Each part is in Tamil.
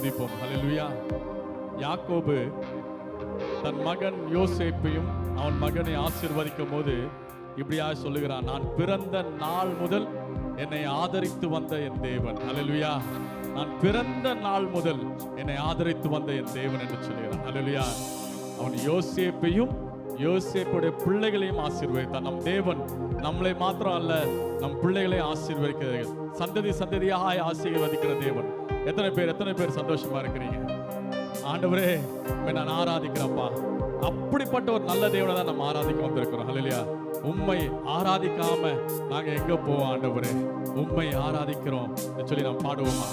ஹல்லேலூயா. யாக்கோபு தன் மகன் யோசேப்பையும் அவன் மகனை ஆசீர்வதிக்கும் போது இப்படியா சொல்லுகிறான், நான் பிறந்த நாள் முதல் என்னை ஆதரித்து வந்த என் தேவன். ஹல்லேலூயா. நான் பிறந்த நாள் முதல் என்னை ஆதரித்து வந்த என் தேவன் என்று சொல்லுகிறான். ஹல்லேலூயா. அவன் யோசேப்பையும் யோசேப்புடைய பிள்ளைகளையும் ஆசீர்வதித்தான். நம் தேவன் நம்மளை மாத்திரம் அல்ல, நம் பிள்ளைகளை ஆசீர்வதிக்கிற சந்ததி சந்ததியாக ஆசீர்வதிக்கிற தேவன். எத்தனை பேர் சந்தோஷமா இருக்கிறீங்க? ஆண்டவரே நான் ஆராதிக்கிறப்பா. அப்படிப்பட்ட ஒரு நல்ல தேவனை தான் நம்ம ஆராதிக்க வந்திருக்கிறோம். ஹல்லேலூயா. உம்மை ஆராதிக்காம நாங்க எங்க போவோம்? ஆண்டவரே உம்மை ஆராதிக்கிறோம் சொல்லி நாம் பாடுவோமா?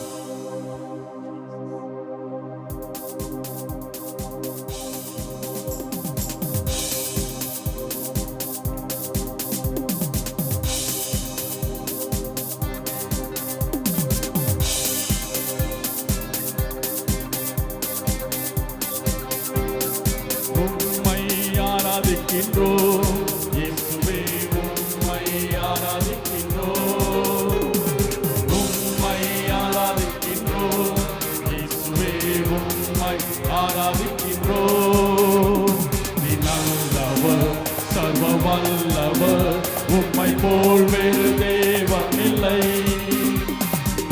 உம்மை போல் வேறு தேவன் இல்லை.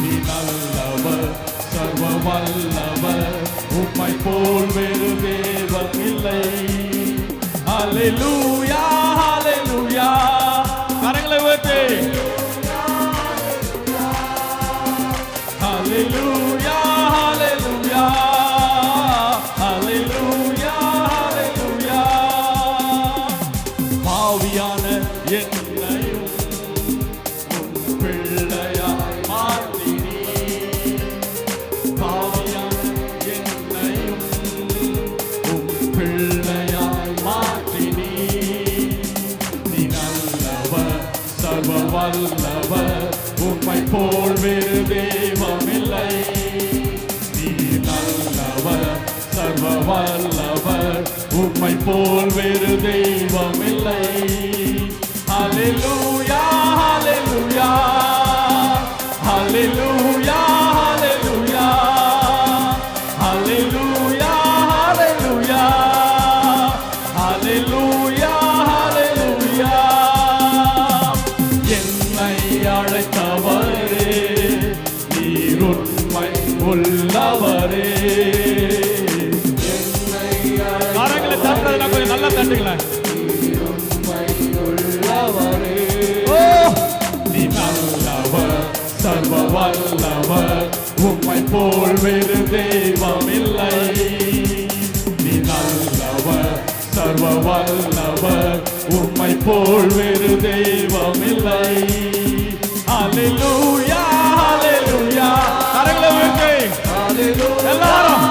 நீ நல்லவர், சர்வ வல்லவர், உம்மை போல் வேறு தேவன் இல்லை. ஹல்லேலூயா, ஹல்லேலூயா. கரங்களை உயர்த்தி ஹல்லேலூயா, ஹல்லேலூயா, ஹல்லேலூயா, ஹல்லேலூயா. பாவியான என்னையும் உம் பிள்ளையாய் மாற்றினீ. பாவியான என்னையும் உம் பிள்ளையாய் மாற்றினீ. நீ நல்லவர், சர்வ வல்லவர், உம்மை போல் வேறு தெய்வமில்லை. நீ நல்லவர், சர்வ வல்லவர், உம்மை போல் வேறு தெய்வமில்லை. ஹல்லேலூயா, ஹல்லேலூயா, ஹல்லேலூயா, ஹல்லேலூயா, ஹல்லேலூயா, ஹல்லேலூயா, ஹல்லேலூயா, ஹல்லேலூயா. என்னை அழைத்தவரே நீர் உண்மை உள்ளவரே. கரங்களை தட்டுறதுனா கொஞ்சம் நல்லா தட்டுங்களேன். நீ நல்லவர், சர்வ வல்லவர், உம்மை போல் வேறு தெய்வமில்லை. நீ நல்லவர், சர்வ வல்லவர், உம்மை போல் வேறு தெய்வமில்லை. ஹல்லேலூயா, ஹல்லேலூயா. கரங்களை உயர்த்தி எல்லாரும்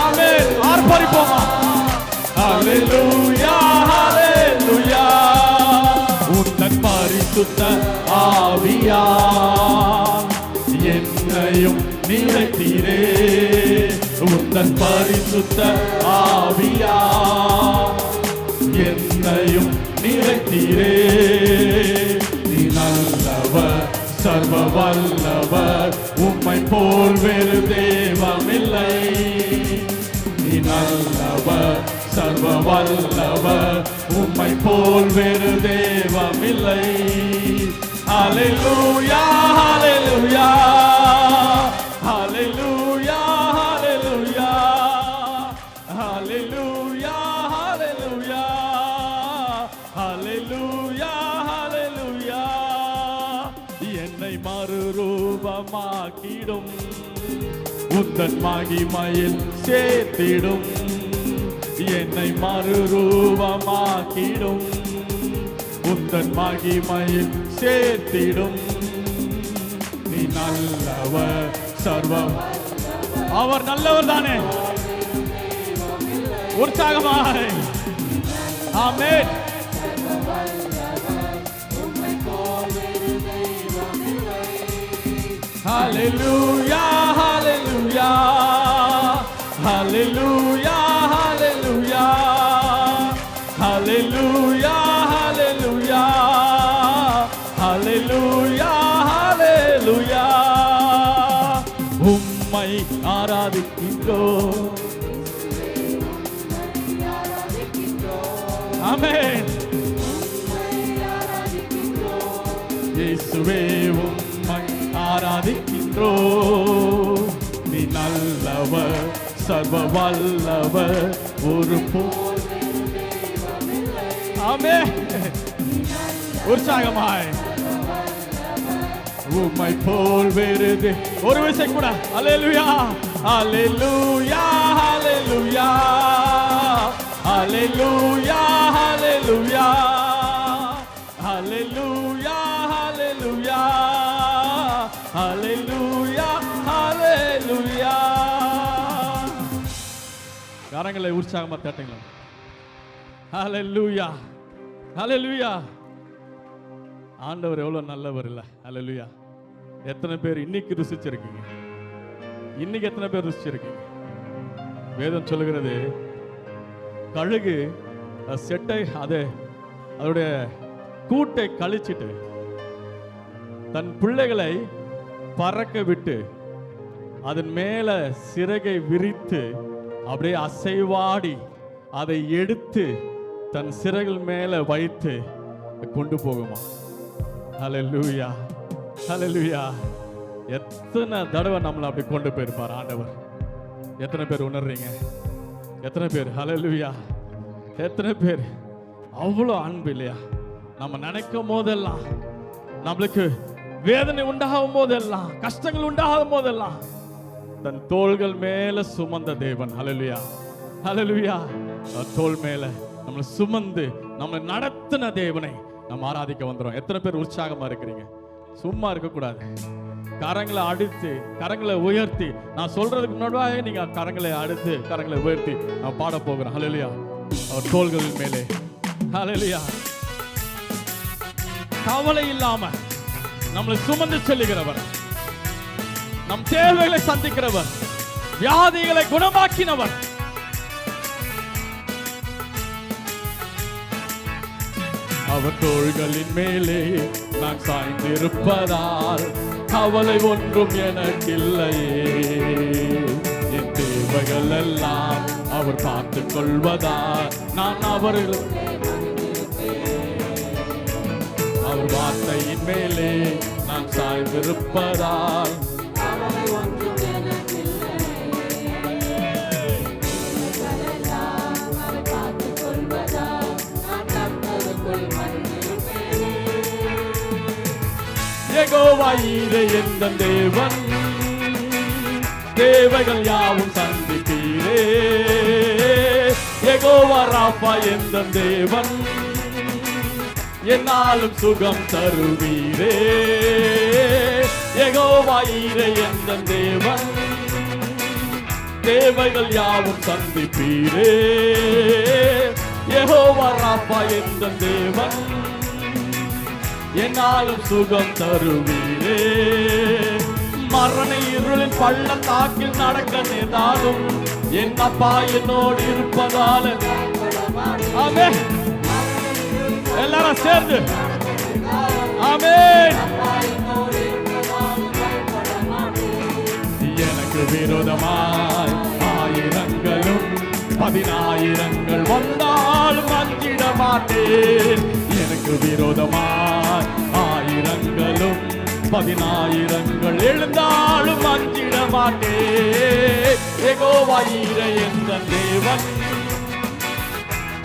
ஆமென் ஆர்ப்பரிப்போமா? ஹல்லேலூயா, ஹல்லேலூயா. உந்தன் பரிசுத்த ஆவியால் என்னையும் நிறைத்தீரே. உந்தன் பரிசுத்த ஆவியால் என்னையும் நிறைத்தீரே. நீ நல்லவர், சர்வ வல்லவர், உம்மை போல் வேறு தெய்வமில்லை. நீ நல்லவர், சர்வ வல்லவர், உம்மை போல் வேறு தெய்வமில்லை. ஹல்லேலூயா, ஹல்லேலூயா, ஹல்லேலூயா, ஹல்லேலூயா, ஹல்லேலூயா, ஹல்லேலூயா, ஹல்லேலூயா, ஹல்லேலூயா. என்னை மறுரூபமாக்கிடும், உந்தன் மகிமையில் சேர்த்திடும். என்னை மறுரூபமாக்கிடும், உந்தன் மகிமையில் சேர்த்திடும். நீ நல்லவர், சர்வ அவர் நல்லவர் தானே? உற்சாகமாய் ஆமென். ஹல்லேலூயா, ஹல்லேலூயா, ஹல்லேலூயா, ஹல்லேலூயா, ஹல்லேலூயா, ஹல்லேலூயா, ஹல்லேலூயா, ஹல்லேலூயா. ஆமென். இயேசுவே உம்மை ஆராதிக்கின்றோம். நீ நல்லவர், சர்வ வல்லவர், ஒரு ஆமென். உற்சாகமாய் உம்மை போல் வேறு ஒரு விசை கூட. அல்லேலூயா, அல்லேலூயா, அல்லேலூயா, அல்லேலூயா, அல்லேலூயா, அல்லேலூயா, அல்லேலூயா, அல்லேலூயா, அல்லேலூயா. கரங்களை உற்சாகமா தட்டுங்களா. அல்லேலூயா, அல்லேலூயா. ஆண்டவர் எவ்வளவு நல்லவர் இல்ல. அல்லேலூயா. எத்தனை பேர் இன்னைக்கு ருசிச்சிருக்கீங்க? இன்னைக்கு எத்தனை பேர் ருசிச்சிருக்கீங்க? வேதம் சொல்லுகிறது, கழுகு செட்டை அதோடைய கூட்டை கழிச்சிட்டு தன் பிள்ளைகளை பறக்க விட்டு அதன் மேல சிறகை விரித்து அப்படியே அசைவாடி அதை எடுத்து தன் சிறகுகள் மேல வைத்து கொண்டு போகுமா. ஹல்லேலூயா, ஹல்லேலூயா. எத்தனை தடவை நம்மளை அப்படி கொண்டு போயிருப்பார் ஆண்டவர். எத்தனை பேர் உணர்றீங்க? எத்தனை பேர்? ஹல்லேலூயா. எத்தனை பேர்? அவ்வளோ அன்பு இல்லையா? நம்ம நினைக்கும் போதெல்லாம், நம்மளுக்கு வேதனை உண்டாகும் போதெல்லாம், கஷ்டங்கள் உண்டாகும் போதெல்லாம் தன் தோள்கள் மேல சுமந்த தேவன். ஹல்லேலூயா, ஹல்லேலூயா. தோள் மேல நம்மளை சுமந்து நம்மளை நடத்தின தேவனை நம்ம ஆராதிக்க வந்துடும். எத்தனை பேர் உற்சாகமா இருக்கிறீங்க? சும்மா இருக்கக்கூடாது. கரங்களை அடித்து, கரங்களை உயர்த்தி, நான் சொல்றதுக்கு முன்னாடி நீங்க கரங்களை அடித்து, கரங்களை உயர்த்தி நான் பாட போகிறேன். ஹல்லேலூயா. அவர் தோள்கள் மேலே. ஹல்லேலூயா. கவலை இல்லாம நம்மளை சுமந்து செல்லுகிறவர், நம் தேவைகளை சந்திக்கிறவர், வியாதிகளை குணமாக்கினவர். அவர் தோள்களின் மேலே நான் சாய்ந்திருப்பதால் கவலை ஒன்றும் எனக்கில்லையே. என் தேவைகள் எல்லாம் அவர் பார்த்துக் கொள்வதால் நான் அவர் வார்த்தையின் மேலே நான் சாய்ந்திருப்பதால் யெகோவா ஈரே எந்தன் தேவன், தேவைகள் யாவும் சந்திப்பீரே. யெகோவா ராஃபா எந்தன் தேவன், என்னாலும் சுகம் தருவீரே. யெகோவா ஈரே எந்தன் தேவன், தேவைகள் யாவும் சந்திப்பீரே. யெகோவா ராஃபா எந்தன் தேவன், என்னாலும் சுகம் தருவீரே. மரண இருளின் பள்ளத்தாக்கில் நடக்க நேர்ந்தாலும் என் அப்பா என்னோடு இருப்பதால். ஆமென். எல்லாரும் சேர்ந்து ஆமென். எனக்கு விரோதமாய் ஆயிரங்களும் 10,000 வந்தாலும் அஞ்சிட மாட்டேன். எனக்கு விரோதமாய் ஆயிரங்களும் 10,000 எழுந்தாலும் அஞ்சிட மாட்டேன். யெகோவா ஈரே எந்தன் தேவன்,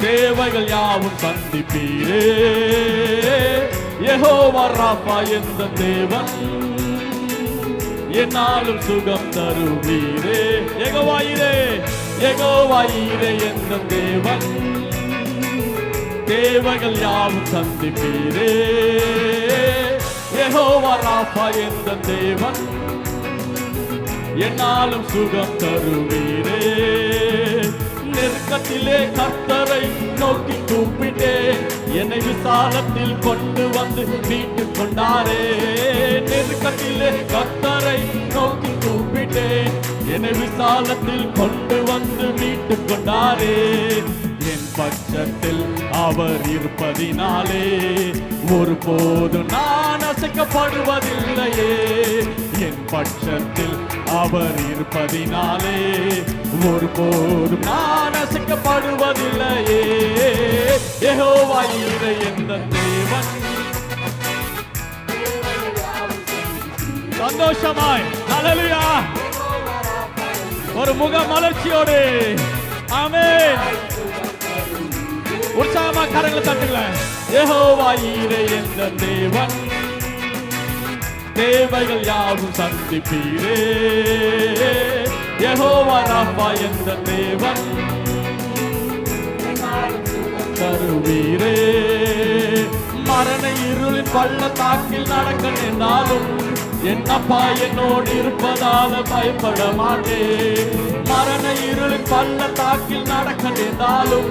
தேவைகள் யாவும் சந்திப்பீரே. யெகோவா ராஃபா எந்தன் தேவன், என்னாலும் சுகம் தருவீரே. யெகோவா ஈரே, யெகோவா ஈரே எந்தன் தேவன், தேவைகள் யாவும் சந்திப்பீரே. யெகோவா ராஃபா எந்தன் தேவன், என்னாலும் சுகம் தருவீரே. நெருக்கத்திலே கர்த்தரை நோக்கி கூப்பிட்டேன், என்னை விசாலத்தில் கொண்டு வந்து மீட்டுக் கொண்டாரே. நெருக்கத்திலே கர்த்தரை நோக்கி கூப்பிட்டேன், என்னை விசாலத்தில் கொண்டு வந்து மீட்டுக் கொண்டாரே. என் பட்சத்தில் அவர் இருப்பதினாலே ஒருபோதும் நான் அசைக்கப்படுவதில்லையே. என் பட்சத்தில் அவர் இருப்பதினாலே ஒருபோதும் நான் அசைக்கப்படுவதில்லையே. யெகோவா ஈரே எந்த தேவன். சந்தோஷமாய் ஹல்லேலூயா, ஒரு முக மலர்ச்சியோடு ஆமென். உற்சாகமா கரங்களை தட்டுங்களேன். யெகோவா ஈரே எந்த தேவன், தேவைகள் யாவும் சந்திப்பீரே. யெகோவா ராஃபா எந்த தேவன், தருவீரே. மரண இருளின் பள்ளத்தாக்கில் நடக்க நின்றாலும் என்னப்பா என்னோடு இருப்பதால பயப்பட மாட்டேன். மரண இருளின் பள்ளத்தாக்கில் நடக்க நின்றாலும்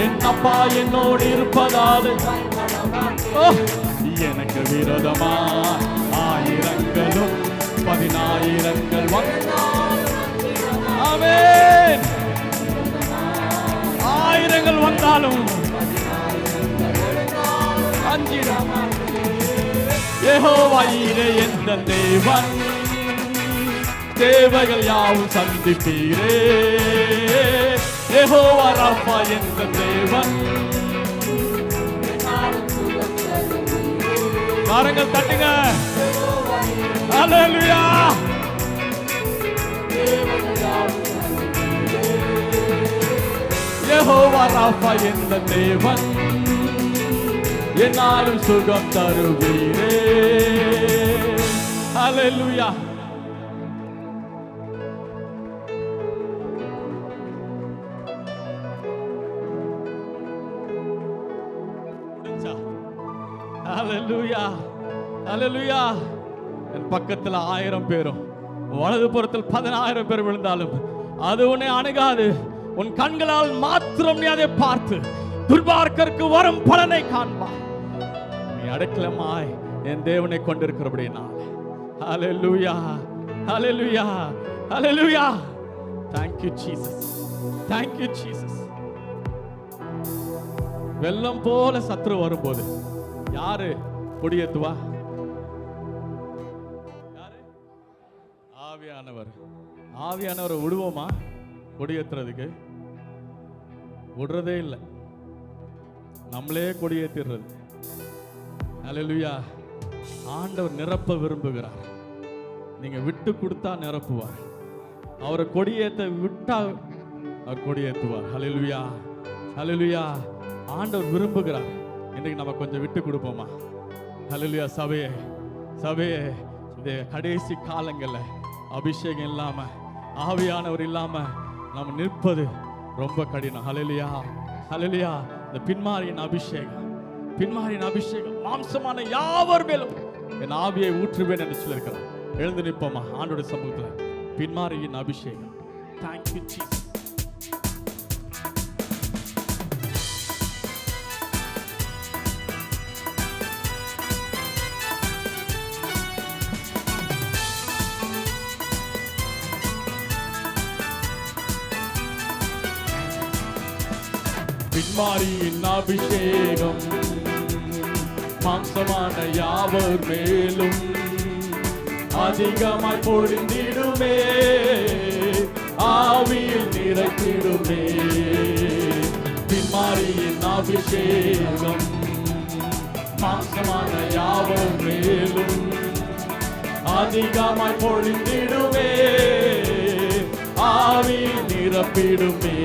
என்னப்பா என்னோடு இருப்பதால எனக்கு விரோதமா ஆயிரங்களும் 10,000 ஆமென். ஆயிரங்கள் வந்தாலும் யெகோவா ஈரே எந்த தேவன், தேவைகள் யாவும் சந்திப்பீரே. யெகோவா ராஃபா எந்த தேவன். கரங்கள் தட்டுங்க. ஹல்லேலூயா. யெகோவா ராஃபா எந்த தேவன், என்னாலும் சுகம் தருவீரே. ஹல்லேலூயா. ஹல்லேலூயா, ஹல்லேலூயா. என் பக்கத்தில் 1000 பேரும் வலது புறத்தில் 10,000 பேர் விழுந்தாலும் அது உன்னை அணுகாது. உன் கண்களால் மாத்திரம் நீ அதை பார்த்து துர்பார்க்கருக்கு வரும் பலனை காண்பாய். நீ அடைக்கலமாய் என் தேவனை கொண்டிருக்கிறபடினால. ஹல்லேலூயா, ஹல்லேலூயா, ஹல்லேலூயா. Thank you Jesus, thank you Jesus. வெள்ளம் போல சத்துரு வரும்போது யாரு கொடியேத்துவா? யாரு? ஆவியானவர். ஆவியானவரை விடுவோமா கொடியேத்துறதுக்கு? விடுறதே இல்லை, நம்மளே கொடியேற்றிடுறது. ஹல்லேலூயா. ஆண்டவர் நிரப்ப விரும்புகிறார். நீங்க விட்டு கொடுத்தா நிரப்புவார். அவரை கொடியேற்ற விட்டா அவர் கொடியேற்றுவார். ஹல்லேலூயா, ஹல்லேலூயா. ஆண்டவர் விரும்புகிறார். இன்றைக்கு நம்ம கொஞ்சம் விட்டு கொடுப்போமா? ஹல்லேலூயா. சபையே, சபையே, இந்த கடைசி காலங்களில் அபிஷேகம் இல்லாம ஆவியானவர் இல்லாம நம்ம நிற்பது ரொம்ப கடினம். ஹல்லேலூயா, ஹல்லேலூயா. இந்த பின்மாரியின் அபிஷேகம், பின்மாரியின் அபிஷேகம் மாம்சமான யாவர் மேலும் என் ஆவியை ஊற்றுவேன் என்று சொல்லியிருக்கிறார். எழுந்து நிற்போமா ஆண்டோட சமூகத்தில்? பின்மாரியின் அபிஷேகம். Thank you Jesus. பின்மாரியின் அபிஷேகம் மாம்சமான யாவர் மேலும் அதிகமாய் பொழிந்திடுமே, ஆவியில் நிறைத்திடுமே. பின்மாரியின் அபிஷேகம் மாம்சமான யாவர் மேலும் அதிகமாய் பொழிந்திடுமே, ஆவியில் நிரப்பிடுமே.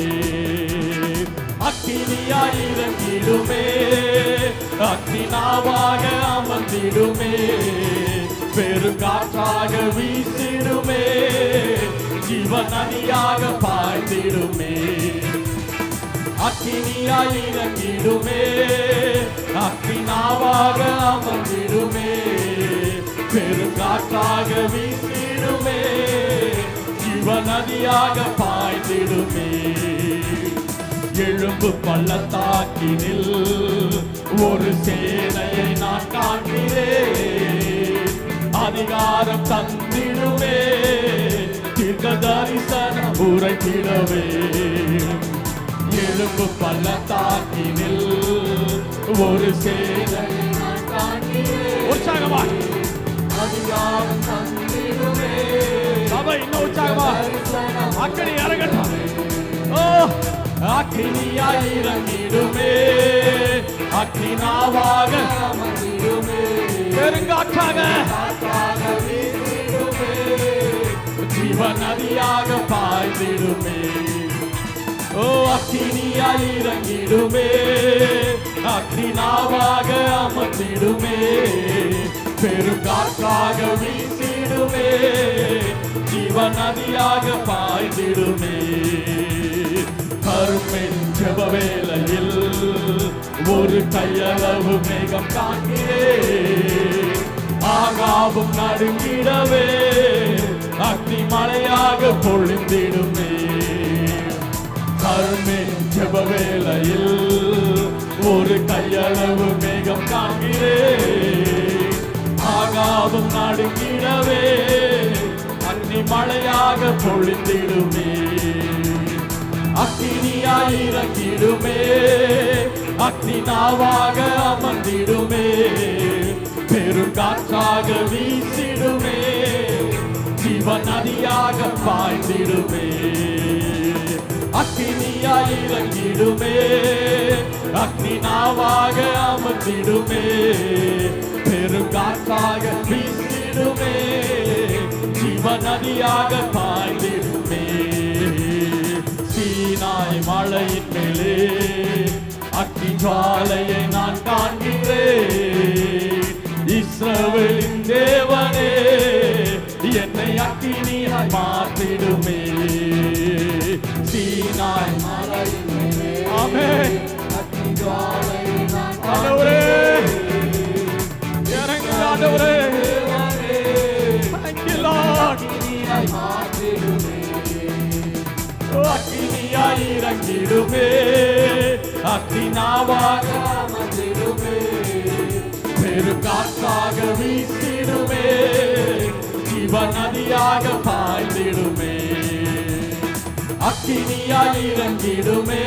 அக்கினியாய் இறங்கிடுமே, அக்கினாவாக அமர்ந்திடுமே, பெருங்காற்றாக வீசிடுமே, ஜீவநதியாக பாய்ந்திடுமே. அக்கினியாய் இறங்கிடுமே, அக்கினாவாக அமர்ந்திடுமே, பெருங்காற்றாக வீசிடுமே, ஜீவநதியாக பாய்ந்திடுமே. எழும்பு பள்ளத்தாக்கினில் ஒரு சேனையை நான் காண்கிறேன், அதிகாரம் தந்திடுவே, தீர்க்க தரிசனம் உரைத்திடவே. எழும்பு பள்ளத்தாக்கினில் ஒரு சேனையை நான் காண்கிறேன். உற்சாகமா அதிகாரம் தந்திடுவே. சபை இன்னும் உற்சாகமா அக்கடி இறங்கட்டும். ஓ அக்கினியாய் இறங்கிடுமே, அக்கினாவாக பெருங்காற்றாக ஜீவ நதியாக பாய்ந்திடுமே. ஓ அக்கினியாய் இறங்கிடுமே, அக்கினாவாக அமர்ந்திடுமே, பெருங்காற்றாக வீசிடுமே, ஜீவ நதியாக பாய்ந்திடுமே. கருமென் ஜெப வேளையில் ஒரு கையளவு மேகம் காண்கிறேன், ஆகாவும் நடுங்கிடவே அக்னி மழையாக பொழிந்திடுமே. கருமென் ஜெப வேளையில் ஒரு கையளவு மேகம் காண்கிறேன், ஆகாவும் நடுங்கிடவே அக்னி மழையாக பொழிந்திடுமே. அக்கினியாய் இறங்கிடுமே, அக்கினாவாக அமர்ந்திடுமே, பெருங்காற்றாக வீசிடுமே, ஜீவ நதியாக பாய்ந்திடுமே. அக்கினியாய் இறங்கிடுமே, அக்கினாவாக அமர்ந்திடுமே, பெருங்காற்றாக வீசிடுமே, ஜீவ நதியாக பாய்ந்திடுமே. சீனாய் மலையின் மேலே அக்கினி ஜுவாலையை நான் காண்கிறேன். இஸ்ரவேலின் தேவனே என்னை அக்கினியாய் மாற்றிடுமே. சீனாய் மலையின் மேலே ஆமென் அக்கினி ஜுவாலையை நான் காண்கிறேன். இறங்கு ஆண்டவரே, thank you Lord. அக்கினியாய் மாற்றிடுமே, அக்கினியாய் இறங்கிடுமே, அக்கினாவாக அமர்ந்திடுமே, பெருங்காற்றாக வீசிடுமே, ஜீவ நதியாக பாய்ந்திடுமே. அக்கினியாய் இறங்கிடுமே,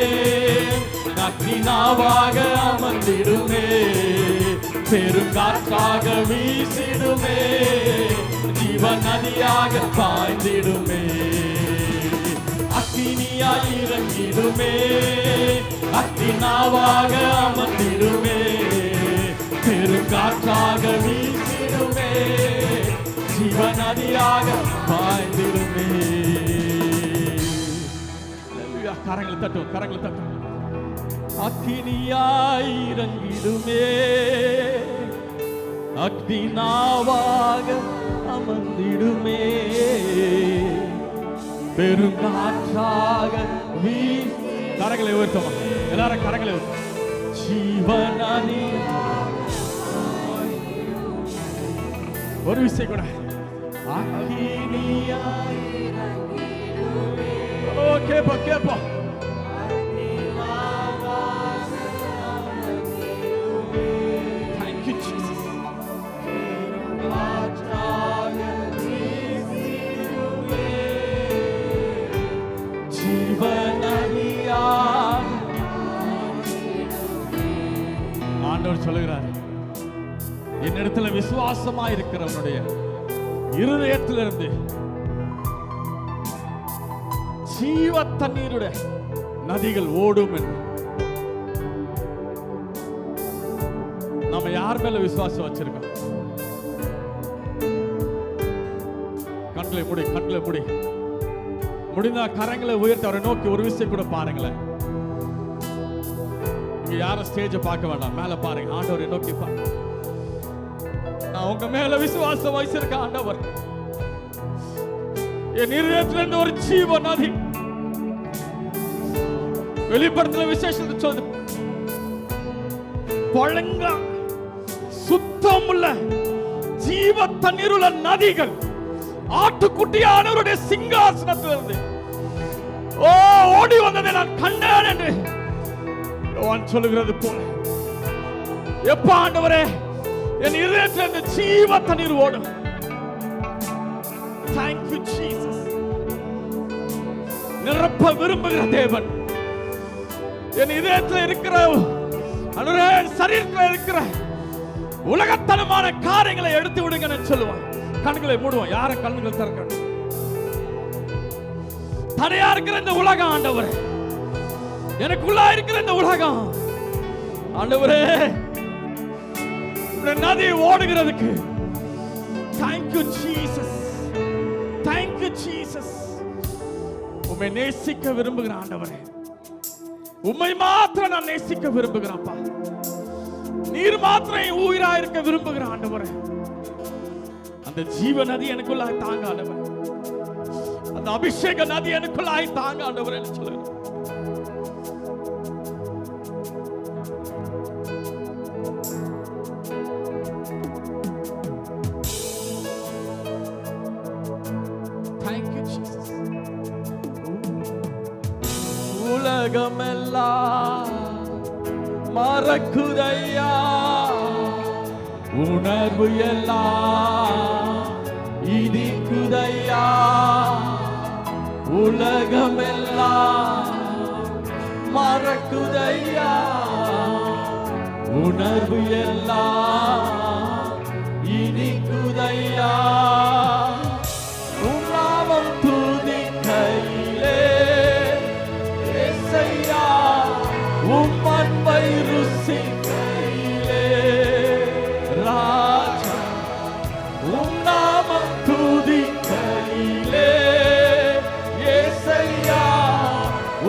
அக்கினாவாக அமர்ந்திடுமே, பெருங்காற்றாக வீசிடுமே, ஜீவ நதியாக பாய்ந்திடுமே. அக்கினியாய் இறங்கிடுமே, அக்கினாவாக அமர்ந்திடுமே, பெருங்காற்றாக வீசிடுமே, ஜீவ நதியாக பாய்ந்திடுமே. கரங்களை தட்டும், கரங்களை தட்டும். அக்கினியாய் இறங்கிடுமே, அக்கினாவாக அமர்ந்திடுமே, பெருங்காற்றாக கரங்களை உயர்த்தமா, எல்லாரும் கரங்களை ஜீவனி. ஒரு விஷயம் கூட கேப்போ கேப்போ Thank you Jesus. ஆண்டவர் சொல்லுகிறார், என்னிடத்துல விசுவாசமா இருக்கிறவனுடைய இருதயத்திலிருந்து ஜீவ தண்ணீருடைய நதிகள் ஓடும் என்று. நாம யார் மேல விசுவாசம் வச்சிருக்கோம்? கண்களை மூடி, கண்களை மூடி, முடிந்தா கரங்களை உயர்த்தி அவரை நோக்கி ஒரு விஷயம் கூட பாருங்களேன். இங்க யாரும் ஸ்டேஜை பார்க்க வேண்டாம், மேல பாருங்க, ஆண்டவரை நோக்கி பாருங்க. நான் உங்க மேல விசுவாசம் வச்சிருக்க ஆண்டவர், என் இருதயத்திலிருந்து ஒரு ஜீவ நதி வெளிப்படுத்தின விசேஷத்தை சொல்லுது. பழங்க சுத்தம் உள்ள ஜீவ தண்ணீர் உள்ள நதிகள் ஆட்டுக்குட்டியானவருடைய சிங்காசனத்திலிருந்து ஓடி வந்ததை நான் கண்டேன் என்று சொல்லுகிறது போல. எப்ப ஆண்டவரே என் இதயத்திலிருந்து ஜீவ தண்ணீர் ஓடும். Thank you Jesus. நிரப்ப விரும்புகிற தேவன், என் இதயத்தில் இருக்கிற சரீரத்தில் இருக்கிற உலகத்தனமான காரியங்களை எடுத்து விடுங்கன்னு சொல்லுவான். கண்களை மூடுவோம், யாரும் கண்களை திறக்க. தடையா இருக்கிற இந்த உலகம் ஆண்டவர், எனக்குள்ளா இருக்கிற இந்த உலகம் ஆண்டவரே இந்த நதி ஓடுகிறதுக்கு thank you Jesus, thank you Jesus. உம்மை நேசிக்க விரும்புகிறேன் ஆண்டவரே, உம்மை மாத்திரம் நான் நேசிக்க விரும்புகிறேன்ப்பா. நீர் மாத்திரம் உயிரா இருக்க விரும்புகிறேன் ஆண்டவரே. அந்த ஜீவ நதி எனக்குள்ளாய் தாங்க ஆண்டவரே, அந்த அபிஷேக நதி எனக்குள்ளாய் தாங்க ஆண்டவரே சொல்லுங்க. உலகமெல்லாம் மறக்குதையா, உணர்வு எல்லாம் இனிக்குதையா. உலகமெல்லாம் மறக்குதையா, உணர்வு எல்லாம் இனிக்குதையா. உம் நாமம் துதிக்கையிலே ஏசையா, உம் அன்பை ருசிக்கையிலே ராஜா, உம் நாமம் துதிக்கையிலே ஏசையா,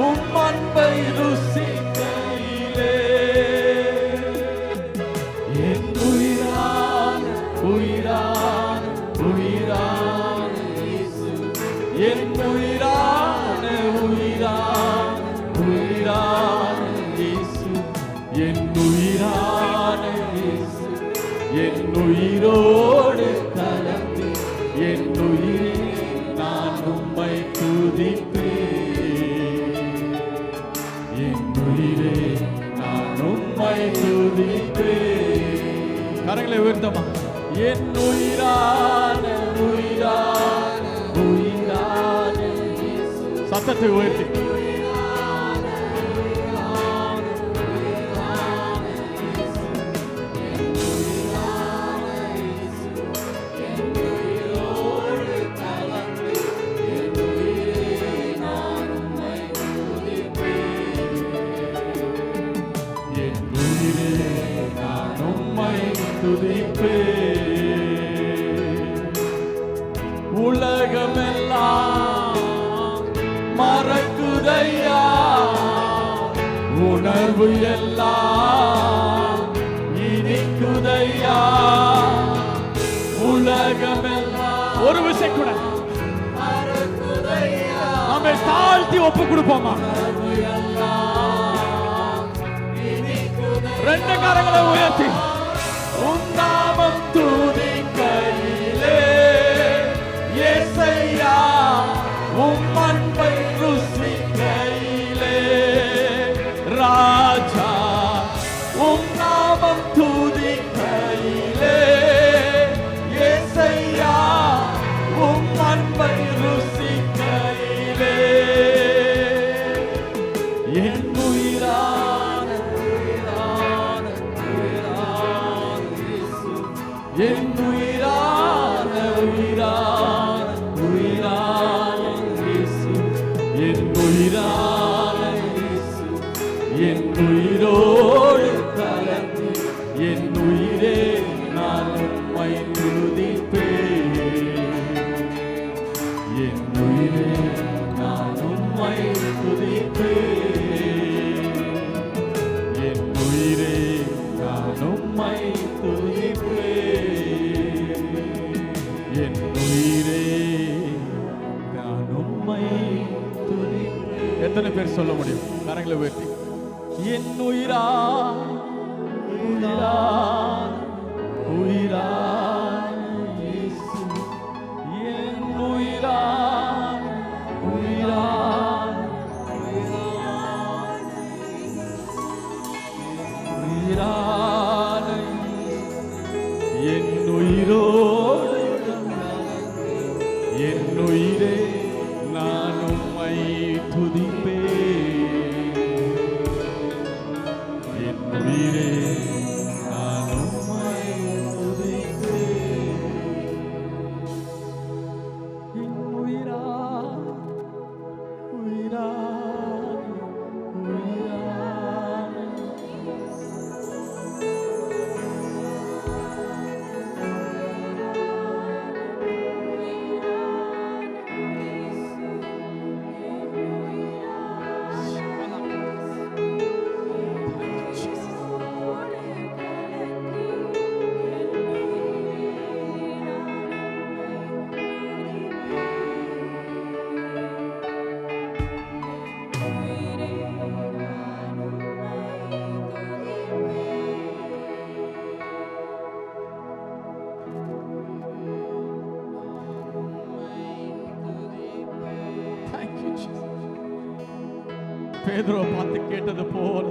உம் அன்பை ருசிக்கையிலே என் உயிரான உயிரான உயிரான இயேசு, என் உயிரான உயிரான உயிரான இயேசு, என் உயிரான இயேசு, என் உயிரோடு கலந்து என் உயிரே நான் உம்மை துதிப்பேன். என் உயிரே நான் உம்மை துதிப்பேன். கரங்களை உயர்த்தமா. என் உயிரான உயிரான உயிரான இயேசு. சத்தத்தை உயர்த்தி உலகமெல்லாம் மறக்குதையா, உணர்வு எல்லாம் இனிக்குதையா. உலகமெல்லாம் ஒரு விஷயம் கூட நம்ம தாழ்த்தி ஒப்பு கொடுப்போமா? ரெண்டு கரங்களை உயர்த்தி உம் நாமம் துதிக்கையிலே ஏசையா, உம் அன்பை ருசிக்கையிலே ராஜா, உம் நாமம் துதிக்கையிலே ஏசையா, உம் அன்பை ருசிக்கையிலே என் உயிரான உயிரான உயிரான இயேசு, என் உயிரான உயிரான உயிரான இயேசு, என் உயிரான இயேசு, என் உயிரோடு கலந்து என் உயிரே நான் உம்மை துதிப்பேன். என் உயிரே நான் உம்மை துதிப்பேன். என் உயிரே நான் உம்மை துதிப்பேன். என் உயிரே நான் உம்மை துதிப்பேன். எத்தனை பேர் சொல்ல முடியும்? கரங்களை உயர்த்தி என் உயிரா உயிரா உயிரா இயேசு, என் உயிரா உயிரா உயிரான என் உயிரோடு என் உயிரே நான் உம்மை துதிப்பேன். என் உயிரே நான் உம்மை துதிப்பேன். என் உயிரா உயிரா உயிரா பேதுருவை பார்த்து கேட்டது போல,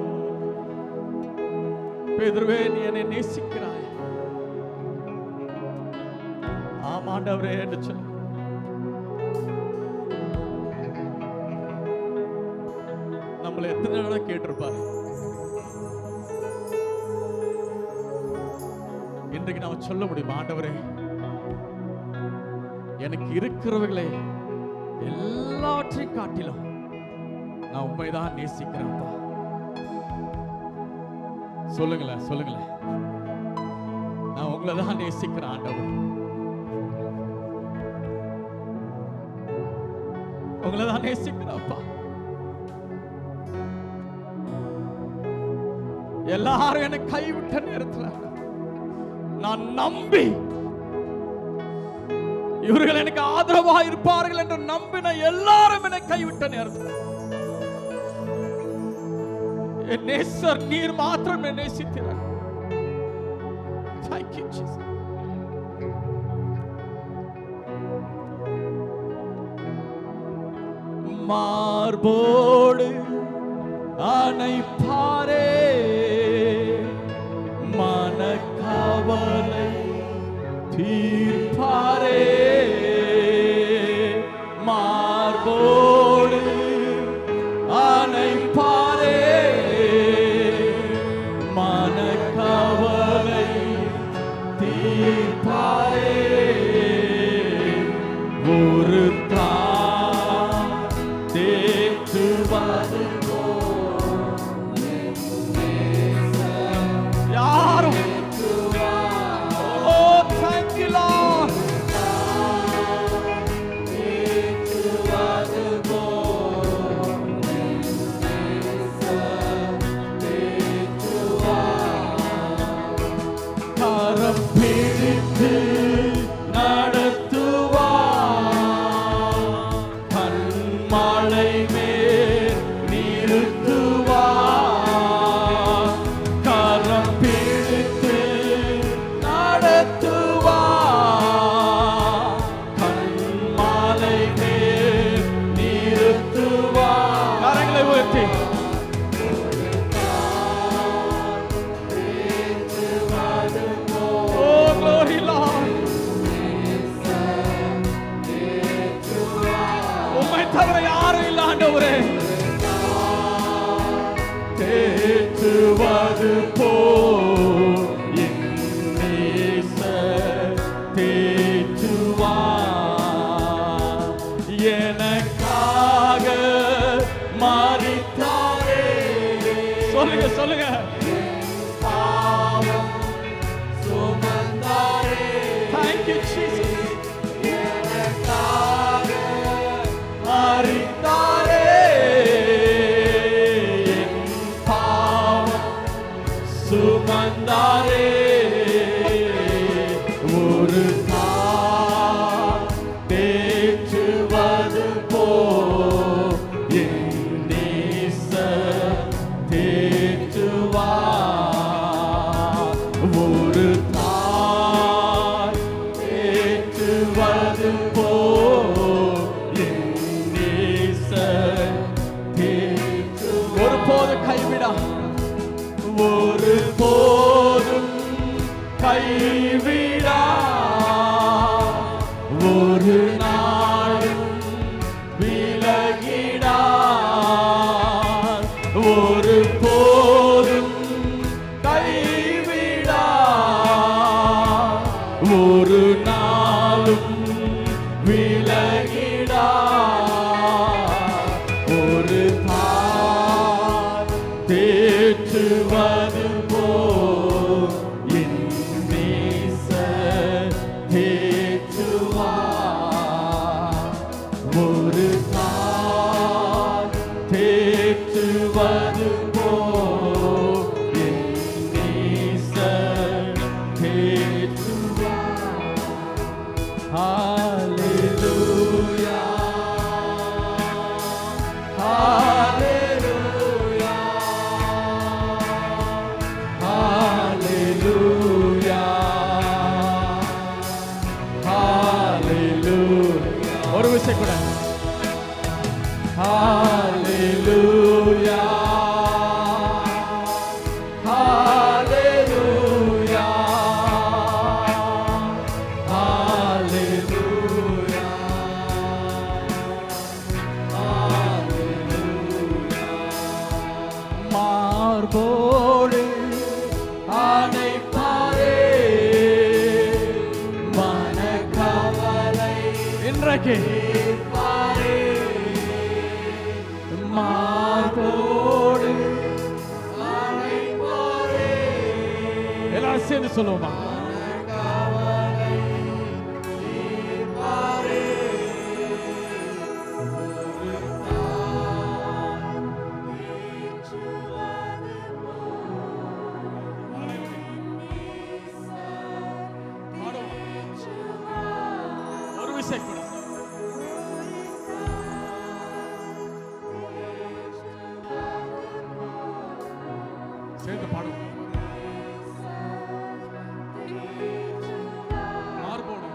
பேதுருவே நீ என்னை நேசிக்கிறாய்? ஆமாண்டவரே என்று சொன்ன. நம்மளை எத்தனை தடவை கேட்டிருப்பாரு. இன்றைக்கு நாம சொல்ல முடியும், ஆண்டவரே எனக்கு இருக்கிறவர்களே எல்லாவற்றையும் காட்டிலும் நான் உண்மைதான் நேசிக்கிறேன்ப்பா. சொல்லுங்களேன், சொல்லுங்களேன். நான் உங்களை தான் நேசிக்கிறேன் ஆண்டவர், உங்களை தான் நேசிக்கிறேன்ப்பா. எல்லாரும் என்னை கைவிட்ட நேரத்தில் நான் நம்பி இவர்கள் எனக்கு ஆதரவாக இருப்பார்கள் என்று நம்பின எல்லாரும் என்னை கைவிட்ட நேரத்தில் என் நேசர் நீர் மாத்திரம் என்னை நேசித்தீர். Thank you, Jesus. மார்போடு அணைப்பாரே, மனக்கவலை தீர்ப்பாரே. மார்போடு அணைப்பாரே, மனக்கவலை தீர்ப்பாரே. ஒரு தான் தேற்றுவது யாரும். Oh, thank you, Lord. கரம் பிடித்து நடத்துவார், கண்மலை மேல் நிறுத்துவார். கரம் பிடித்து நடத்துவார், கண்மலை மேல் நிறுத்துவார். கரங்களை உயர்த்தி தவிர யாரும் இல்ல ஆண்டவரே. தேற்றுவது போல் என் நேசர் தேற்றுவார். எனக்காக மரித்தாரே. சொல்லுங்க, சொல்லுங்க. பாவம் சுமந்தாரே. Thank you, Jesus. மரித்தாரே, பாவம் சுமந்தாரே. ஒரு தாய் தேற்றுவது போல் என் நேசர் தேற்றுவார். ஒரு தாய் தேற்றுவது போல் ஒருபோதும் கைவிடா, ஒருபோதும் கைவிடா, ஒரு நாளும் விலகிடா. ஒருபோதும் கைவிடா, ஒரு நாளும் விலகிடா. ஒரு தேற்றுவது போல் என் நேசர் சேர்ந்து சொல்லுவோமா? ஒரு விஷயம் கூட சேர்ந்து பாடுவோம். மார்போடு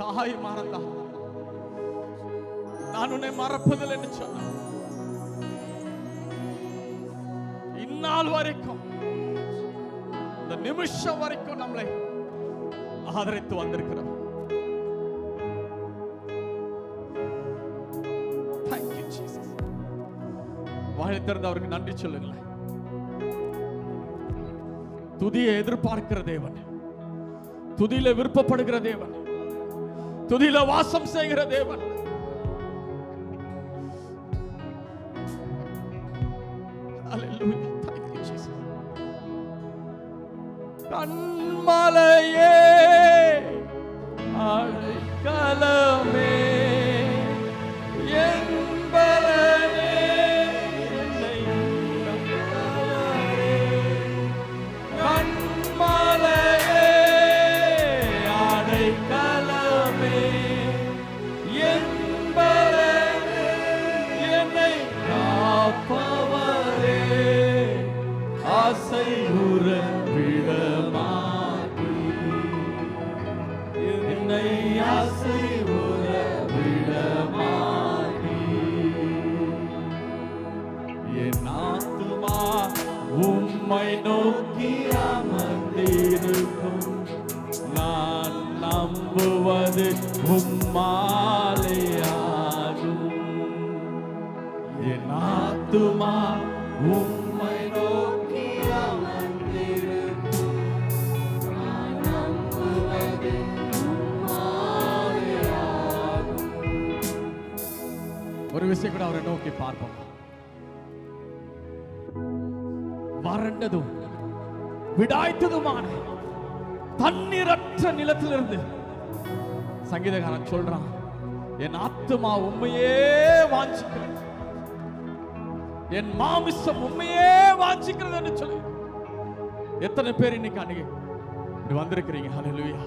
தாய் மறந்தா நான் உன்னை மறப்பதில்லை என்று சொன்ன இந்நாள் வரைக்கும் இந்த நிமிஷம் வரைக்கும் நம்மளை ஆதரித்து வந்திருக்கிறோம். Thank you, Jesus. வாயை திறந்து அவருக்கு நன்றி சொல்லுங்களேன். துதியை எதிர்பார்க்கிற தேவன், துதியில விருப்பப்படுகிற தேவன், துதியில வாசம் செய்கிற தேவன். Hallelujah. Thank you, Jesus. கண்மலையே அடைக்கலமே என் பலனே என்னை காப்பாரே. கண்மலையே அடைக்கலமே என் பலனே என்னை காப்பவரே. ஆசை உற விடமாட்டீ என்னை ஆசை உற விடமாட்டீ. என் ஆத்துமா உம்மை நோக்கி அமர்ந்திருக்கும். நான் நம்புவது உம்மாலேயாகும். என் ஆத்துமா உம்மை நோக்கி அமர்ந்திருக்கும். நான் நம்புவது உம்மாலேயாகும். ஒரு விஷயம் கூட அவரை நோக்கி பார்ப்போம். வறண்டதும் விடாய்த்ததுமான தண்ணீரற்ற நிலத்திலிருந்து சங்கீதக்காரன் சொல்றான், என் ஆத்துமா உண்மையே வாஞ்சிக்கிறது, என் மாமிசம் உண்மையே வாஞ்சிக்கிறது என்று சொல்லி. எத்தனை பேர் இன்னைக்கு அன்னைக்கு இப்படி வந்திருக்கிறீங்க? ஹல்லேலூயா.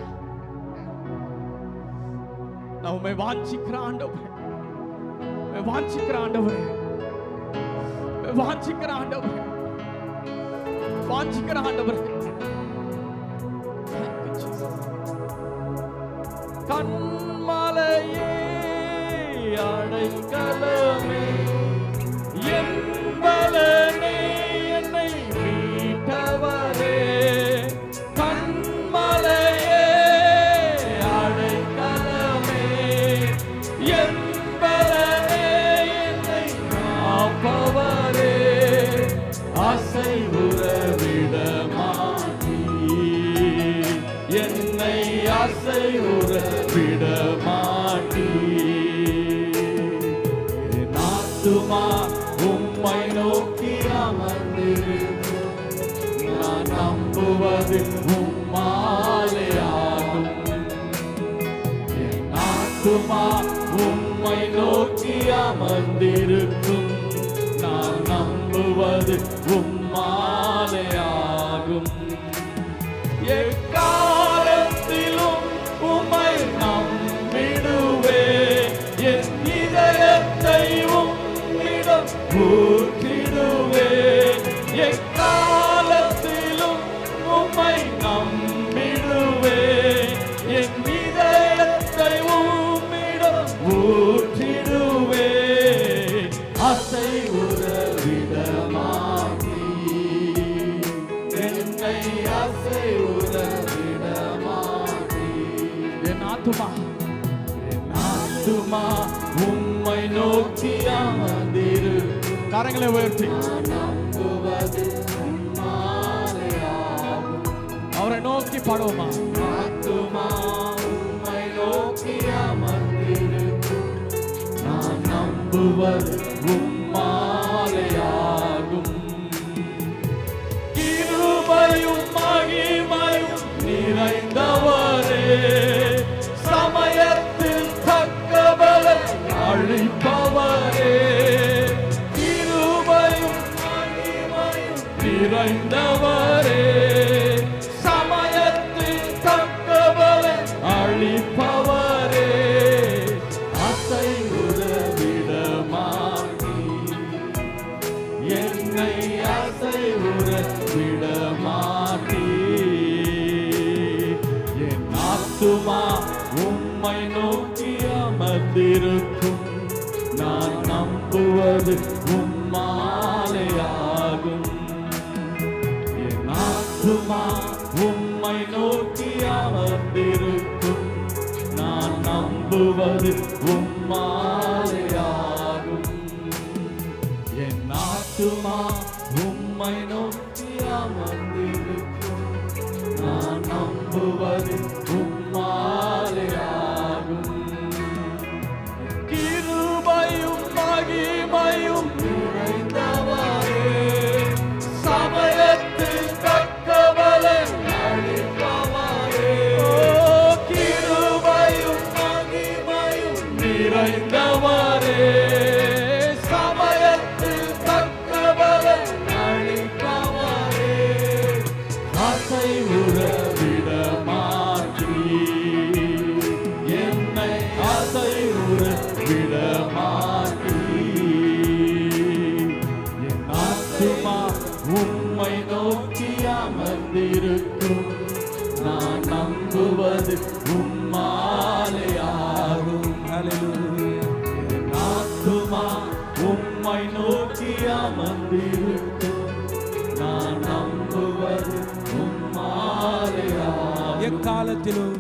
நான் உண்மை வாஞ்சிக்கிற ஆண்டவரே, வாஞ்சிக்கிற ஆண்டவரே, வாஞ்சிக்கிற ஆண்டவரே, வாஞ்சிக்கிற ஆண்டவரே. கண்மலையே அடைக்கலமே என் பலனே என்னை மீட்டவரே. கண்மலையே அடைக்கலமே என் பலனே என்னை காப்பவரே. ஆசை உறவிடமாட்டீ என்னை ஆசை உறவிடமாட்டீ. என் ஆத்துமா உம்மை நோக்கி அமர்ந்திருக்கும். நான் நம்புவது உம்மாலேயாகும். என் ஆத்துமா உம்மை நோக்கி அமர்ந்திருக்கும். நான் நம்புவது உம்மாலேயாகும். எக்காலத்திலும் உம்மை நம்பிடுவே. என் இதயத்தை உம்மிடம் ஊற்றிடுவே. எக்காலத்திலும் உம்மை நம்பிடுவே. ஆத்துமா உம்மை நோக்கி அமர்ந்திருக்கும். கரங்களை உயர்த்தி அவரை நோக்கி பாடுவோமா? ஆத்துமா உம்மை நோக்கி அமர்ந்திருக்கும், நான் நம்புவது உம்மாலேயாகும். கிருபையும் மகிமையும் நிறைந்தவரே, சமயத்தில் தக்க பலன் அளிப்பவரே. கிருபையும் மகிமையும் நிறைந்தவரே, சமயத்தில் தக்க பலன் அளிப்பவரே. அசைவுற விடமாட்டி, என்னை அசைவுற விடமாட்டி. என் ஆத்துமா உம்மை நோக்கி அமர்ந்திருக்கும், நான் நம்புவது உம்மாலேயாகும். என் ஆத்துமா உம்மை நோக்கி அமர்ந்திருக்கும், நான் நம்புவது உம்மாலேயாகும். என் ஆத்துமா உம்மை நோக்கி அமர்ந்திருக்கும், நான் நம்புவது உம்மாலேயாகும். கிருபையும் மகிமையும் நிறைந்தவரே, சமயத்தில் தக்க பலன் அளிப்பவரே. கிருபையும் மகிமையும் நிறைந்தவரே, சமயத்தில் தக்க பலன் அளிப்பவரே. அசைவுற விடமாட்டி, என்னை அசைவுற விடமாட்டி. என் ஆத்துமா உம்மை நோக்கி அமர்ந்திருக்கும், நான் நம்புவது உம்மாலேயாகும். ஹல்லேலூயா. என் ஆத்துமா உம்மை நோக்கி அமர்ந்திருக்கும், நான் நம்புவது உம்மாலேயாகும். எக்காலத்திலும்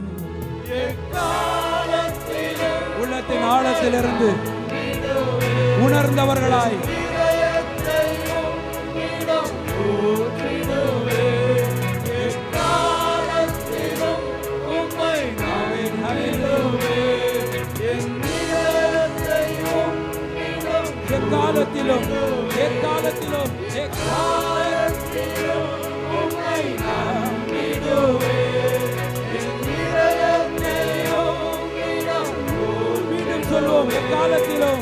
உள்ளத்தின் ஆழத்திலிருந்து உணர்ந்தவர்களாய் எக்காலத்திலும் எக்காலத்திலும் மீண்டும் சொல்வோம். எக்காலத்திலும்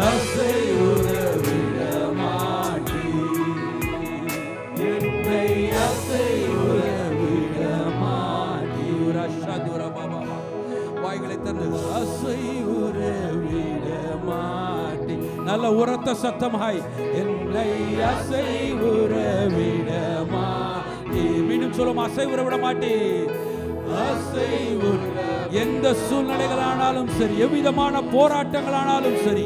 அசைவுற விடமாட்டி, என்னை அசைவுற விடமாட்டி. வாய்களை தந்து அசைவுற விடமாட்டி. நல்ல உரத்த சத்தமாய் என்னை அசைவுற விடமாட்டி. மீண்டும் சொல்லும். அசைவுற விடமாட்டி. அசைவுற எந்த சூழ்நிலைகளானாலும் சரி, எவ்விதமான போராட்டங்களானாலும் சரி,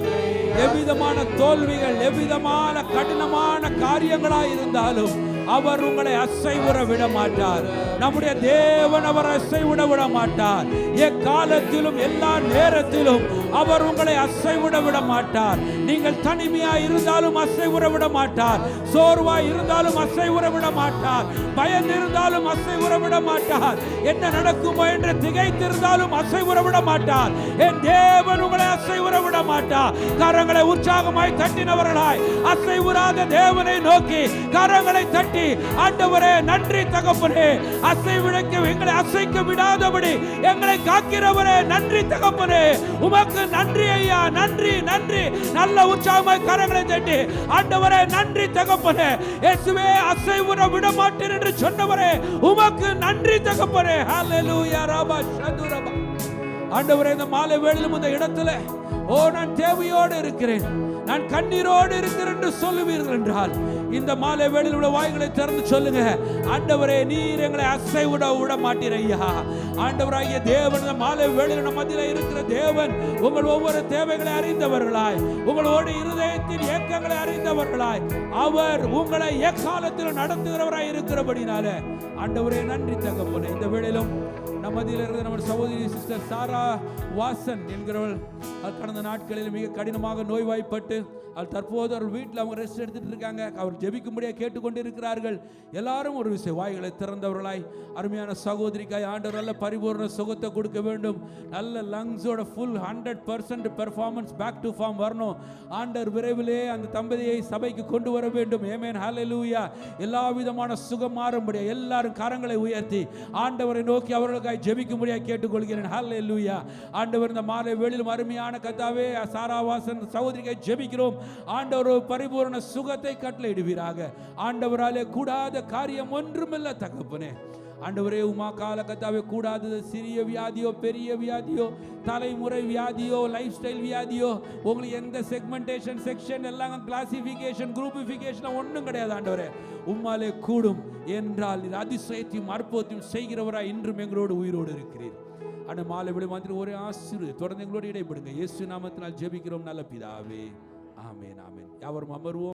எவ்விதமான தோல்விகள், எவ்விதமான கடினமான காரியங்களாய் இருந்தாலும் அவர் உங்களை அசைவுற விட மாட்டார். நம்முடைய தேவன் அவர் அசைவிட விட மாட்டார். எக்காலத்திலும் எல்லா நேரத்திலும் அவர் உங்களை அசைவிட விட மாட்டார். நீங்கள் தனிமையாய் இருந்தாலும் அசைவுற விட மாட்டார். சோர்வாய் இருந்தாலும் அசைவுற விட மாட்டார். பயந்து இருந்தாலும் அசைவுற விட மாட்டார். என்ன நடக்குமோ என்று திகைத்திருந்தாலும் அசைவுற விட மாட்டார். என் தேவன் உங்களை அசைவுற விட மாட்டார். கரங்களை உற்சாகமாய் தட்டினவர்களாய் அசைவுறாத தேவனை நோக்கி கரங்களை தட்டி, ஆண்டவரே நன்றி தகப்பனே, அசைவிடக்க எங்களை அசைக்க விடாதபடி எங்களை காக்கிறவரே நன்றி தகப்பனே, உமக்கு நன்றி ஐயா, நன்றி நன்றி. நல்ல உற்சாகமாய் கரங்களை தட்டி, ஆண்டவரே நன்றி தகப்பனே, இயேசுவே அசைவுற விட மாட்டேன் என்று சொன்னவரே உமக்கு நன்றி தகப்பனே. ஹல்லேலூயா. ரபா ஷதுரபா. ஆண்டவரே இந்த மாலை வேளையிலும் இந்த இடத்துல ஓ நான் தேவையோடு இருக்கிறேன், நான் கண்ணீரோடு இருக்கிறேன் என்று சொல்லுவீர்கள் என்றால் இந்த மாலை வேளையில் உள்ள வாய்களை திறந்து சொல்லுங்க. ஆண்டவரே நீர் எங்களை விட மாட்டீர் ஐயா. ஆண்டவராகிய தேவன் இந்த மாலை வேளையில் நம்ம மத்தியில் இருக்கிற தேவன் உங்கள் ஒவ்வொரு தேவைகளை அறிந்தவர்களாய், உங்களோட இருதயத்தின் ஏக்கங்களை அறிந்தவர்களாய், அவர் உங்களை எக்காலத்தில் நடத்துகிறவராய் இருக்கிறபடினால ஆண்டவரே நன்றி தகப்பனே. இந்த வேளையிலும் நம்மதில் இருக்கிற நம்ம சகோதரி சிஸ்டர் சாரா வாசன் என்கிறவள் கடந்த நாட்களில் மிக கடினமாக நோய்வாய்ப்பட்டு தற்போது அவர் வீட்டில் அவங்க ரெஸ்ட் எடுத்துட்டு இருக்காங்க. அவர் ஜெபிக்கும்படியாக கேட்டுக்கொண்டு இருக்கிறார்கள். எல்லாரும் ஒரு விஷயம் வாய்களை திறந்தவர்களாய் அருமையான சகோதரிக்காய் ஆண்டவர் நல்ல பரிபூர்ண சுகத்தை கொடுக்க வேண்டும். நல்ல லங்ஸோட full 100% performance back to form வரணும். ஆண்டவர் விரைவிலே அந்த தம்பதியை சபைக்கு கொண்டு வர வேண்டும். ஆமென் ஹல்லேலூயா. எல்லா விதமான சுகம் மாறும்படியாக எல்லாரும் கரங்களை உயர்த்தி ஆண்டவரை நோக்கி அவர்களுக்காய் ஜெபிக்கும்படியாக கேட்டுக்கொள்கிறேன். ஹல்லேலூயா. ஆண்டவர் இந்த மாலை வேளையிலும் அருமையான கர்த்தாவே சாராவாசன் சகோதரிக்காய் ஜெபிக்கிறோம். ஆண்டவர் பரிபூர்ண சுகத்தை கட்டளையிடுவீராக. ஆண்டவராலே கூடாத காரியம் ஒன்றுமில்லை தகப்பனே. ஆண்டவரே உமா கால கர்த்தாவே கூடாதது சிறிய வியாதியோ பெரிய வியாதியோ தலைமுறை வியாதியோ லைஃப் ஸ்டைல் வியாதியோ உங்களுக்கு எந்த செக்மெண்டேஷன் செக்ஷன் எல்லாம் கிளாசிஃபிகேஷன் குரூப்பிஃபிகேஷன் ஒன்றும் கிடையாது. ஆண்டவரே உம்மாலே கூடும் என்றால் நீர் அதிசயத்தையும் அற்புதத்தையும் செய்கிறவராய் இன்றும் எங்களோடு உயிரோடு இருக்கிறீர். அந்த மாலை விட மாதிரி ஒரு ஆசீர்வாதம் தொடர்ந்து எங்களோடு இடைப்படுங்க. இயேசு நாமத்தினால் ஜெபிக்கிறோம் நல்ல பிதாவே. ஆமென் ஆமென். யாவரும் அமர்வோம்.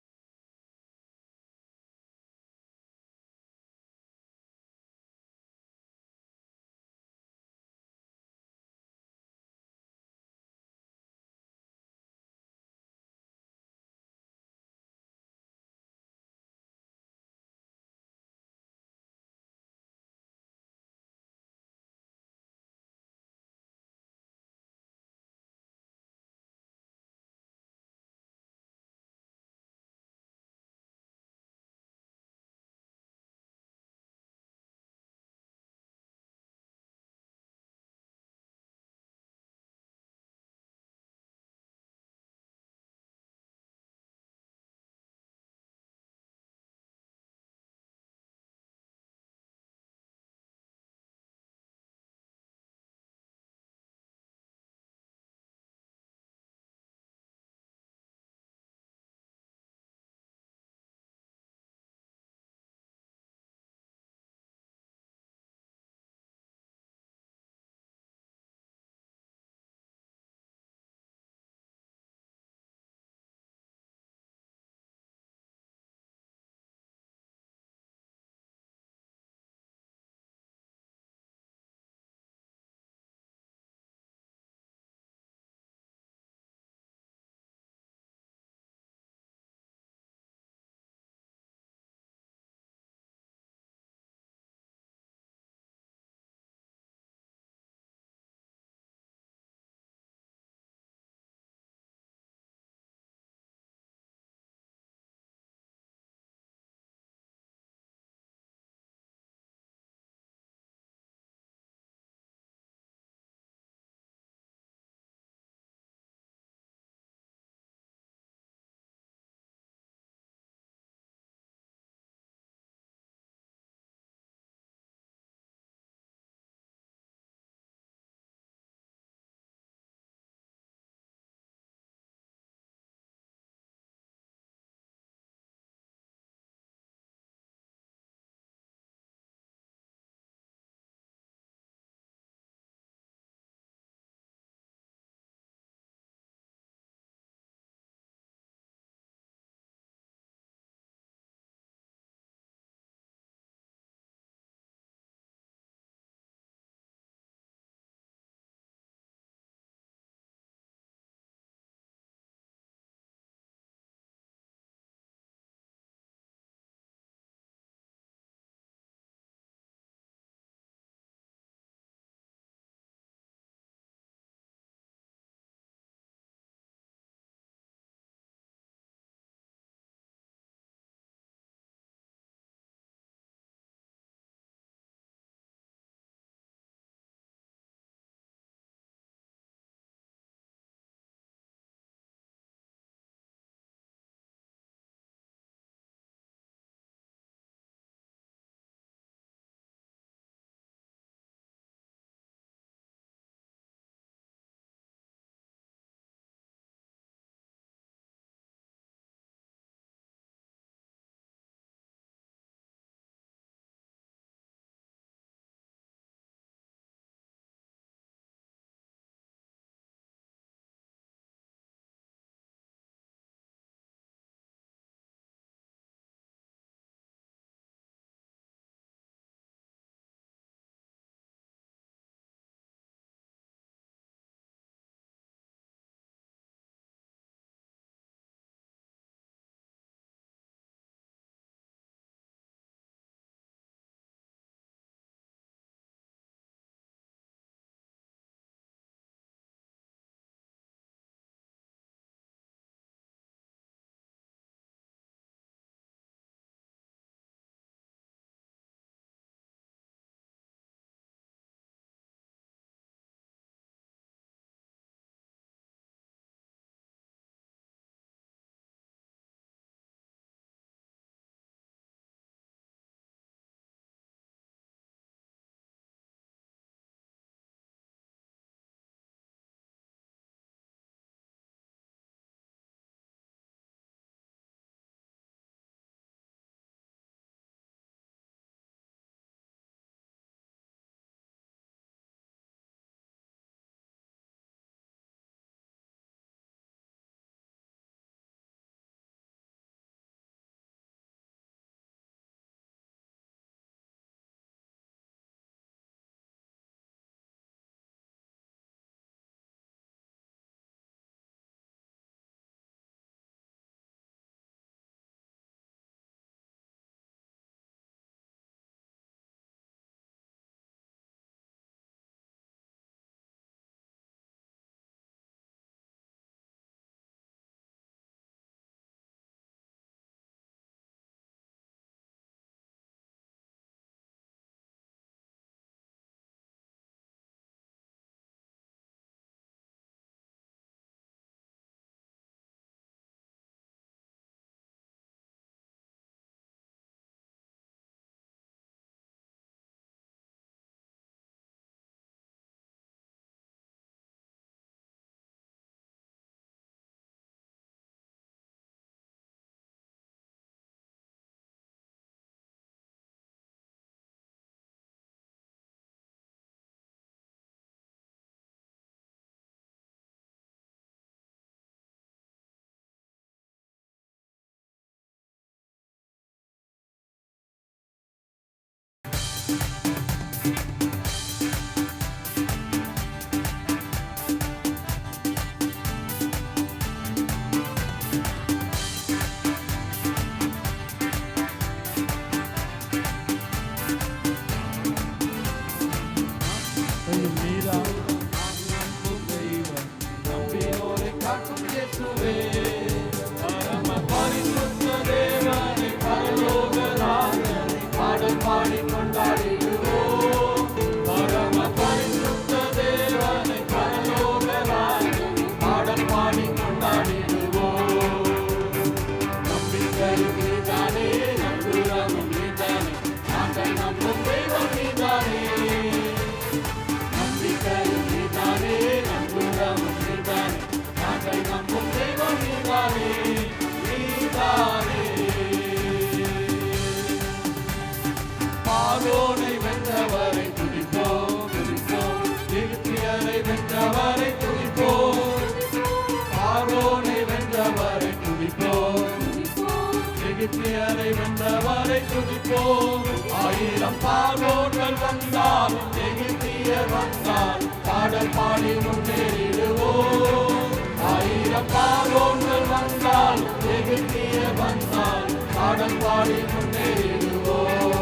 எகிப்தியரை வென்றவரை துதிப்போம். 1000 பார்வோர்கள் வந்தாலும் எகிப்தியர் வந்தால் பாடல் பாடி முன்னேறிடுவோம். 1000 பார்வோர்கள் வந்தாலும் எகிப்தியர் வந்தால் பாடல் பாடி முன்னேறிடுவோம்.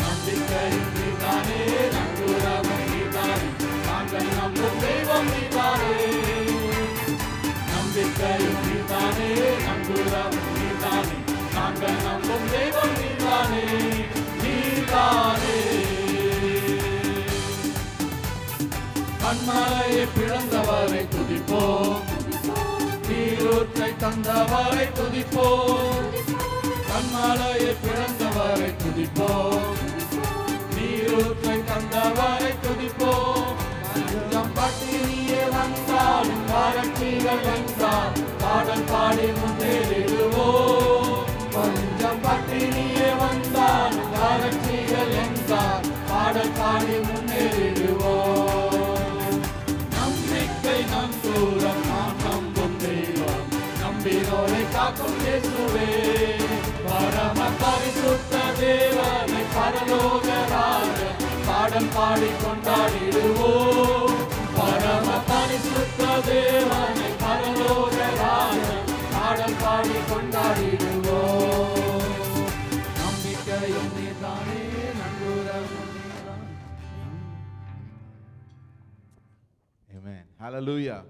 நம்பிக்கையும் நீதானே, நம்புறவன் நீதானே, நாங்கள் நம்பும் தெய்வம் நீதானே. நம்பிக்கையும் நீதானே, நம்புறவன் நீதானே, நாங்கள் நம்பும் தெய்வம் நீதானே, நீதானே. கண்மலையை பிளந்தவரை துதிப்போம், நீரூற்றை தந்தவரை துதிப்போம். கண்மலையை பிளந்தவரை துதிப்போம், நீரூற்றை தந்தவரை துதிப்போம். பஞ்சம் பட்டினியே வந்தாலும் வறட்சிகள் வந்தால் பாடல் பாடி முன்னேறிடுவோம். பஞ்சம் பட்டினியே வந்தாலும் வறட்சிகள் வந்தால் பாடல் பாடி முன்னேறிடுவோம். நம்பிக்கை நம் தூரம், நாம் நம்பும் தெய்வம், நம்பினோரை காக்கும் இயேசுவே. பரம பரிசுத்த தேவனை பரலோக ராஜன் பாடல் பாடி கொண்டாடிடுவோம். பரம பரிசுத்த தேவனை பரலோக ராஜன் பாடல் பாடி கொண்டாடிடுவோம். நம்பிக்கையும் நீதானே, நம்புறவனும் நீதானே. Amen. Hallelujah.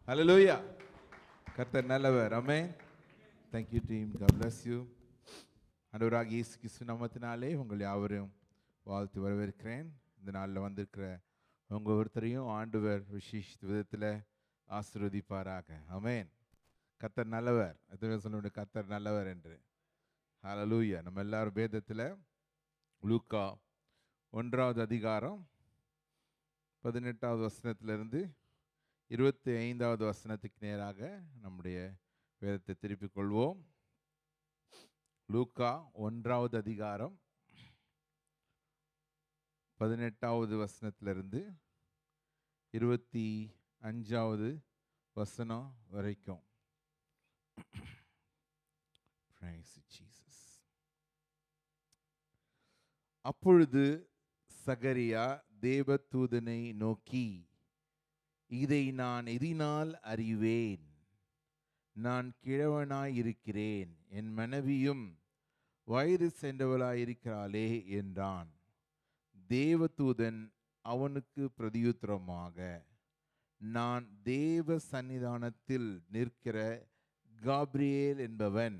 Hallelujah. கர்த்தர் நல்லவர். ஆமென். Thank you team. God bless you. ஆண்டவராகிய இயேசு கிறிஸ்து நாமத்தினாலே உங்கள் யாவரையும் வாழ்த்து வரவேற்கிறேன். இந்த நாளில் வந்திருக்கிற உங்கள் ஒருத்தரையும் ஆண்டவர் விசேஷ விதத்தில் ஆசீர்வதிப்பாராக. ஆமென். கர்த்தர் நல்லவர். எத்தனை சொல்ல கர்த்தர் நல்லவர் என்று. ஹல்லேலூயா. நம்ம எல்லாரும் வேதத்தில் லூக்கா 1வது அதிகாரம் 18வது வசனத்திலிருந்து 25வது வசனத்துக்கு நேராக நம்முடைய வேதத்தை திருப்பிக் கொள்வோம். லூக்கா 1வது அதிகாரம் 18வது வசனத்திலிருந்து 25வது வசனம் வரைக்கும். அப்பொழுது சகரியா தேவதூதனை நோக்கி, இதை நான் எதினால் அறிவேன்? நான் கிழவனாயிருக்கிறேன், என் மனைவியும் வயது சென்றவளாயிருக்கிறாளே என்றான். தேவதூதன் அவனுக்கு பிரதியுத்தரமாக, நான் தேவ சன்னிதானத்தில் நிற்கிற காபிரியேல் என்பவன்.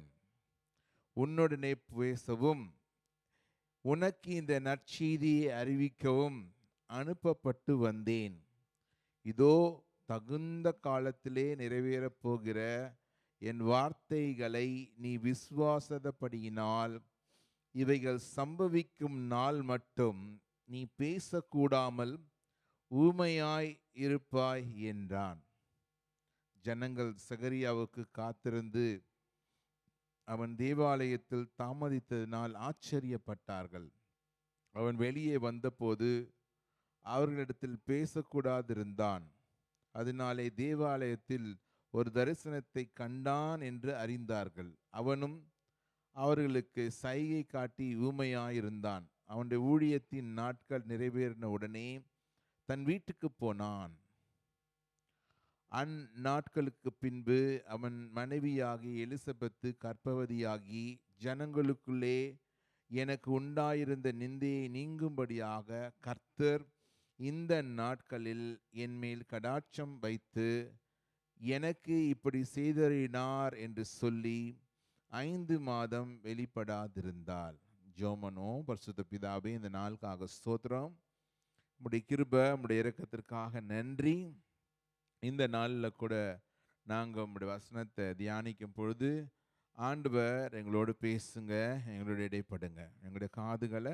உன்னுடனே பேசவும் உனக்கு இந்த நற்செய்தியை அறிவிக்கவும் அனுப்பப்பட்டு வந்தேன். இதோ தகுந்த காலத்திலே நிறைவேறப் போகிற என் வார்த்தைகளை நீ விசுவாசப்படியினால் இவைகள் சம்பவிக்கும் நாள் மட்டும் நீ பேசக்கூடாமல் ஊமையாய் இருப்பாய் என்றான். ஜனங்கள் சகரியாவுக்கு காத்திருந்து அவன் தேவாலயத்தில் தாமதித்ததினால் ஆச்சரியப்பட்டார்கள். அவன் வெளியே வந்தபோது அவர்களிடத்தில் பேசக்கூடாதிருந்தான். அதனாலே தேவாலயத்தில் ஒரு தரிசனத்தை கண்டான் என்று அறிந்தார்கள். அவனும் அவர்களுக்கு சைகை காட்டி ஊமையாயிருந்தான். அவனுடைய ஊழியத்தின் நாட்கள் நிறைவேறின உடனே தன் வீட்டுக்கு போனான். அந்நாட்களுக்கு பின்பு அவன் மனைவியாகி எலிசபெத்து கர்ப்பவதியாகி, ஜனங்களுக்குள்ளே எனக்கு உண்டாயிருந்த நிந்தையை நீங்கும்படியாக கர்த்தர் இந்த நாட்களில் என்மேல் கடாட்சம் வைத்து எனக்கு இப்படி செய்தறினார் என்று சொல்லி 5 மாதம் வெளிப்படாதிருந்தாள். ஜோமனோ. பரிசுத்த பிதாவே, இந்த நாளுக்காக ஸ்தோத்திரம். உம்முடைய கிருபை, உம்முடைய இரக்கத்திற்காக நன்றி. இந்த நாளில் கூட நாங்கள் உம்முடைய வசனத்தை தியானிக்கும் பொழுது ஆண்டவர் எங்களோடு பேசுங்க, எங்களோட இடைப்படுங்க. எங்களுடைய காதுகளை,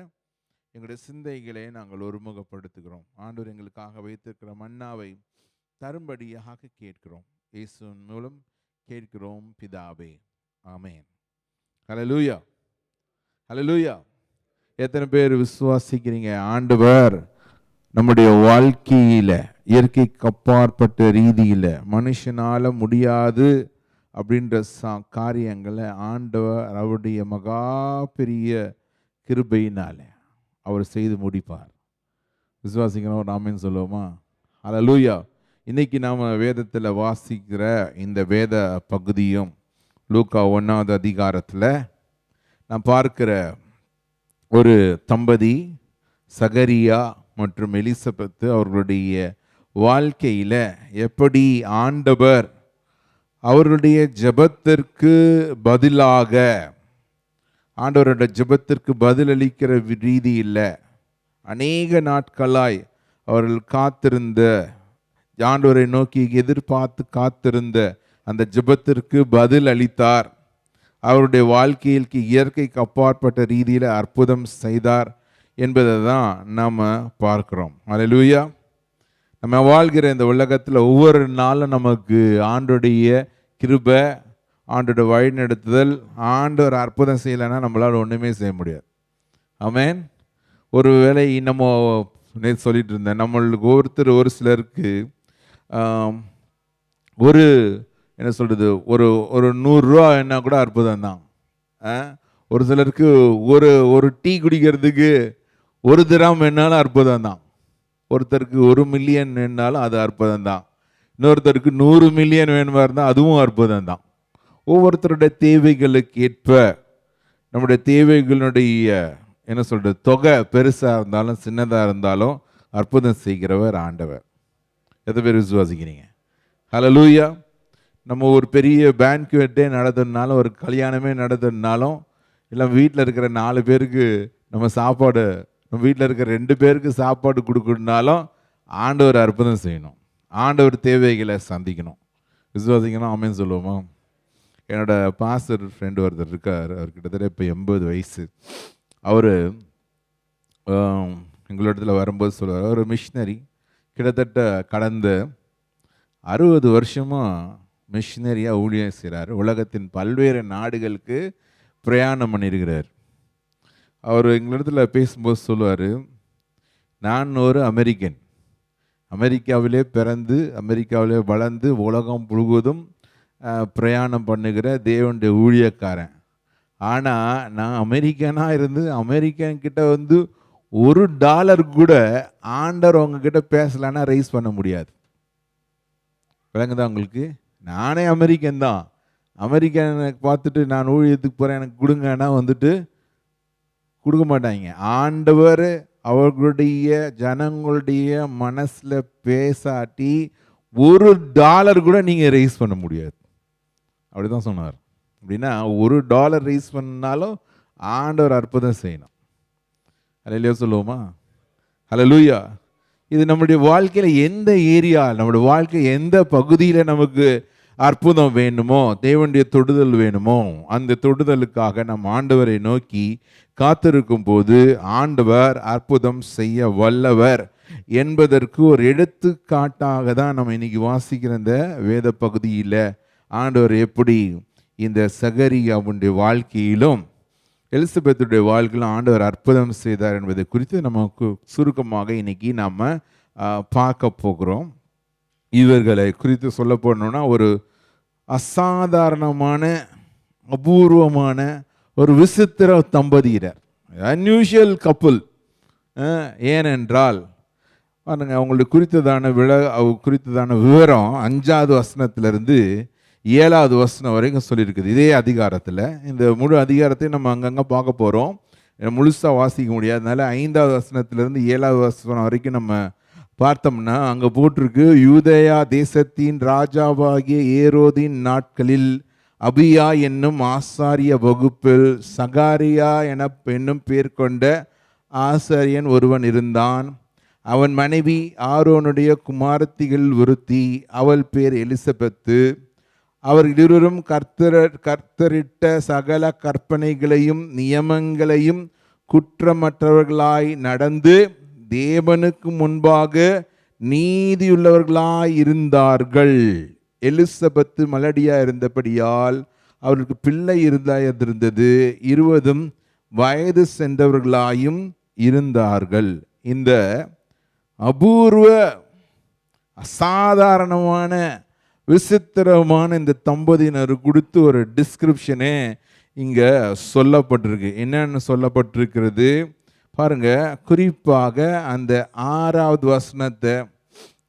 எங்களுடைய சிந்தைகளை நாங்கள் ஒருமுகப்படுத்துகிறோம். ஆண்டவர் எங்களுக்காக வைத்திருக்கிற மன்னாவை தரும்படியாக கேட்கிறோம். இயேசுவின் மூலம் கேட்கிறோம் பிதாவே. ஆமென். ஹல்லேலூயா. ஹல்லேலூயா. எத்தனை பேர் விசுவாசிக்கிறீங்க ஆண்டவர் நம்முடைய வாழ்க்கையில இயற்கைக்கு அப்பாற்பட்ட ரீதியில மனுஷனால முடியாது அப்படின்ற காரியங்களை ஆண்டவர் அவருடைய மகா பெரிய கிருபையினாலே அவர் செய்து முடிப்பார். விசுவாசிக்கிறோம், ஒரு ஆமென் சொல்லுவோமா? அல்லேலூயா. இன்னைக்கு நாம் வேதத்தில் வாசிக்கிற இந்த வேத பகுதியும் லூக்கா 1வது அதிகாரத்தில் நாம் பார்க்கிற ஒரு தம்பதி சகரியா மற்றும் எலிசபெத்து அவர்களுடைய வாழ்க்கையில் எப்படி ஆண்டவர் அவர்களுடைய ஜெபத்திற்கு பதிலாக, ஆண்டவருடைய ஜெபத்திற்கு பதிலளிக்கிற ரீதியில் அநேக நாட்களாய் அவர்கள் காத்திருந்த, ஆண்டவரை நோக்கி எதிர்பார்த்து காத்திருந்த அந்த ஜெபத்திற்கு பதில் அளித்தார். அவருடைய வாழ்க்கைக்கு இயற்கைக்கு அப்பாற்பட்ட ரீதியில் அற்புதம் செய்தார் என்பதை தான் நாம் பார்க்கிறோம். அல்லேலூயா. நம்ம வாழ்கிற இந்த உலகத்தில் ஒவ்வொரு நாளும் நமக்கு ஆண்டோடைய கிருபை, ஆண்டோட வழிநடத்துதல், ஆண்டவர் அற்புதம் செய்யலைன்னா நம்மளால் ஒன்றுமே செய்ய முடியாது. ஆமென். ஒரு வேளை நம்ம நேற்று சொல்லிட்டு இருந்தேன், நம்மளுக்கு ஒருத்தர் ஒரு சிலருக்கு ஒரு என்ன சொல்கிறது, ஒரு ஒரு 100 ரூபா என்ன கூட அற்புதம் தான். ஒரு சிலருக்கு ஒரு டீ குடிக்கிறதுக்கு 1 திராம் என்னாலும் அற்புதம் தான். ஒருத்தருக்கு 1 மில்லியன் வேணுனாலும் அது அற்புதம் தான். இன்னொருத்தருக்கு 100 மில்லியன் வேணுமா இருந்தால் அதுவும் அற்புதம் தான். ஒவ்வொருத்தருடைய தேவைகளுக்கு ஏற்ப, நம்முடைய தேவைகளுடைய என்ன சொல்கிறது, தொகை பெருசாக இருந்தாலும் சின்னதாக இருந்தாலும் அற்புதம் செய்கிறவர் ஆண்டவர். எத்தனை பேர் விசுவாசிக்கிறீங்க? ஹல்லேலூயா. நம்ம ஒரு பெரிய பேன்க்வெட்டே நடத்துனாலும், ஒரு கல்யாணமே நடத்துனாலும், இல்லை வீட்டில் இருக்கிற 4 பேருக்கு நம்ம சாப்பாடு, நம்ம வீட்டில் இருக்கிற 2 பேருக்கு சாப்பாடு கொடுக்கணுனாலும் ஆண்டவர் அற்புதம் செய்யணும். ஆண்டவர் தேவைகளை சந்திக்கணும். விசுவாசிக்கணும். ஆமென் சொல்லுவோமா? என்னோட பாஸ்டர் ஃப்ரெண்டு ஒருத்தர் இருக்கார். அவர் கிட்டத்தட்ட இப்போ 80 வயசு. அவர் எங்களிடத்தில் வரும்போது சொல்லுவார், ஒரு மிஷினரி, கிட்டத்தட்ட கடந்த 60 வருஷமாக மிஷினரியாக ஊழியம் செய்கிறார். உலகத்தின் பல்வேறு நாடுகளுக்கு பிரயாணம் பண்ணியிருக்கிறார். அவர் எங்களிடத்தில் பேசும்போது சொல்லுவார், நான் ஒரு அமெரிக்கன், அமெரிக்காவிலே பிறந்து அமெரிக்காவிலே வளர்ந்து உலகம் முழுவதும் பிரயாணம் பண்ணுகிற தேவனுடைய ஊழியக்காரன். ஆனால் நான் அமெரிக்கனாக இருந்து அமெரிக்கன்கிட்ட வந்து $1 கூட ஆண்டவர் அவங்கக்கிட்ட பேசலான்னா ரைஸ் பண்ண முடியாது. விளங்குதா உங்களுக்கு? நானே அமெரிக்கன் தான். அமெரிக்கனை பார்த்துட்டு நான் ஊழியத்துக்கு போகிறேன் எனக்கு கொடுங்கன்னா வந்துட்டு கொடுக்க மாட்டாங்க. ஆண்டவர் அவர்களுடைய ஜனங்களுடைய மனசில் பேசாட்டி $1 கூட நீங்கள் ரைஸ் பண்ண முடியாது. அப்படி தான் சொன்னார். அப்படின்னா $1 ரைஸ் பண்ணாலும் ஆண்டவர் அற்புதம் செய்யணும். அல்லேலூயா சொல்லுவோமா? அல்லேலூயா. இது நம்முடைய வாழ்க்கையில் எந்த ஏரியா, நம்முடைய வாழ்க்கை எந்த பகுதியில் நமக்கு அற்புதம் வேணுமோ, தேவனுடைய தொடுதல் வேணுமோ, அந்த தொடுதலுக்காக நம் ஆண்டவரை நோக்கி காத்திருக்கும் போது ஆண்டவர் அற்புதம் செய்ய வல்லவர் என்பதற்கு ஒரு எடுத்துக்காட்டாக தான் நம்ம இன்னைக்கு வாசிக்கிற இந்த வேத பகுதியில் ஆண்டவர் எப்படி இந்த சகரியாவுடைய வாழ்க்கையிலும் எலிசபெத்துடைய வாழ்க்கையிலும் ஆண்டவர் அற்புதம் செய்தார் என்பதை குறித்து நமக்கு சுருக்கமாக இன்னைக்கு நாம் பார்க்க போகிறோம். இவர்களை குறித்து சொல்ல போனோம்னா ஒரு அசாதாரணமான அபூர்வமான ஒரு விசித்திர தம்பதியினர், அன்யூஷுவல் கப்புள். ஏனென்றால் பாருங்க, அவங்களுக்கு குறித்ததான விவரம் 5வது வசனத்திலிருந்து 7வது வசனம் வரைக்கும் சொல்லியிருக்குது இதே அதிகாரத்தில். இந்த முழு அதிகாரத்தையும் நம்ம அங்கங்கே பார்க்க போகிறோம். முழுசாக வாசிக்க முடியாதனால 5வது வசனத்திலிருந்து 7வது வசனம் வரைக்கும் நம்ம பார்த்தோம்னா அங்கே போட்டிருக்கு, யூதேயா தேசத்தின் ராஜாவாகிய ஏரோதின் நாட்களில் அபியா என்னும் ஆசாரிய வகுப்பில் சகாரியா என்னும் பேர் கொண்ட ஆசாரியன் ஒருவன் இருந்தான். அவன் மனைவி ஆரோனுடைய குமாரத்திகள் ஒருத்தி, அவள் பேர் எலிசபெத்து. அவர்கள் இருவரும் கர்த்தரிட்ட சகல கற்பனைகளையும் நியமங்களையும் குற்றமற்றவர்களாய் நடந்து தேவனுக்கு முன்பாக நீதியுள்ளவர்களாய் இருந்தார்கள். எலிசபெத்து மலடியா இருந்தபடியால் அவர்களுக்கு பிள்ளை இருந்தது. 20 வயது சென்றவர்களாயும் இருந்தார்கள். இந்த அபூர்வ அசாதாரணமான விசித்திரமான இந்த தம்பதியினர் கொடுத்து ஒரு டிஸ்கிரிப்ஷனே இங்கே சொல்லப்பட்டிருக்கு. என்னன்னு சொல்லப்பட்டிருக்கிறது பாருங்க. குறிப்பாக அந்த 6வது வசனத்தை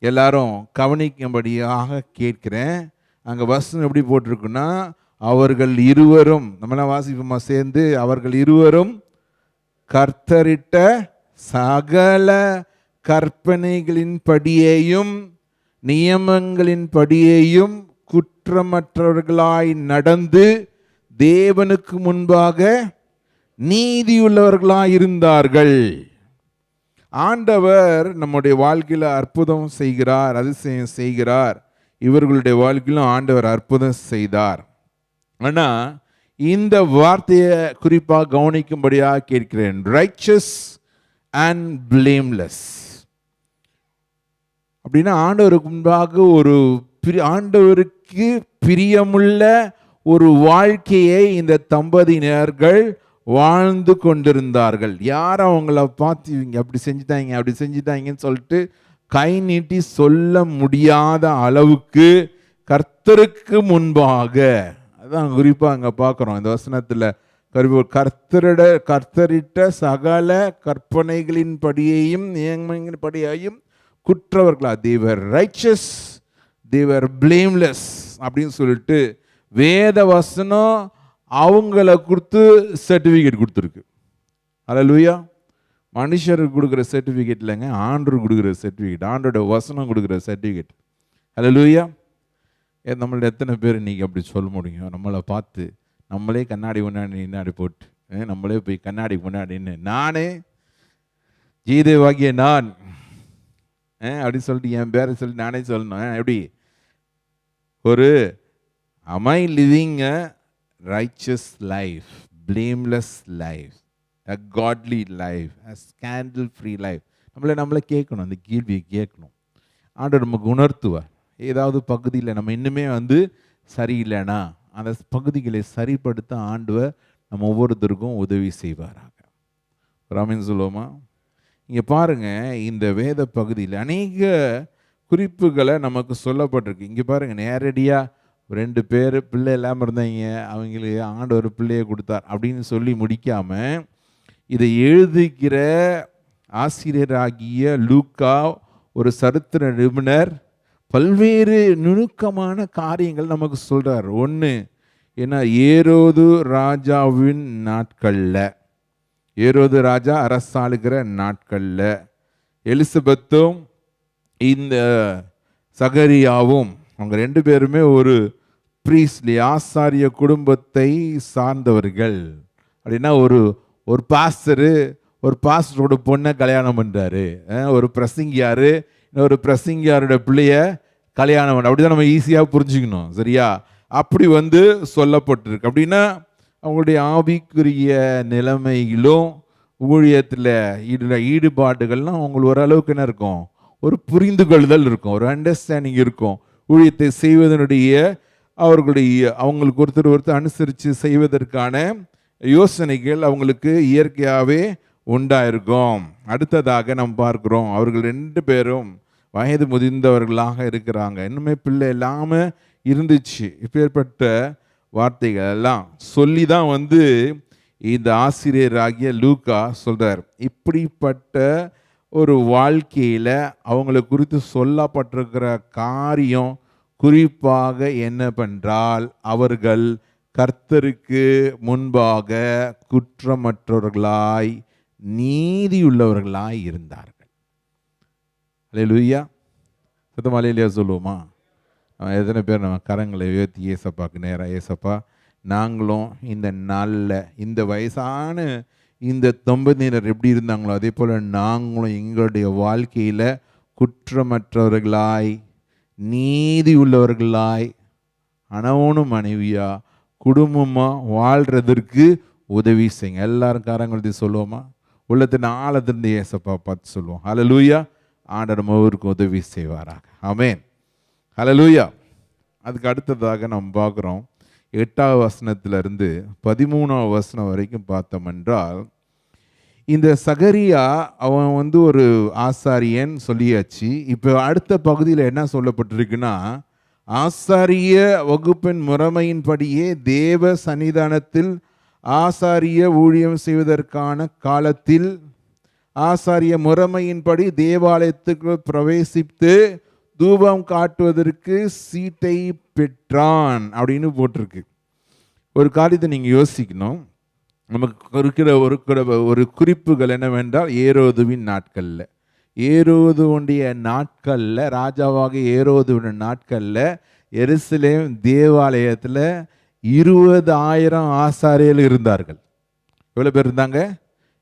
எல்லாரும் கவனிக்கும்படியாக கேட்கிறேன். அங்கே வசனம் எப்படி போட்டிருக்குன்னா, அவர்கள் இருவரும், நம்மளாம் வாசிப்போமா சேர்ந்து, அவர்கள் இருவரும் கர்த்தரிட்ட சகல கற்பனைகளின் படியேயும் நியமங்களின் படியேயும் குற்றமற்றவர்களாய் நடந்து தேவனுக்கு முன்பாக நீதியுள்ளவர்களாய் இருந்தார்கள். ஆண்டவர் நம்முடைய வாழ்க்கையில் அற்புதம் செய்கிறார், அதிசயம் செய்கிறார். இவர்களுடைய வாழ்க்கையிலும் ஆண்டவர் அற்புதம் செய்தார். ஆனால் இந்த வார்த்தையை குறிப்பாக கவனிக்கும்படியாக கேட்கிறேன். ரைச்சஸ் அண்ட் பிளேம்லெஸ் அப்படின்னா ஆண்டவருக்கு முன்பாக ஒரு ஆண்டவருக்கு பிரியமுள்ள ஒரு வாழ்க்கையை இந்த தம்பதியினர்கள் வாழ்ந்து கொண்டிருந்தார்கள். யாரும் அவங்கள பார்த்து இவங்க அப்படி செஞ்சுட்டாங்க அப்படி செஞ்சுட்டாங்கன்னு சொல்லிட்டு கை நீட்டி சொல்ல முடியாத அளவுக்கு கர்த்தருக்கு முன்பாக, அதான் குறிப்பாக அங்கே பார்க்குறோம் இந்த வசனத்தில், கர்த்தரிட்ட சகல கற்பனைகளின் படியையும் நியமங்களின் படியையும் குற்றவர்களா, தேவர் ரைச்சஸ், தேவர் பிளேம்லெஸ் அப்படின்னு சொல்லிட்டு வேத வசனம் அவங்கள கொடுத்து சர்டிஃபிகேட் கொடுத்துருக்கு. அல்லேலூயா. மனுஷருக்கு கொடுக்குற சர்டிஃபிகேட் இல்லைங்க, ஆண்டருக்கு கொடுக்குற சர்டிஃபிகேட், ஆண்டோட வசனம் கொடுக்குற சர்டிஃபிகேட். அல்லேலூயா. நம்மளோட எத்தனை பேர் இன்றைக்கி அப்படி சொல்ல முடியும்? நம்மளை பார்த்து நம்மளே கண்ணாடி முன்னாடி போட்டு நம்மளே போய் கண்ணாடி முன்னாடின்னு நானே ஜீதேவாகிய நான் அப்படின்னு சொல்லிட்டு என் பேரை சொல்லி நானே சொல்லணும். எப்படி ஒரு am I living a righteous life, blameless life, a godly life, a scandal free life? நம்மளை கேட்கணும், அந்த கேள்வியை கேட்கணும். ஆண்டவர் நமக்கு உணர்த்துவார். ஏதாவது பகுதியில் நம்ம இன்னுமே சரியில்லைனா அந்த பகுதிகளை சரிப்படுத்த ஆண்டவர் நம்ம ஒவ்வொருத்தருக்கும் உதவி செய்வாராக. ராமின் சொல்லுவோமா? இங்கே பாருங்கள், இந்த வேத பகுதியில் அநேக குறிப்புகளை நமக்கு சொல்லப்பட்டிருக்கு. இங்கே பாருங்கள், நேரடியாக 2 பேர் பிள்ளை இல்லாமல் இருந்தாங்க, அவங்களுக்கு ஆண்டவர் பிள்ளையை கொடுத்தார் அப்படின்னு சொல்லி முடிக்காமல், இதை எழுதுகிற ஆசிரியராகிய லூக்கா ஒரு சரித்திர நிபுணர் பல்வேறு நுணுக்கமான காரியங்கள் நமக்கு சொல்கிறார். ஒன்று, ஏன்னா ஏரோது ராஜாவின் நாட்களில், ஏரோது ராஜா அரசாளுகிற நாட்களில் எலிசபெத்தும் இந்த சகரியாவும் அவங்க 2 பேருமே ஒரு ப்ரீஸ்லி ஆசாரிய குடும்பத்தை சார்ந்தவர்கள். அப்படின்னா ஒரு பாஸ்டரோட பொண்ணை கல்யாணம் பண்ணுறாரு, ஒரு பிரசங்கியார் இன்னொரு பிரசங்கியாரோட பிள்ளைய கல்யாணம் பண்ண, அப்படி தான் நம்ம ஈஸியாக புரிஞ்சுக்கணும். சரியா? அப்படி சொல்லப்பட்டிருக்கு. அப்படின்னா அவங்களுடைய ஆவிக்குரிய நிலைமையிலும் ஊழியத்தில் ஈடுபாடுகள்லாம் அவங்களுக்கு ஓரளவுக்கு என்ன இருக்கும், ஒரு புரிந்து கொள்ளுதல் இருக்கும், ஒரு அண்டர்ஸ்டாண்டிங் இருக்கும். ஊழியத்தை செய்வதனுடைய அவங்களுக்கு ஒருத்தர் அனுசரித்து செய்வதற்கான யோசனைகள் அவங்களுக்கு இயற்கையாகவே உண்டாயிருக்கும். அடுத்ததாக நாம் பார்க்கிறோம், அவர்கள் 2 பேரும் வயது முதிர்ந்தவர்களாக இருக்கிறாங்க. இன்னுமே பிள்ளை இல்லாமல் இருந்துச்சு. இப்பேற்பட்ட வார்த்தைகள் எல்லாம் சொல்லி தான் இந்த ஆசிரியராகிய லூக்கா சொல்கிறார். இப்படிப்பட்ட ஒரு வாழ்க்கையில் அவங்களை குறித்து சொல்லப்பட்டிருக்கிற காரியம் குறிப்பாக என்னவென்றால், அவர்கள் கர்த்தருக்கு முன்பாக குற்றமற்றவர்களாய் நீதியுள்ளவர்களாய் இருந்தார்கள். அல்லேலூயா. சத்தமா அல்லேலூயா சொல்லுவோமா? எத்தனை பேர் நம்ம கரங்களை உயர்த்தி ஏசப்பாக்கு நேராக, ஏசப்பா நாங்களும் இந்த நாளில் இந்த வயசான இந்த தம்பதியினர் எப்படி இருந்தாங்களோ அதே போல் நாங்களும் எங்களுடைய வாழ்க்கையில் குற்றமற்றவர்களாய் நீதி உள்ளவர்களாய் கணவனும் மனைவியா குடும்பமாக வாழ்கிறதற்கு உதவி செய்யுங்க. எல்லாரும் காரங்களுக்கு சொல்லுவோமா? உள்ளத்தின் ஆழத்திலிருந்து ஏசப்பா பார்த்து சொல்லுவோம். ஹல்லேலூயா. ஆண்டவர் அவருக்கு உதவி செய்வாராக. ஆமென். ஹல்லேலூயா. அதுக்கு அடுத்ததாக நம்ம பார்க்குறோம் 8வது வசனத்திலிருந்து 13வது வசனம் வரைக்கும் பார்த்தோம் என்றால், இந்த சகரியா அவன் ஒரு ஆசாரியன் சொல்லியாச்சு. இப்போ அடுத்த பகுதியில் என்ன சொல்லப்பட்டிருக்குன்னா, ஆசாரிய வகுப்பின் முறைமையின்படியே தேவ சன்னிதானத்தில் ஆசாரிய ஊழியம் செய்வதற்கான காலத்தில் ஆசாரிய முறைமையின்படி தேவாலயத்துக்கு பிரவேசித்து தூபம் காட்டுவதற்கு சீட்டை பெற்றான் அப்படின்னு போட்டிருக்கு. ஒரு காரியத்தை நீங்கள் யோசிக்கணும். நமக்கு இருக்கிற ஒரு குறிப்புகள் என்னவென்றால், ஏரோதுவின் நாட்களில், ஏரோதுவுடைய நாட்களில், ராஜாவாக ஏரோதுவின் நாட்களில் எருசலேம் தேவாலயத்தில் 20,000 ஆசாரியர்கள் இருந்தார்கள். எவ்வளோ பேர் இருந்தாங்க?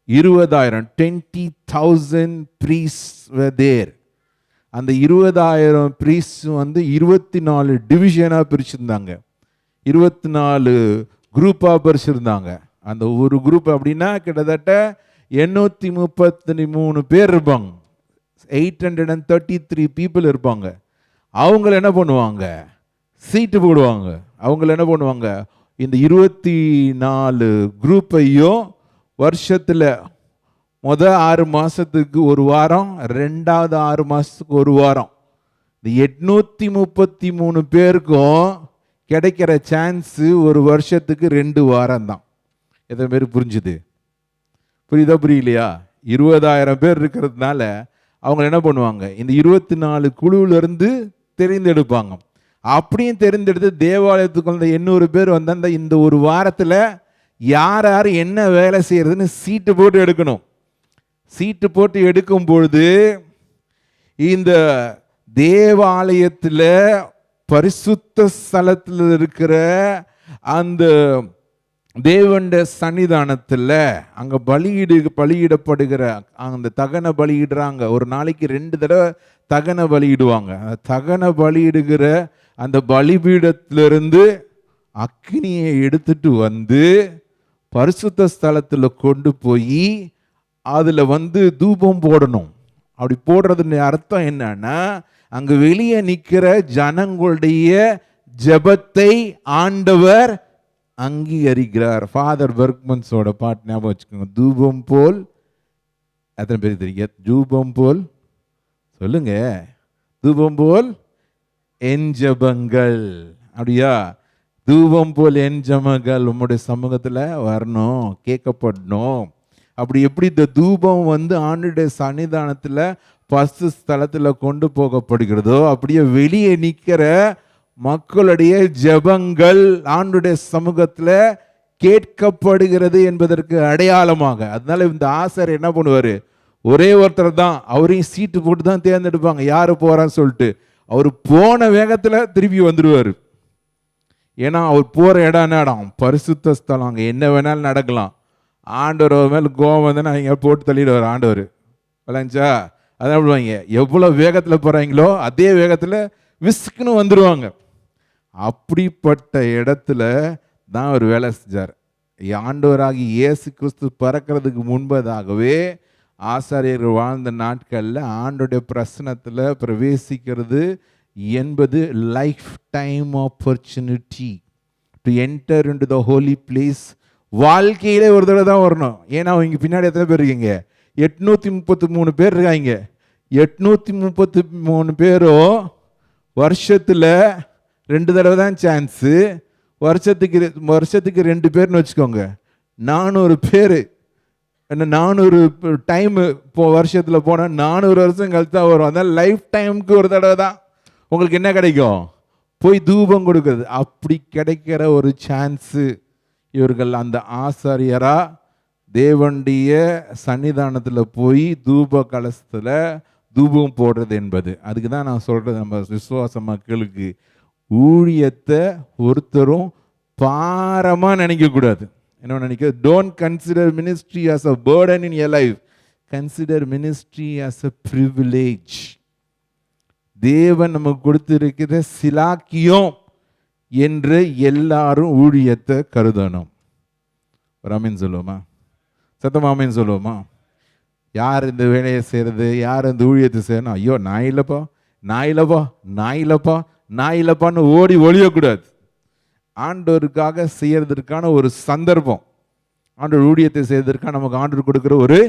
20,000. 20,000 priests were there. அந்த 20,000 priests 24 டிவிஷனாக பிரிச்சிருந்தாங்க, 24 குரூப்பாக பிரிச்சிருந்தாங்க. அந்த ஒரு குரூப் அப்படின்னா கிட்டத்தட்ட 833 பேர் இருப்பாங்க, 833 people இருப்பாங்க. அவங்கள என்ன பண்ணுவாங்க? சீட்டு போடுவாங்க. அவங்கள என்ன பண்ணுவாங்க? இந்த 24 குரூப்பையும் வருஷத்தில் முதல் 6 மாதத்துக்கு ஒரு வாரம், ரெண்டாவது 6 மாதத்துக்கு ஒரு வாரம், இந்த 833 பேருக்கும் கிடைக்கிற சான்ஸு ஒரு வருஷத்துக்கு 2 வாரம் தான். எத்தனை பேர் புரிஞ்சுது? புரியுதா புரியலையா? 20,000 பேர் இருக்கிறதுனால அவங்க என்ன பண்ணுவாங்க? இந்த 24 குழுவிலிருந்து தெரிந்தெடுப்பாங்க. அப்படியும் தெரிந்தெடுத்து தேவாலயத்துக்கு வந்த 800 பேர் வந்தால் இந்த ஒரு வாரத்தில் யார் யார் என்ன வேலை செய்யறதுன்னு சீட்டு போட்டு எடுக்கணும். சீட்டு போட்டு எடுக்கும் பொழுது இந்த தேவாலயத்தில் பரிசுத்த ஸ்தலத்தில் இருக்கிற அந்த தேவண்ட சன்னிதானத்தில் அங்கே பலியிடப்படுகிற அந்த தகன பலியிடுறாங்க. ஒரு நாளைக்கு 2 தடவை தகன பலியிடுவாங்க. தகன பலியிடுகிற அந்த பலிபீடத்திலிருந்து அக்கினியை எடுத்துட்டு வந்து பரிசுத்த ஸ்தலத்தில் கொண்டு போய் அதில் தூபம் போடணும். அப்படி போடுறதுன்னு அர்த்தம் என்னன்னா, அங்கே வெளியே நிற்கிற ஜனங்களுடைய ஜெபத்தை ஆண்டவர் அங்கீகரிக்கிறார். ஃபாதர் பெர்க்மன்ஸோட பாட்டு ஞாபகம் வச்சுக்கோங்க. தூபம் போல், எத்தனை பேர் தெரியும்? தூபம் போல் சொல்லுங்க. தூபம் போல் என் ஜெபங்கள், அப்படியா? தூபம் போல் என் ஜெபங்கள் உம்முடைய சமூகத்தில் வரணும், கேட்கப்படணும். அப்படி எப்படி இந்த தூபம் ஆண்டுடைய சன்னிதானத்தில் பசு ஸ்தலத்தில் கொண்டு போகப்படுகிறதோ, அப்படியே வெளியே நிற்கிற மக்களுடைய ஜெபங்கள் ஆண்டுடைய சமூகத்தில் கேட்கப்படுகிறது என்பதற்கு அடையாளமாக. அதனால இந்த ஆசாரியர் என்ன பண்ணுவார்? ஒரே ஒருத்தர் தான், அவரையும் சீட்டு போட்டு தான் தேர்ந்தெடுப்பாங்க யார் போகிறான்னு சொல்லிட்டு. அவர் போன வேகத்தில் திருப்பி வந்துடுவார். ஏன்னா அவர் போகிற இடம் பரிசுத்த ஸ்தலம், அங்கே என்ன வேணாலும் நடக்கலாம். ஆண்டவர் மேலே கோவம் வந்தேன்னா அவங்க போட்டு தள்ளிடுவார் ஆண்டவர். விளைஞ்சா அதான் விடுவாங்க. எவ்வளோ வேகத்தில் போகிறாங்களோ அதே வேகத்தில் விஸ்க்குன்னு வந்துடுவாங்க. அப்படிப்பட்ட இடத்துல தான் அவர் வேலை செஞ்சார். ஆண்டவராகி இயேசு கிறிஸ்து பறக்கிறதுக்கு முன்பதாகவே ஆசாரியர்கள் வாழ்ந்த நாட்களில் ஆண்டோடைய பிரசனத்தில் பிரவேசிக்கிறது என்பது life time opportunity to enter into the Holi place. வாழ்க்கையிலே ஒரு தடவை தான் வரணும். ஏன்னா அவங்க பின்னாடி எத்தனை பேர் இருக்கீங்க? 833 பேர் இருக்காங்க. 833 பேரும் வருஷத்தில் 2 தடவை தான் சான்ஸு. வருஷத்துக்கு 2 பேர்னு வச்சுக்கோங்க. 400 பேர். என்ன 400 டைம் இப்போ வருஷத்தில் போனால் 400 வருஷம் கழித்து தான் வரும். அதனால் லைஃப் டைமுக்கு ஒரு தடவை தான் உங்களுக்கு என்ன கிடைக்கும்? போய் தூபம் கொடுக்குறது. அப்படி கிடைக்கிற ஒரு சான்ஸு இவர்கள் அந்த ஆசாரியரா தேவனுடைய சன்னிதானத்தில் போய் தூப கலசத்தில் தூபம் போடுறது என்பது. அதுக்கு தான் நான் சொல்கிறது, நம்ம விசுவாச மக்களுக்கு ஊழியத்தை ஒருத்தரும் பாரமாக நினைக்கக்கூடாது. என்ன நினைக்க? Don't consider ministry as a burden in your life, consider ministry as a privilege. தேவன் நமக்கு கொடுத்திருக்கிற சிலாக்கியம் என்று எல்லாரும் ஊழியத்தை கருதணும். ஒரு ஆமீன் சொல்லுவோமா? சத்தமா ஆமீன் சொல்லுவோமா? யார் இந்த வேலையை செய்கிறது, யார் இந்த ஊழியத்தை செய்யணும்? ஐயோ நான் இல்லைப்பா, நான் இல்லைப்பா, நான் இல்லைப்பா, நான் இல்லைப்பான்னு ஓடி ஒழியக்கூடாது. ஆண்டவருக்காக செய்யறதற்கான ஒரு சந்தர்ப்பம், ஆண்டவர் ஊழியத்தை செய்வதற்காக நமக்கு ஆண்டவர் கொடுக்குற ஒரு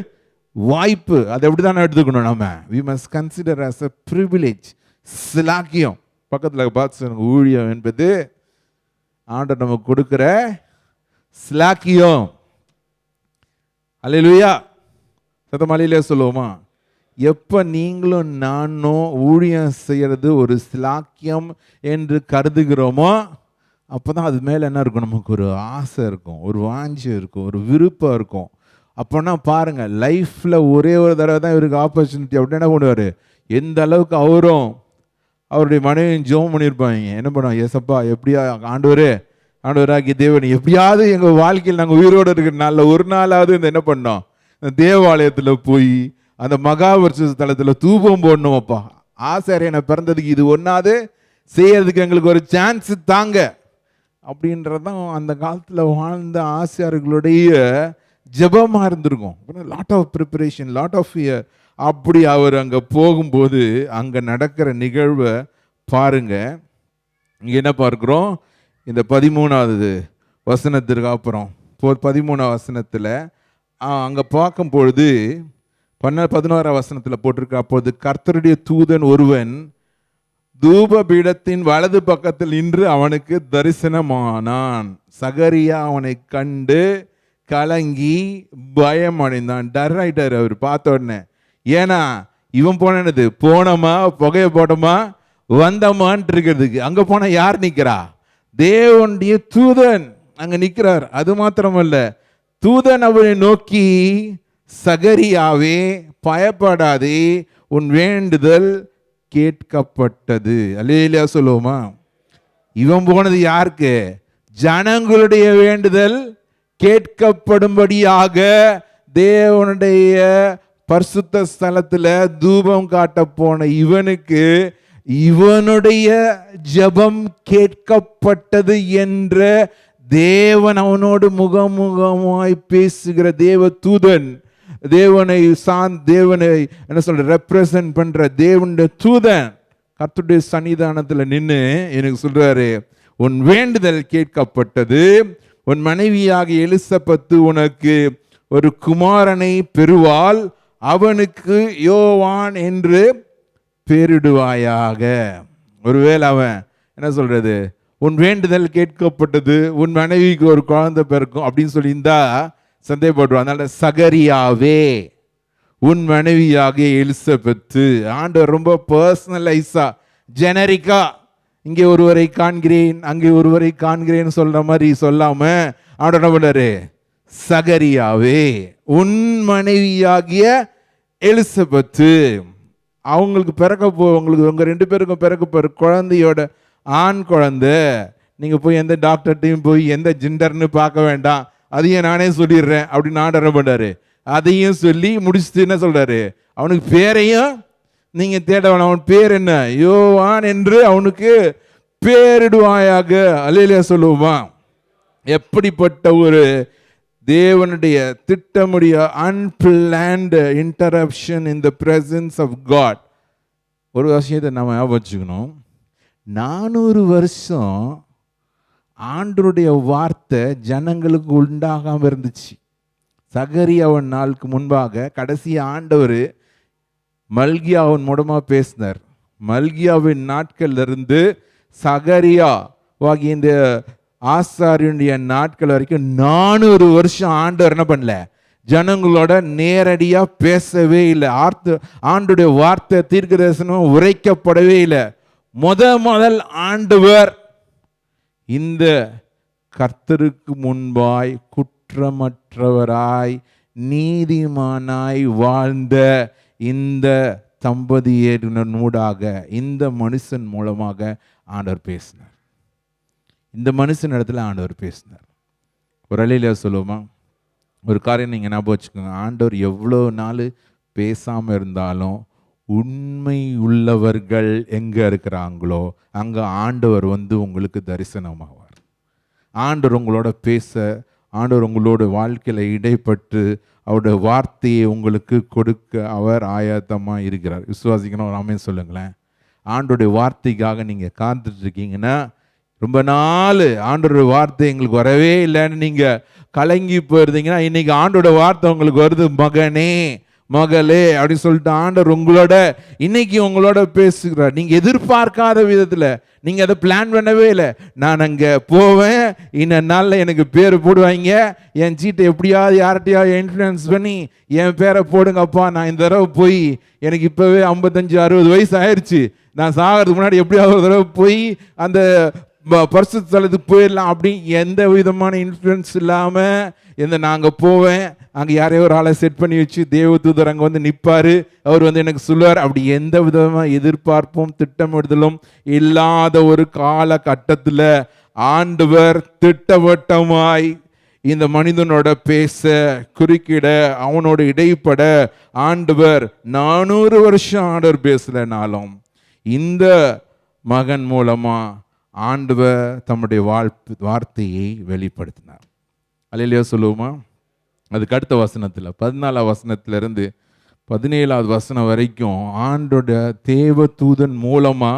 வாய்ப்பு. அதை எப்படி தானே எடுத்துக்கணும் நம்ம? We must consider as a privilege, சிலாக்கியம். பக்கத்தில் பார்த்து சொல்லுங்க, ஊழியம் என்பது ஆண்டவர் நமக்கு கொடுக்கிற ஸ்லாக்கியம். அல்லேலூயா. சத்தமாலையிலே சொல்லுவோமா? எப்போ நீங்களும் நானும் ஊழியம் செய்கிறது ஒரு ஸ்லாக்கியம் என்று கருதுகிறோமோ அப்போ தான் அது மேலே என்ன இருக்கும், நமக்கு ஒரு ஆசை இருக்கும், ஒரு வாஞ்சி இருக்கும், ஒரு விருப்பம் இருக்கும். அப்போனா பாருங்கள், லைஃப்பில் ஒரே ஒரு தடவை தான் இவருக்கு ஆப்பர்ச்சுனிட்டி. அப்படி என்ன பண்ணுவார், எந்த அளவுக்கு அவரும் அவருடைய மனைவியும் ஜெபம் பண்ணியிருப்பாங்க. என்ன பண்ணுவாங்க, ஏசப்பா எப்படியா ஆண்டவராகி தேவன் எப்படியாவது எங்கள் வாழ்க்கையில் நாங்கள் உயிரோடு இருக்கிற நாளில் ஒரு நாளாவது இந்த என்ன பண்ணோம், இந்த தேவாலயத்தில் போய் அந்த மகாபரிசுத்த ஸ்தலத்தில் தூபம் போடணும். அப்பா ஆசாரியனை பிறந்ததுக்கு இது ஒன்றாவது செய்யறதுக்கு எங்களுக்கு ஒரு சான்ஸ் தாங்க அப்படின்றதான் அந்த காலத்தில் வாழ்ந்த ஆசிரியர்களுடைய ஜெபமாக இருந்திருக்கும். Lot of preparation, lot of fear. அப்படி அவர் அங்கே போகும்போது அங்கே நடக்கிற நிகழ்வை பாருங்க. இங்கே என்ன பார்க்குறோம், இந்த 13வது வசனத்திற்கு அப்புறம் 13வது வசனத்தில் அங்கே பார்க்கும் பொழுது 11வது வசனத்தில் போட்டிருக்க, அப்போது கர்த்தருடைய தூதன் ஒருவன் தூப பீடத்தின் வலது பக்கத்தில் நின்று அவனுக்கு தரிசனமானான். சகரியா அவனை கண்டு கலங்கி பயம் அடைந்தான். டர் ஆயிட்டார் அவர் பார்த்த உடனே. ஏன்னா இவன் போனது போனோமா புகைய போட்டோமா வந்தோமான் இருக்கிறதுக்கு, அங்க போன யார் நிக்கிறா, தேவனுடைய தூதன் அங்க நிக்கிறார். அது மாத்திரமல்ல, தூதன் அவனை நோக்கி, சகரியாவே பயப்படாதே, உன் வேண்டுதல் கேட்கப்பட்டது. அல்லேலூயா சொல்லுவோமா? இவன் போனது யாருக்கு, ஜனங்களுடைய வேண்டுதல் கேட்கப்படும்படியாக தேவனுடைய பரிசுத்த ஸ்தலத்தில் தூபம் காட்ட போன இவனுக்கு இவனுடைய ஜெபம் கேட்கப்பட்டது என்ற தேவன் அவனோடு முகமுகமாய் பேசுகிற தேவ தூதன், தேவனை தேவனை என்ன சொல்ற ரெப்ரசன்ட் பண்ற தேவனுடைய தூதன் கர்த்தருடைய சன்னிதானத்தில் நின்று எனக்கு சொல்றாரு, உன் வேண்டுதல் கேட்கப்பட்டது, உன் மனைவியாக எலிசபெத்து உனக்கு ஒரு குமாரனை பெறுவாள், அவனுக்கு யோவான் என்று பேரிடுவாயாக. ஒருவேளை அவன் என்ன சொல்றது, உன் வேண்டுதல் கேட்கப்பட்டது, உன் மனைவிக்கு ஒரு குழந்தை பிறக்கும் அப்படின்னு சொல்லியிருந்தா சந்தேகப்படுவான். அதனால சகரியாவே உன் மனைவியாக எலிசபெத்து. ஆண்டவர் ரொம்ப பர்சனலைஸா ஜெனரிக்கா இங்கே ஒருவரை காண்கிறேன் அங்கே ஒருவரை காண்கிறேன் சொல்ற மாதிரி சொல்லாம ஆண்டவர் என்ன பண்ணாரு, சகரியாவே உன் மனைவியாகிய எலிசபெத்து அவங்களுக்கு உங்களுக்கு உங்க 2 பேருக்கும் பிறக்க போற குழந்தையோட ஆண் குழந்தை. நீங்க போய் எந்த டாக்டர்ட்டையும் போய் எந்த ஜெண்டர்னு பார்க்க வேண்டாம், அதையும் நானே சொல்லிடுறேன் அப்படின்னு ஆண்டர் என்ன பண்ணாரு. அதையும் சொல்லி முடிச்சுட்டு என்ன சொல்றாரு, அவனுக்கு பேரையும் நீங்க தேட வேணாம், அவன் பேர் என்ன, யோவான் என்று அவனுக்கு பேரிடுவாயாக. அல்லேலூயா சொல்லுவோமா? எப்படிப்பட்ட ஒரு தேவனுடைய திட்டமுடைய unplanned interruption in the presence of God. ஒரு விஷயத்தை நம்ம ஞாபகம் வச்சுக்கணும், 400 வருஷம் ஆண்டருடைய வார்த்தை ஜனங்களுக்கு உண்டாகாம இருந்துச்சு. சகரியாவின் நாளுக்கு முன்பாக கடைசி ஆண்டவர் மல்கியாவின் மூலமா பேசினார். மல்கியாவின் நாட்கள்ல இருந்து சகரியா வாகிய இந்த ஆசாரியனுடைய நாட்கள் வரைக்கும் 400 வருஷம் ஆண்டவர் என்ன பண்ணல, ஜனங்களோட நேரடியா பேசவே இல்லை. ஆண்டுடைய வார்த்தை தீர்க்க தரிசனம் உரைக்கப்படவே இல்லை. முதல் ஆண்டவர் இந்த கர்த்தருக்கு முன்பாய் குற்றமற்றவராய் நீதிமானாய் வாழ்ந்த இந்த தம்பதியினூடாக இந்த மனுஷன் மூலமாக ஆண்டவர் பேசினார். இந்த மனுஷன் இடத்துல ஆண்டவர் பேசினார். ஒரு அலையில சொல்லுவோமா, ஒரு காரியம் நீங்கள் ஞாபகம் வச்சுக்கோங்க, ஆண்டவர் எவ்வளோ நாள் பேசாமல் இருந்தாலும் உண்மை உள்ளவர்கள் எங்கே இருக்கிறாங்களோ அங்கே ஆண்டவர் உங்களுக்கு தரிசனமாவார். ஆண்டவர் உங்களோட பேச, ஆண்டவர் உங்களோட வாழ்க்கையில் இடைப்பட்டு அவருடைய வார்த்தையை உங்களுக்கு கொடுக்க அவர் ஆயத்தமாக இருக்கிறார். விசுவாசிக்கணும், ஒரு ஆமென் சொல்லுங்களேன். ஆண்டோடைய வார்த்தைக்காக நீங்கள் காத்துட்ருக்கீங்கன்னா, ரொம்ப நாள் ஆண்டோடைய வார்த்தை எங்களுக்கு வரவே இல்லைன்னு நீங்கள் கலங்கி போயிருந்தீங்கன்னா, இன்னைக்கு ஆண்டோட வார்த்தை உங்களுக்கு வருது. மகனே மகளே அப்படின்னு சொல்லிட்டு ஆண்டவர் உங்களோட இன்னைக்கு உங்களோட பேசுகிறார். நீங்க எதிர்பார்க்காத விதத்துல, நீங்க அதை பிளான் பண்ணவே இல்லை. நான் அங்க போவேன், இந்த நாள்ல எனக்கு பேர் போடுவாங்க, என் சீட்டை எப்படியாவது யார்கிட்டயாவது இன்ஃப்ளூயன்ஸ் பண்ணி என் பேரை போடுங்கப்பா, நான் இந்த தடவை போய், எனக்கு இப்பவே 55-60 வயசு ஆயிடுச்சு, நான் சாகிறதுக்கு முன்னாடி எப்படியாவது ஒரு தடவை போய் அந்த பரிசுத்த ஸ்தலத்துக்கு போயிடலாம் அப்படி எந்த விதமான இன்ஃப்ளூயன்ஸ் இல்லாமல் நாங்கள் போவேன், அங்கே யாரையோ ஒரு ஆளை செட் பண்ணி வச்சு தேவதூதர் அங்கே வந்து நிற்பார், அவர் வந்து எனக்கு சொல்லுவார். அப்படி எந்த விதமாக எதிர்பார்ப்பும் திட்டமிடுதலும் இல்லாத ஒரு காலகட்டத்தில் ஆண்டவர் திட்டவட்டமாய் இந்த மனிதனோட பேச, குறுக்கிட, அவனோட இடைப்பட ஆண்டவர் 400 வருஷம் ஆண்டவர் பேசலைனாலும் இந்த மகன் மூலமா ஆண்டவர் தம்முடைய வார்த்தையை வெளிப்படுத்தினார். அல்லேலூயா சொல்லுவோமா? அதுக்கு அடுத்த வசனத்தில் 14ஆம் வசனத்திலிருந்து 17ஆவது வசனம் வரைக்கும் ஆண்டோட தேவ தூதன் மூலமா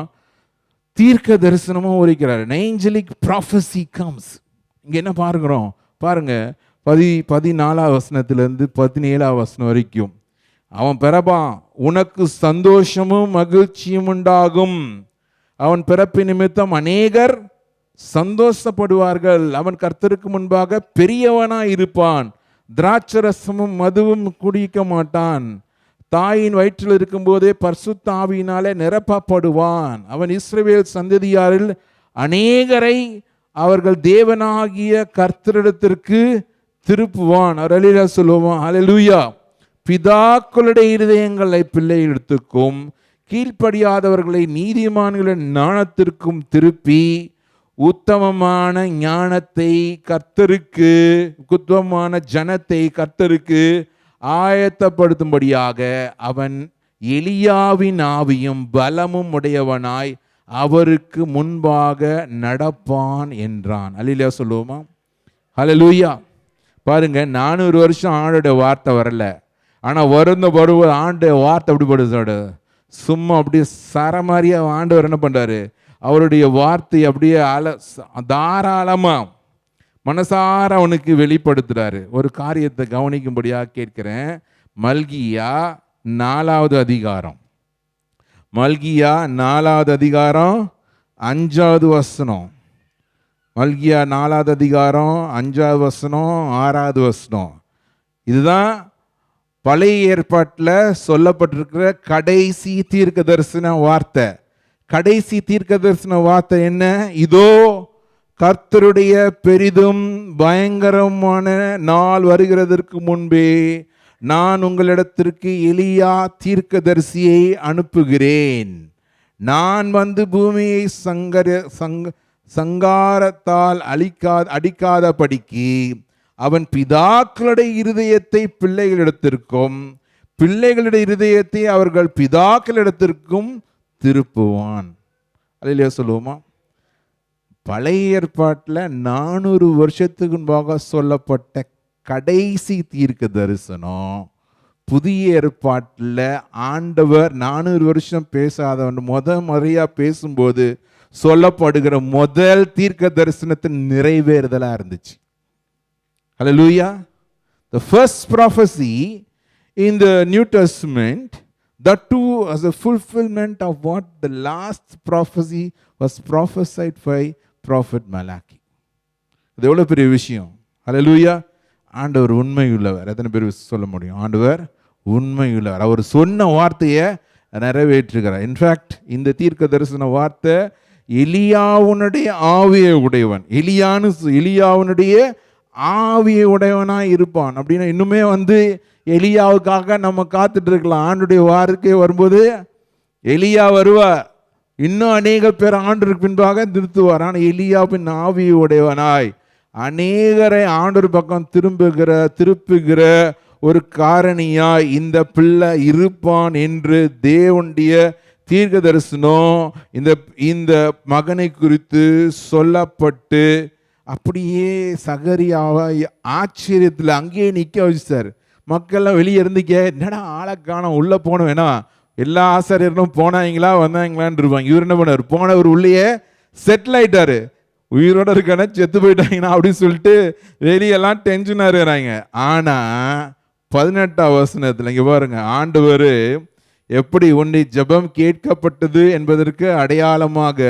தீர்க்க தரிசனமும் உரைக்கிறார். Angelic prophecy comes. இங்க என்ன பார்க்கிறோம் பாருங்க, 14ஆம் வசனத்திலிருந்து 17ஆம் வசனம் வரைக்கும் அவன் பிறப்பான், உனக்கு சந்தோஷமும் மகிழ்ச்சியும் உண்டாகும், அவன் பிறப்பு நிமித்தம் அநேகர் சந்தோஷப்படுவார்கள், அவன் கர்த்தருக்கு முன்பாக பெரியவனாய் இருப்பான், திராட்சரசமும் மதுவும் குடிக்க மாட்டான், தாயின் வயிற்றில் இருக்கும்போதே பரிசுத்த ஆவியினாலே நிரப்பப்படுவான், அவன் இஸ்ரவேல் சந்ததியாரில் அநேகரை அவர்கள் தேவனாகிய கர்த்தரிடத்திற்கு திருப்புவான். அல்லேலூயா சொல்லுவான். அல்லேலூயா. பிதாக்களுடைய இருதயங்களை பிள்ளைகளுக்கும் கீழ்ப்படியாதவர்களை நீதிமான்களின் ஞானத்திற்கும் திருப்பி உத்தமமான ஞானத்தை கர்த்தருக்கு, உத்தமமான ஜனத்தை கர்த்தருக்கு ஆயத்தப்படுத்தும்படியாக அவன் எலியாவின் ஆவியும் பலமும் உடையவனாய் அவருக்கு முன்பாக நடப்பான் என்றான். அல்லேலூயா சொல்லுவோமா? அல்லேலூயா. பாருங்க, 400 வருஷம் ஆண்டோட வார்த்தை வரல, ஆனா வருவ ஆண்டு வார்த்தை அப்படி படுதோடு சும்மா அப்படியே சரமாரியா ஆண்டவர் என்ன பண்றாரு, அவருடைய வார்த்தை அப்படியே தாராளமா மனசார அவனுக்கு வெளிப்படுத்துறாரு. ஒரு காரியத்தை கவனிக்கும்படியாக கேட்கிறேன். மல்கியா 4வது அதிகாரம், மல்கியா 4வது அதிகாரம் 5வது வசனம், மல்கியா 4வது அதிகாரம் 5வது வசனம் 6வது வசனம். இதுதான் பழைய ஏற்பாட்டில் சொல்லப்பட்டிருக்கிற கடைசி தீர்க்க தரிசன வார்த்தை. கடைசி தீர்க்க தரிசன வார்த்தை என்ன? இதோ கர்த்தருடைய பெரிதும் பயங்கரமான நாள் வருகிறதற்கு முன்பே நான் உங்களிடத்திற்கு எலியா தீர்க்கதரிசியை அனுப்புகிறேன். நான் வந்து பூமியை சங்காரத்தால் அடிக்காதபடிக்கு அவன் பிதாக்களுடைய இருதயத்தை பிள்ளைகளிடத்திற்கும் பிள்ளைகளுடைய இருதயத்தை அவர்கள் பிதாக்களிடத்திற்கும் திருப்புவான். அல்லேலூயா சொல்லுவோமா? பழைய ஏற்பாட்டில் 400 வருஷத்துக்கு முன்பாக சொல்லப்பட்ட கடைசி தீர்க்க தரிசனம் புதிய ஏற்பாட்டில் ஆண்டவர் 400 வருஷம் பேசாதவன் முறையா பேசும்போது சொல்லப்படுகிற முதல் தீர்க்க தரிசனத்தின் நிறைவேறுதலா இருந்துச்சு. Hallelujah. The first prophecy in the New Testament, that too as a fulfillment of what the last prophecy was prophesied by prophet Malachi. இது எவ்வளவு பெரிய விஷயம். Hallelujah. ஆண்டவர் உண்மையுள்ளவர். எத்தனை பேர் சொல்ல முடியும்? ஆண்டவர் உண்மையுள்ளவர். அவர் சொன்ன வார்த்தையை நிறைவேற்றுகிறார். இன்ஃபேக்ட் இந்த தீர்க்க தரிசன வார்த்தை எலியாவுனுடைய ஆவியை உடையவன், எலியாவுனுடைய ஆவியை உடையவனாய் இருப்பான் அப்படின்னா இன்னுமே எலியாவுக்காக நம்ம காத்துட்டு இருக்கலாம். ஆண்டுடைய வார்த்தை வரும்போது எலியா வருவார், இன்னும் அநேக பேர் ஆண்டுக்கு பின்பாக நிறுத்துவார். ஆனால் எலியாவின் ஆவியை உடையவனாய் அநேகரை ஆண்டவர் பக்கம் திருப்புகிற ஒரு காரணியாய் இந்த பிள்ளை இருப்பான் என்று தேவனுடைய தீர்க்க தரிசனம் இந்த மகனை குறித்து சொல்லப்பட்டு அப்படியே சகரியாவை ஆச்சரியத்தில் அங்கேயே நிற்க வச்சார். மக்கள்லாம் வெளியே இருந்து என்னடா ஆளை காணோம், உள்ளே போன வேணா, எல்லா ஆசிரியர்களும் போனாங்களா வந்தாங்களான்னு இருப்பாங்க. இவர் என்ன பண்ணார்? போனவர் உள்ளேயே செட்டில் ஆயிட்டாரு. உயிரோட இருக்கான செத்து போயிட்டாங்கன்னா அப்படின்னு சொல்லிட்டு வெளியெல்லாம் டென்ஷனாக இருக்கிறாங்க. ஆனால் 18ஆம் வசனத்தில் இங்க பாருங்க, ஆண்டவர் எப்படி உன்னை ஜெபம் கேட்கப்பட்டது என்பதற்கு அடையாளமாக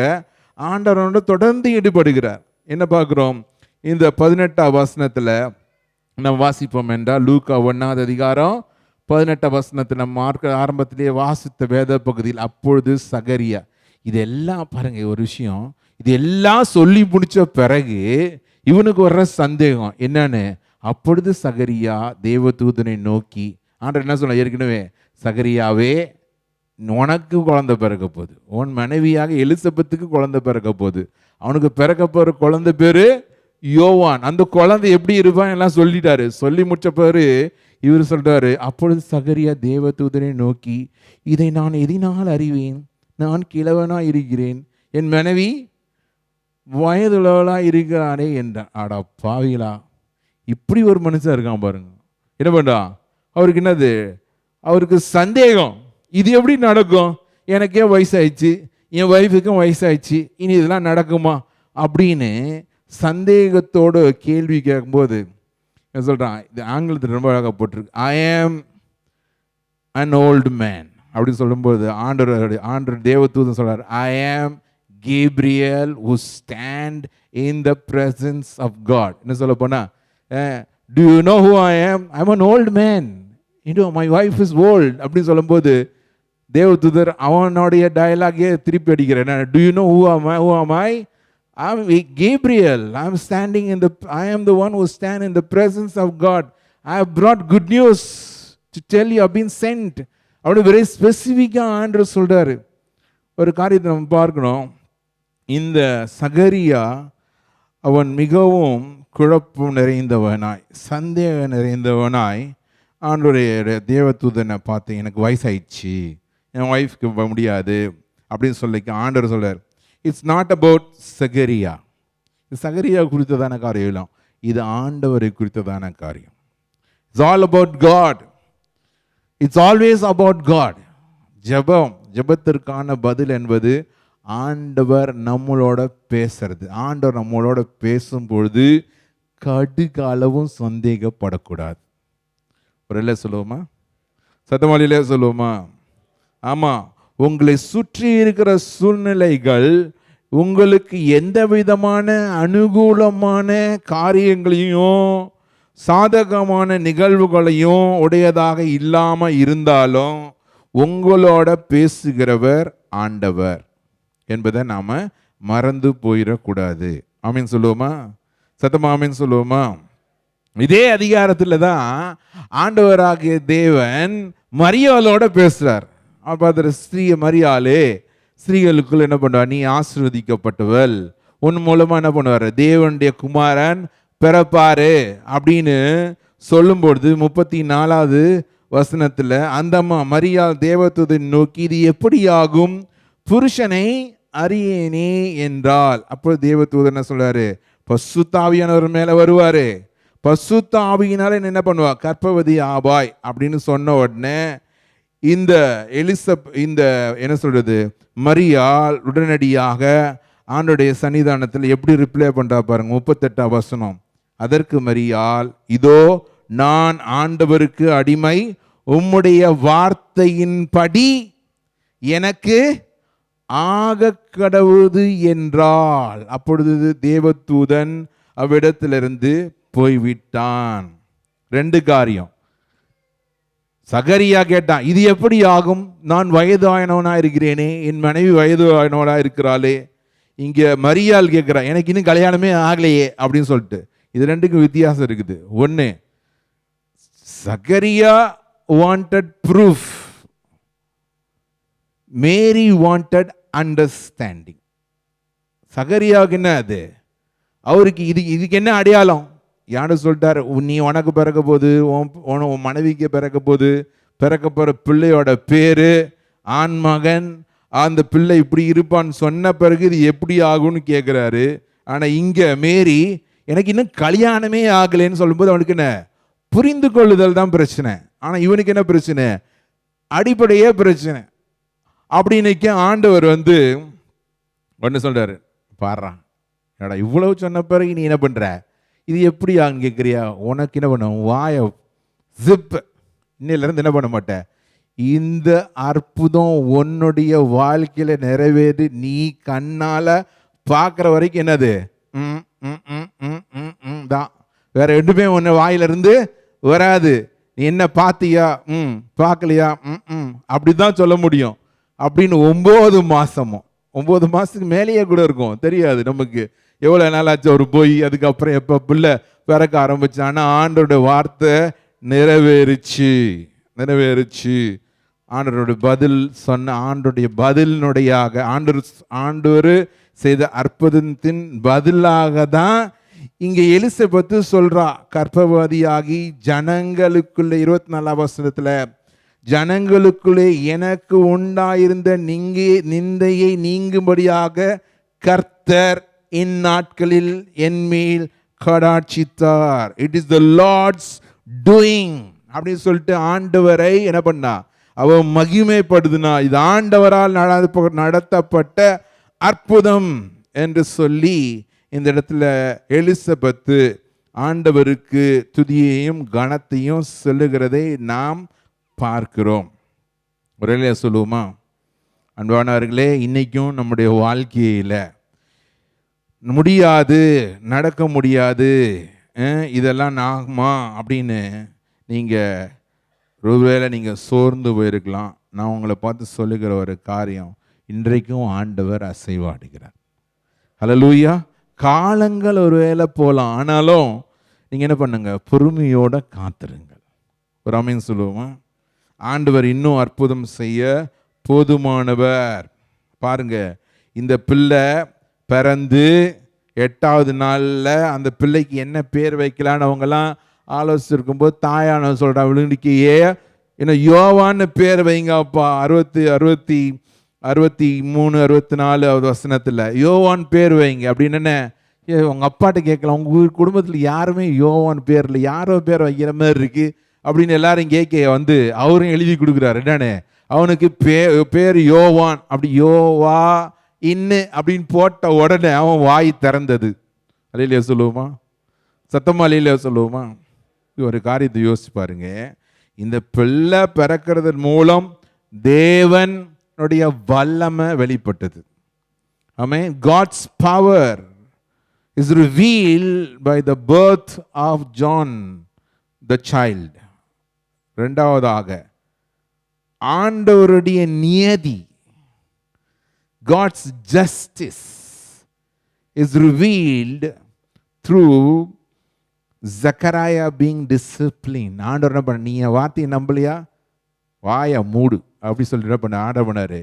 ஆண்டவரோட தொடர்ந்து ஈடுபடுகிறார். என்ன பார்க்கிறோம்? இந்த 18ஆம் வசனத்தில் நம்ம வாசிப்போம் என்றால், லூக்கா 1ஆவது அதிகாரம் 18ஆம் வசனத்தில் நம்ம ஆரம்பத்திலேயே வாசித்த வேத பகுதியில், அப்பொழுது சகரியா, இதெல்லாம் பாருங்க ஒரு விஷயம், இது எல்லாம் சொல்லி முடிச்ச பிறகு இவனுக்கு வர்ற சந்தேகம் என்னன்னு, அப்பொழுது சகரியா தேவதூதனை நோக்கி, ஆண்டவர் என்ன சொல்ல, ஏற்கனவே சகரியாவே உனக்கு குழந்தை பிறக்க போகுது, உன் மனைவியாக எலிசபெத்துக்கு குழந்தை பிறக்க போகுது, அவனுக்கு பிறக்க போகிற குழந்தை பேரு யோவான், அந்த குழந்தை எப்படி இருப்பான் எல்லாம் சொல்லிட்டாரு. சொல்லி முடிச்ச பிறகு இவர் சொல்றாரு, அப்பொழுது சகரியா தேவதூதனை நோக்கி, இதை நான் எதினால் அறிவேன், நான் கிழவனா இருக்கிறேன், என் மனைவி வயதுள்ளவளா இருக்கிறானே என்றான். ஆடா பாவிகளா, இப்படி ஒரு மனுஷன் இருக்கான் பாருங்க. என்ன பண்றான்? அவருக்கு என்னது? அவருக்கு சந்தேகம், இது எப்படி நடக்கும், எனக்கே வயசாயிடுச்சு, என் ஒய்ஃபுக்கும் வயசாயிடுச்சு, இனி இதெல்லாம் நடக்குமா அப்படின்னு சந்தேகத்தோடு கேள்வி கேட்கும்போது என்ன சொல்றான்? இது ஆங்கிலத்தில் ரொம்ப அழகாக போட்டிருக்கு, ஐ ஆம் an old man அப்படின்னு சொல்லும்போது ஆண்டவர் தேவதூதன் சொல்றார், ஐ ஆம் Gabriel who stand in the presence of God. என்ன சொல்ல போனா, do you know who I am? I'm an old man, my wife is old அப்படின்னு சொல்லும்போது தேவதூதர் அவனுடைய டயலாகே திருப்பி அடிக்கிறேன், do you know who am I? I'm Gabriel. I am the one who stand in the presence of God. I have brought good news to tell you, I've been sent. அப்படி வெரி ஸ்பெசிஃபிக்காக ஆண்டவர் சொல்றாரு. ஒரு காரியத்தை நம்ம பார்க்கணும். இந்த சகரியா அவன் மிகவும் குழப்பம் நிறைந்தவனாய், சந்தேகம் நிறைந்தவனாய் ஆண்டவருடைய தேவதூதனை பார்த்து, எனக்கு வயசாயிடுச்சு, என் ஒய்ஃப்க்கு முடியாது அப்படின்னு சொல்லிக்க ஆண்டவர் சொல்றார், இட்ஸ் நாட் அபவுட் சகரியா. இது சகரியா குறித்ததான காரியம் இல்லை, இது ஆண்டவரை குறித்ததான காரியம். It's all about God. It's always about God. ஜெபத்திற்கான பதில் என்பது ஆண்டவர் நம்மளோட பேசுறது. ஆண்டவர் நம்மளோட பேசும் பொழுது கடுகு அளவும் சந்தேகப்படக்கூடாது. ஒரு இல்லை சொல்லுவோமா? சத்தமாலிலே சொல்லுவோமா? ஆமாம். உங்களை சுற்றி இருக்கிற சூழ்நிலைகள் உங்களுக்கு எந்த விதமான அனுகூலமான காரியங்களையும் சாதகமான நிகழ்வுகளையும் உடையதாக இல்லாமல் இருந்தாலும் உங்களோட பேசுகிறவர் ஆண்டவர் என்பதை நாம் மறந்து போயிடக்கூடாது. ஆமீன் சொல்லுவோமா? சத்தமா ஆமீன் சொல்லுவோமா? இதே அதிகாரத்தில் தான் ஆண்டவராகிய தேவன் மரியாளோட பேசுகிறார். பார்த்துற ஸ்திரீ மரியாளே, ஸ்திரீகளுக்குள் என்ன பண்ணுவார்? நீ ஆசீர்வதிக்கப்பட்டவள், உன் மூலமாக என்ன பண்ணுவார்? தேவனுடைய குமாரன் பிறப்பாரு அப்படின்னு சொல்லும்பொழுது 34வது வசனத்தில் அந்த அம்மா மரியாள் தேவதூதனை நோக்கி, இது எப்படி ஆகும்? புருஷனை அறியேனே என்றால். அப்போ தேவதூதன் என்ன சொல்றாரு? பசுத்த ஆவியானவர் மேலே வருவாரு, பசுத்த ஆவியினால என்ன பண்ணுவா? கர்ப்பவதி ஆபாய் அப்படின்னு சொன்ன உடனே இந்த இந்த என்ன சொல்றது, மரியாள் உடனடியாக ஆண்டோடைய சன்னிதானத்தில் எப்படி ரிப்ளை பண்றா பாருங்க. 38ஆம் வசனம். அதற்கு மரியாள், இதோ நான் ஆண்டவருக்கு அடிமை, உம்முடைய வார்த்தையின்படி எனக்கு ஆக கடவுது என்றாள். அப்பொழுது தேவதூதன் அவ்விடத்திலிருந்து போய்விட்டான். 2 காரியம். சகரியா கேட்டான், இது எப்படி ஆகும்? நான் வயது ஆயனவனா இருக்கிறேனே, என் மனைவி வயது ஆயனவனா இருக்கிறாளே. இங்க மரியாள் கேட்கிறா, எனக்கு இன்னும் கல்யாணமே ஆகலையே அப்படின்னு சொல்லிட்டு. இது 2க்கும் வித்தியாசம் இருக்குது. ஒன்று, சகரியா வாண்டட் ப்ரூஃப், மேரி வாண்டட் அண்டர்ஸ்டாண்டிங். சகரியாவுக்கு என்ன அது? அவருக்கு இதுக்கு என்ன அடையாளம்? யாரு சொல்லிட்டார், நீ உனக்கு பிறக்க போது, உன் மனைவிக்கு பிறக்க போது, பிறக்க போகிற பிள்ளையோட பேரு ஆண்மகன், அந்த பிள்ளை இப்படி இருப்பான்னு சொன்ன பிறகு இது எப்படி ஆகும்னு கேட்குறாரு. ஆனால் இங்கே மேரி, எனக்கு இன்னும் கல்யாணமே ஆகலைன்னு சொல்லும்போது அவனுக்கு என்ன? புரிந்து கொள்ளுதல் தான் பிரச்சனை. ஆனால் இவனுக்கு என்ன பிரச்சனை? அடிப்படையே பிரச்சனை. அப்படின்னைக்கு ஆண்டவர் ஒன்று சொல்றாரு, பாடுறான், என்னடா இவ்வளவு சொன்ன பிறகு நீ என்ன பண்ற, இது எப்படி ஆகுன்னு கேட்குறியா? உனக்கு என்ன பண்ண, வாய ஜிப் இன்னிலிருந்து என்ன பண்ண மாட்டேன். இந்த அற்புதம் உன்னுடைய வாழ்க்கையில நிறைவேறி நீ கண்ணால பார்க்குற வரைக்கும் என்னது தான். வேற எதுவுமே உன்னை வாயிலிருந்து வராது. நீ என்ன பார்த்தியா, பார்க்கலையா, அப்படிதான் சொல்ல முடியும். அப்படின்னு 9 மாசமும் 9 மாசத்துக்கு மேலேயே கூட இருக்கும், தெரியாது நமக்கு எவ்வளோ நாளாச்சு அவர் போய் அதுக்கப்புறம் எப்போ பிள்ளை பிறக்க ஆரம்பிச்சு. ஆனால் ஆண்டோட வார்த்தை நிறைவேறுச்சு. ஆண்டவருடைய பதில் சொன்ன ஆண்டுடைய பதிலினுடையாக ஆண்டவர் செய்த அற்புதத்தின் பதிலாக தான் இங்கே எலிசபெத்து சொல்றா, கர்ப்பவதியாகி ஜனங்களுக்குள்ளே 24ஆம் வசனத்துல, ஜனங்களுக்குள்ளே எனக்கு உண்டாயிருந்த நிந்தையை நீங்கும்படியாக கர்த்தர் இந்நாட்களில் என்மேல் கடாட்சித்தார். It is the Lord's doing அப்படின்னு சொல்லிட்டு ஆண்டவரை என்ன பண்ணா, அவ மகிமைப்படுதுனா, இது ஆண்டவரால் நடத்தப்பட்ட அற்புதம் என்று சொல்லி இந்த இடத்துல எலிசபெத்து ஆண்டவருக்கு துதியையும் கனத்தையும் சொல்லுகிறதை நாம் பார்க்கிறோம். ஒரே சொல்லுவோமா? அன்பானவர்களே, இன்னைக்கும் நம்முடைய வாழ்க்கையில் முடியாது, நடக்க முடியாது, இதெல்லாம் ஆகுமா அப்படின்னு நீங்கள் ஒருவேளை நீங்கள் சோர்ந்து போயிருக்கலாம். நான் உங்களை பார்த்து சொல்லுகிற ஒரு காரியம், இன்றைக்கும் ஆண்டவர் அசைவாடுகிறார். ஹல்லேலூயா. காலங்கள் ஒரு வேளை போகலாம், ஆனாலும் நீங்கள் என்ன பண்ணுங்க, பொறுமையோட காத்திருங்கள். ஒரு ஆமென் சொல்லுவோமா? ஆண்டவர் இன்னும் அற்புதம் செய்ய போதுமானவர். பாருங்க, இந்த பிள்ளை பிறந்து 8வது நாளில் அந்த பிள்ளைக்கு என்ன பேர் வைக்கலான்னு அவங்கெல்லாம் ஆலோசிச்சிருக்கும்போது தாயான சொல்கிறா, விழுந்துக்கு இன்னும் யோவான்னு பேர் வைங்க அப்பா. 63 64 வசனத்தில் யோவான் பேர் வைங்க அப்படின்னு. என்ன உங்கள் அப்பாட்ட கேட்கலாம், உங்கள் குடும்பத்தில் யாருமே யோவான் பேர் இல்லை, யாரோ பேர் வைக்கிற மாதிரி இருக்கு அப்படின்னு எல்லாரும் கேட்க வந்து அவரும் எழுதி கொடுக்குறாரு. என்னன்னு அவனுக்கு பேர் யோவான். அப்படி யோவா இன்னு அப்படின்னு போட்ட உடனே அவன் வாய் திறந்தது. அல்லேலூயா சொல்லுவோமா? சத்தமா அல்லேலூயா சொல்லுவோமா? ஒரு காரியத்தை யோசிச்சு பாருங்க. இந்த பிள்ளை பிறக்கிறதன் மூலம் தேவனுடைய வல்லமை வெளிப்பட்டது. ஆமென். God's power is revealed by the birth of John the child. இரண்டாவதாக ஆண்டவருடைய நியதி, God's justice is revealed through Zechariah being disciplined. ஆண்டவர் என்ன பண்ண, நீ என் வார்த்தையை நம்பலையா, வாயை மூடு அப்படி சொல்லி என்ன பண்ண ஆண்டவர் பண்ணாரு,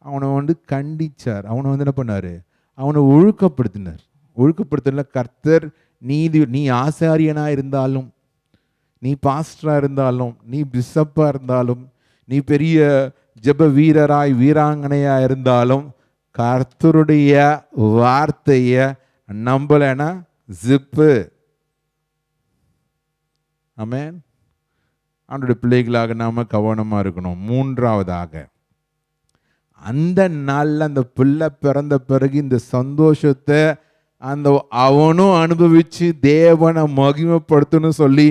அவனை கண்டிச்சார். அவனை என்ன பண்ணாரு, அவனை ஒழுக்கப்படுத்தினார். ஒழுக்கப்படுத்தின கர்த்தர் நீ ஆசாரியனாக இருந்தாலும், நீ பாஸ்டராக இருந்தாலும், நீ பிஷப்பாக இருந்தாலும், நீ பெரிய ஜெப வீராங்கனையாக இருந்தாலும், கர்த்தருடைய வார்த்தையை நம்பலைன்னா ஜிப்பு. ஆமென். ஆண்டோட பிள்ளைகளாக நாம கவனமாக இருக்கணும். மூன்றாவதாக, அந்த நாளில் அந்த பிள்ளை பிறந்த பிறகு இந்த சந்தோஷத்தை அவனும் அனுபவிச்சு தேவனை மகிமைப்படுத்தணும் சொல்லி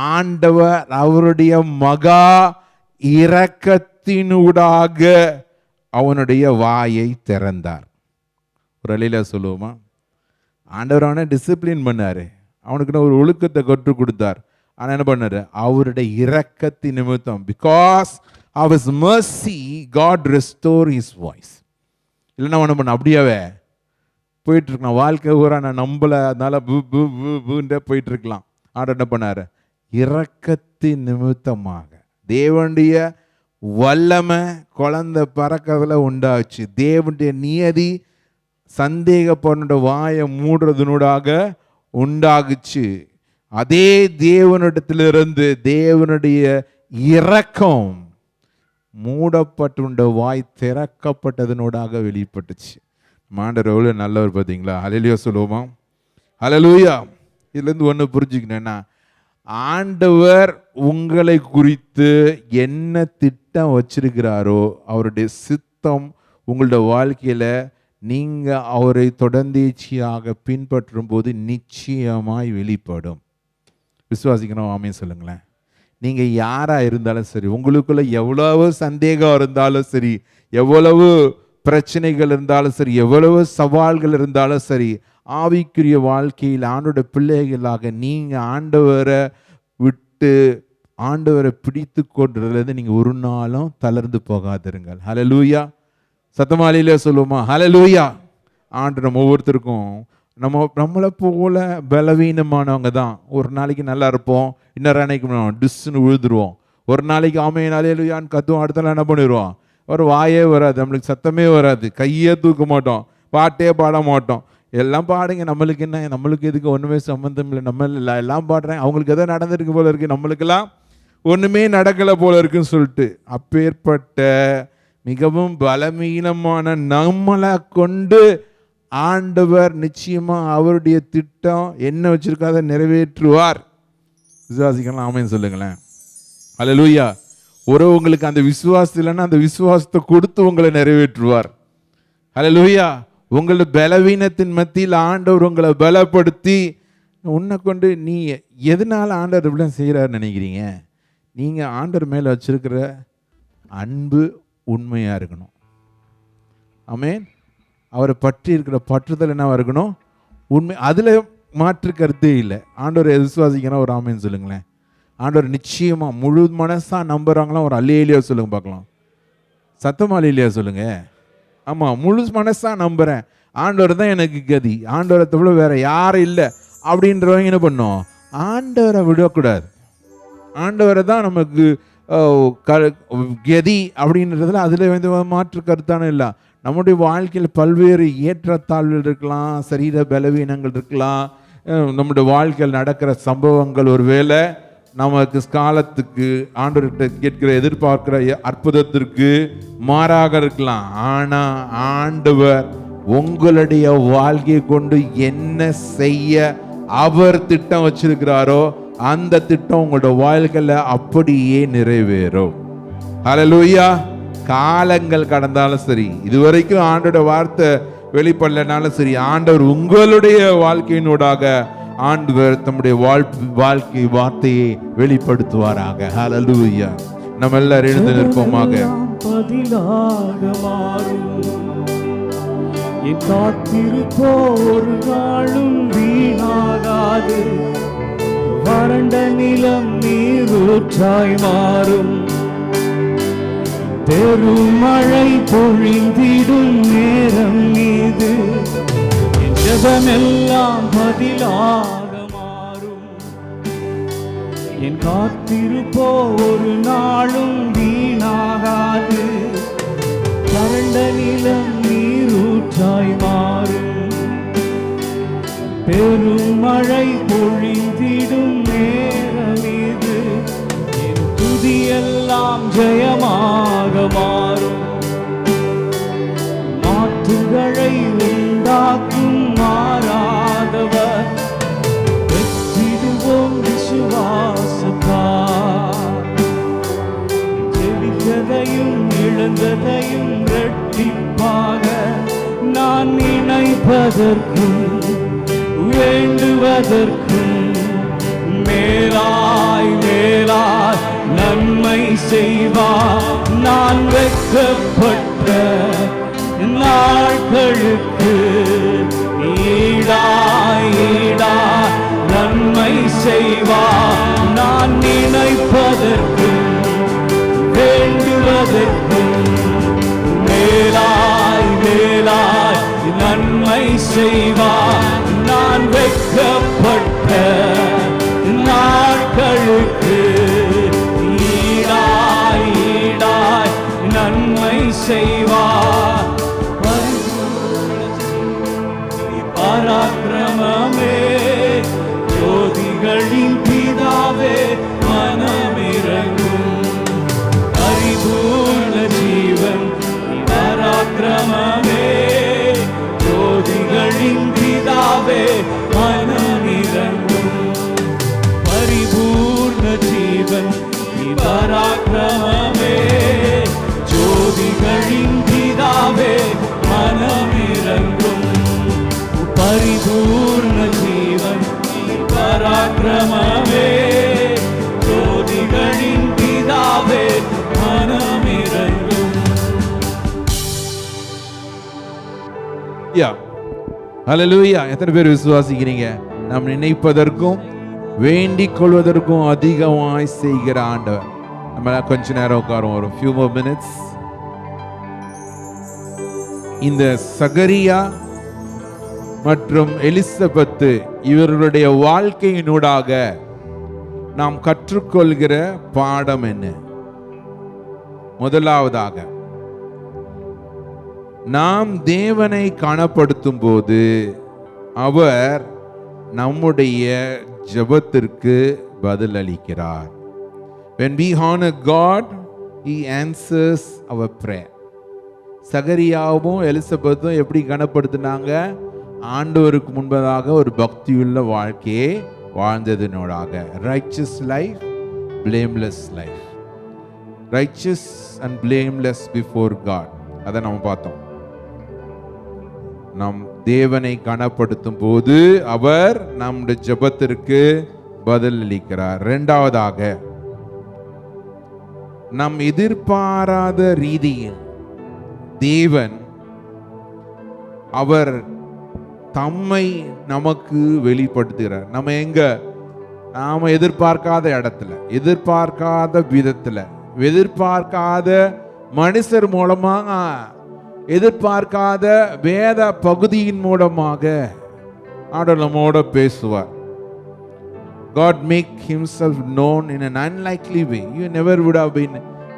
ஆண்டவர் அவருடைய மகா இரக்கத்தினூடாக அவனுடைய வாயை திறந்தார். ஒரு அலையில சொல்லுவோமா? ஆண்டவர் அவனை டிசிப்ளின் பண்ணாரு, அவனுக்கு ஒரு ஒழுக்கத்தை கற்றுக் கொடுத்தார். ஆனால் என்ன பண்ணாரு, அவருடைய இரக்கத்தின் நிமித்தம், because of his mercy God restore his voice. இல்லைன்னா என்ன பண்ண, அப்படியாவே போயிட்டு இருக்கலாம் வாழ்க்கை ஊரா, நான் நம்பலை அதனால பூண்டே போயிட்டு இருக்கலாம். ஆண்டவர் என்ன பண்ணாரு, இரக்கத்தின் நிமித்தமாக தேவனுடைய வல்லமை குழந்தை பறக்கிறதுல உண்டாச்சு. தேவனுடைய நியதி சந்தேகப்பட வாயை மூடுறதுனூடாக உண்டாகுச்சு. அதே தேவனிடத்திலிருந்து தேவனுடைய இரக்கம் மூடப்பட்டுண்ட வாய் திறக்கப்பட்டதனூடாக வெளிப்பட்டுச்சு. ஆண்டவர் எவ்வளோ நல்லவர் பார்த்தீங்களா? ஹல்லேலூயா சொல்லுவோமா? ஹல்லேலூயா. இதுலேருந்து ஒன்று புரிஞ்சுக்கணுன்னா, ஆண்டவர் உங்களை குறித்து என்ன திட்டம் வச்சிருக்கிறாரோ அவருடைய சித்தம் உங்களுடைய வாழ்க்கையில் நீங்கள் அவரை தொடர்ந்தேச்சியாக பின்பற்றும் போது நிச்சயமாய் வெளிப்படும். விசுவாசிக்கணும். ஆமென் சொல்லுங்களேன். நீங்கள் யாராக இருந்தாலும் சரி, உங்களுக்குள்ள எவ்வளவு சந்தேகம் இருந்தாலும் சரி, எவ்வளவு பிரச்சனைகள் இருந்தாலும் சரி, எவ்வளவு சவால்கள் இருந்தாலும் சரி, ஆவிக்குரிய வாழ்க்கையில் ஆண்டோட பிள்ளைகளாக நீங்கள் ஆண்டவரை விட்டு ஆண்டவரை பிடித்து கொண்டதுலேருந்து நீங்கள் ஒரு நாளும் தளர்ந்து போகாதிருங்கள். ஹல்லேலூயா. சத்தமாலையிலே சொல்லுவோமா? ஹல்லேலூயா. ஆண்டு நம்ம ஒவ்வொருத்தருக்கும் நம்மளை போல பலவீனமானவங்க தான். ஒரு நாளைக்கு நல்லா இருப்போம், இன்னொரு நாளைக்கு டிஸ்ன்னு விழுந்துருவோம். ஒரு நாளைக்கு ஆமையின் ஹல்லேலூயான்னு கத்துவோம், அடுத்த நாள் என்ன பண்ணிடுவோம், ஒரு வாயே வராது, நம்மளுக்கு சத்தமே வராது, கையே தூக்க மாட்டோம், பாட்டே பாட மாட்டோம். எல்லாம் பாடுங்க, நம்மளுக்கு என்ன, நம்மளுக்கு எதுக்கு, ஒன்றுமே சம்மந்தம் இல்லை, நம்ம எல்லாம் பாடுறேன், அவங்களுக்கு எதோ நடந்திருக்கு போல இருக்குது, நம்மளுக்கெல்லாம் ஒன்றுமே நடக்கலை போல இருக்குன்னு சொல்லிட்டு, அப்பேற்பட்ட மிகவும் பலவீனமான நம்மளை கொண்டு ஆண்டவர் நிச்சயமாக அவருடைய திட்டம் என்ன வச்சிருக்காத நிறைவேற்றுவார். விசுவாசிக்கலாம், ஆமென் சொல்லுங்களேன். ஹல்லேலூயா. உங்களுக்கு அந்த விசுவாசம் இல்லைன்னா அந்த விசுவாசத்தை கொடுத்து உங்களை நிறைவேற்றுவார். ஹல்லேலூயா. உங்களோட பலவீனத்தின் மத்தியில் ஆண்டவர் உங்களை பலப்படுத்தி உன்னை கொண்டு, நீ எதனால ஆண்டவர் இப்படிலாம் செய்கிறாருன்னு நினைக்கிறீங்க? நீங்கள் ஆண்டவர் மேலே வச்சிருக்கிற அன்பு உண்மையாக இருக்கணும். ஆமென். அவரை பற்றி இருக்கிற பற்றுதல் என்னவா இருக்கணும்? உண்மை. அதில் மாற்று கருத்தே இல்லை. ஆண்டவரை விசுவாசிக்கணும், ஒரு ஆமென் சொல்லுங்களேன். ஆண்டவர் நிச்சயமாக முழு மனசாக நம்புகிறாங்களாம், ஒரு அல்லேலூயா சொல்லுங்க பார்க்கலாம். சத்தமா அல்லேலூயா சொல்லுங்க. ஆமாம், முழு மனசாக நம்புகிறேன், ஆண்டவர் தான் எனக்கு கதி, ஆண்டவரை தவிர வேற யாரும் இல்லை அப்படின்றவங்க என்ன பண்ணோம்? ஆண்டவரை விடக்கூடாது. ஆண்டவரை தான் நமக்கு கதி அப்படின்றதுல அதில் மாற்று கருத்தான இல்லை. நம்முடைய வாழ்க்கையில் பல்வேறு ஏற்றத்தாழ்வுகள் இருக்கலாம், சரீர பலவீனங்கள் இருக்கலாம், நம்முடைய வாழ்க்கையில் நடக்கிற சம்பவங்கள் ஒருவேளை நமக்கு காலத்துக்கு ஆண்டவர்கிட்ட கேட்கிற எதிர்பார்க்கிற அற்புதத்திற்கு மாறாக இருக்கலாம். ஆனால் ஆண்டவர் உங்களுடைய வாழ்க்கையை கொண்டு என்ன செய்ய அவர் திட்டம் வச்சிருக்கிறாரோ அந்த திட்டம் உங்களோட வாழ்க்கையில் அப்படியே நிறைவேறும். ஹல்லேலூயா. காலங்கள் கடந்தாலும் சரி, இதுவரைக்கும் ஆண்டோட வார்த்தை வெளிப்படலனாலும் சரி, ஆண்டவர் உங்களுடைய வாழ்க்கையினூடாக ஆண்டவர் தம்முடைய வாழ்க்கை வார்த்தையை வெளிப்படுத்துவாராக. ஹல்லேலூயா. நம்ம எல்லாரும் எழுந்து நிற்போமாக. பதிலாக மாறும் என் காத்திருப்போ ஒரு நாளும் வீணாகாது. வறண்ட நிலம் நீரூற்றாய் மாறும். பெருமழை பொழிந்திடும் நேரம் மீது என் ஜெபமெல்லாம் பதிலாக மாறும். என் காத்திருப்போ ஒரு நாளும் வீணாகாது. வறண்ட நிலம் நீரூற்றாய் மாறும். பெருமழை பொழிந்திடும் நேரம் மீது என் துதியெல்லாம் ஜெயமாக மாறும். மாற்றுகளை உண்டாக்கும் மாறாதவர், வெற்றிடுவோம் விசுவாசத்தால். ஜெபித்ததையும் இழந்ததையும் இரட்டிப்பாக நான் நினைப்பதற்கும் வேண்டுவதற்கும் மேலாய் மேலாய் நன்மை செய்வார். நான் வெட்கப்பட்ட நாட்களுக்கு ஈடாய் ஈடாய் நன்மை செய்வார். நான் நினைப்பதற்கும் வேண்டுவதற்கும் மேலாய் மேலாய் நன்மை செய்வார். நான் வெட்கப்பட்ட நாட்களுக்கு ஈடாய் ஈடாய் நன்மை செய்வார். பராக்கிரமமே ஜோதிகளின் பிதாவே மனமிரங்கும். பரிபூர்ண ஜீவன் பராக்கிரமமே ஜோதிகளின் பிதாவே மனமிரங்கும். பரிபூர்ண ஜீவன் பராக்கிரமமே ஜோதிகளின் பிதாவே மனமிரங்கும். பரிபூர்ண ஜீவன் பராக்கிரமமே ஜோதிகள் ஹல்லேலூயா. எத்தனை பேர் விசுவாசிக்கிறீங்க? நாம் நினைப்பதற்கும் வேண்டிக் கொள்வதற்கும் அதிகமாய் செய்கிற ஆண்டவர். நம்ம கொஞ்ச நேரம் உட்காரும், ஒரு few more minutes. இந்த சகரியா மற்றும் எலிசபெத்து இவர்களுடைய வாழ்க்கையினூடாக நாம் கற்றுக்கொள்கிற பாடம் என்ன? முதலாவதாக, நாம் தேவனை காணப்படுத்தும் போது அவர் நம்முடைய ஜெபத்திற்கு பதில் அளிக்கிறார். When we honor God, He answers our prayer. சகரியாவும் எலிசபெத்தும் எப்படி கனப்படுத்தினாங்க? ஆண்டவருக்கு முன்பதாக ஒரு பக்தியுள்ள வாழ்க்கையை வாழ்ந்ததினோடாக. righteous life, blameless life. righteous and blameless before God. அதை நம்ம பார்த்தோம். நாம் தேவனை கனப்படுத்தும் போது அவர் நம்முடைய ஜெபத்திற்கு பதில் அளிக்கிறார். இரண்டாவதாக, நம் எதிர்பாராத ரீதியில் தேவன் அவர் தம்மை நமக்கு வெளிப்படுத்துகிறார். நம்ம எங்க? நாம எதிர்பார்க்காத இடத்துல, எதிர்பார்க்காத விதத்துல, எதிர்பார்க்காத மனுஷர் மூலமாக, எதிர்பார்க்காத வேத பகுதியின் மூலமாக ஆண்டவர் நம்மோட பேசுவார். God make himself known in an unlikely way. You never would have been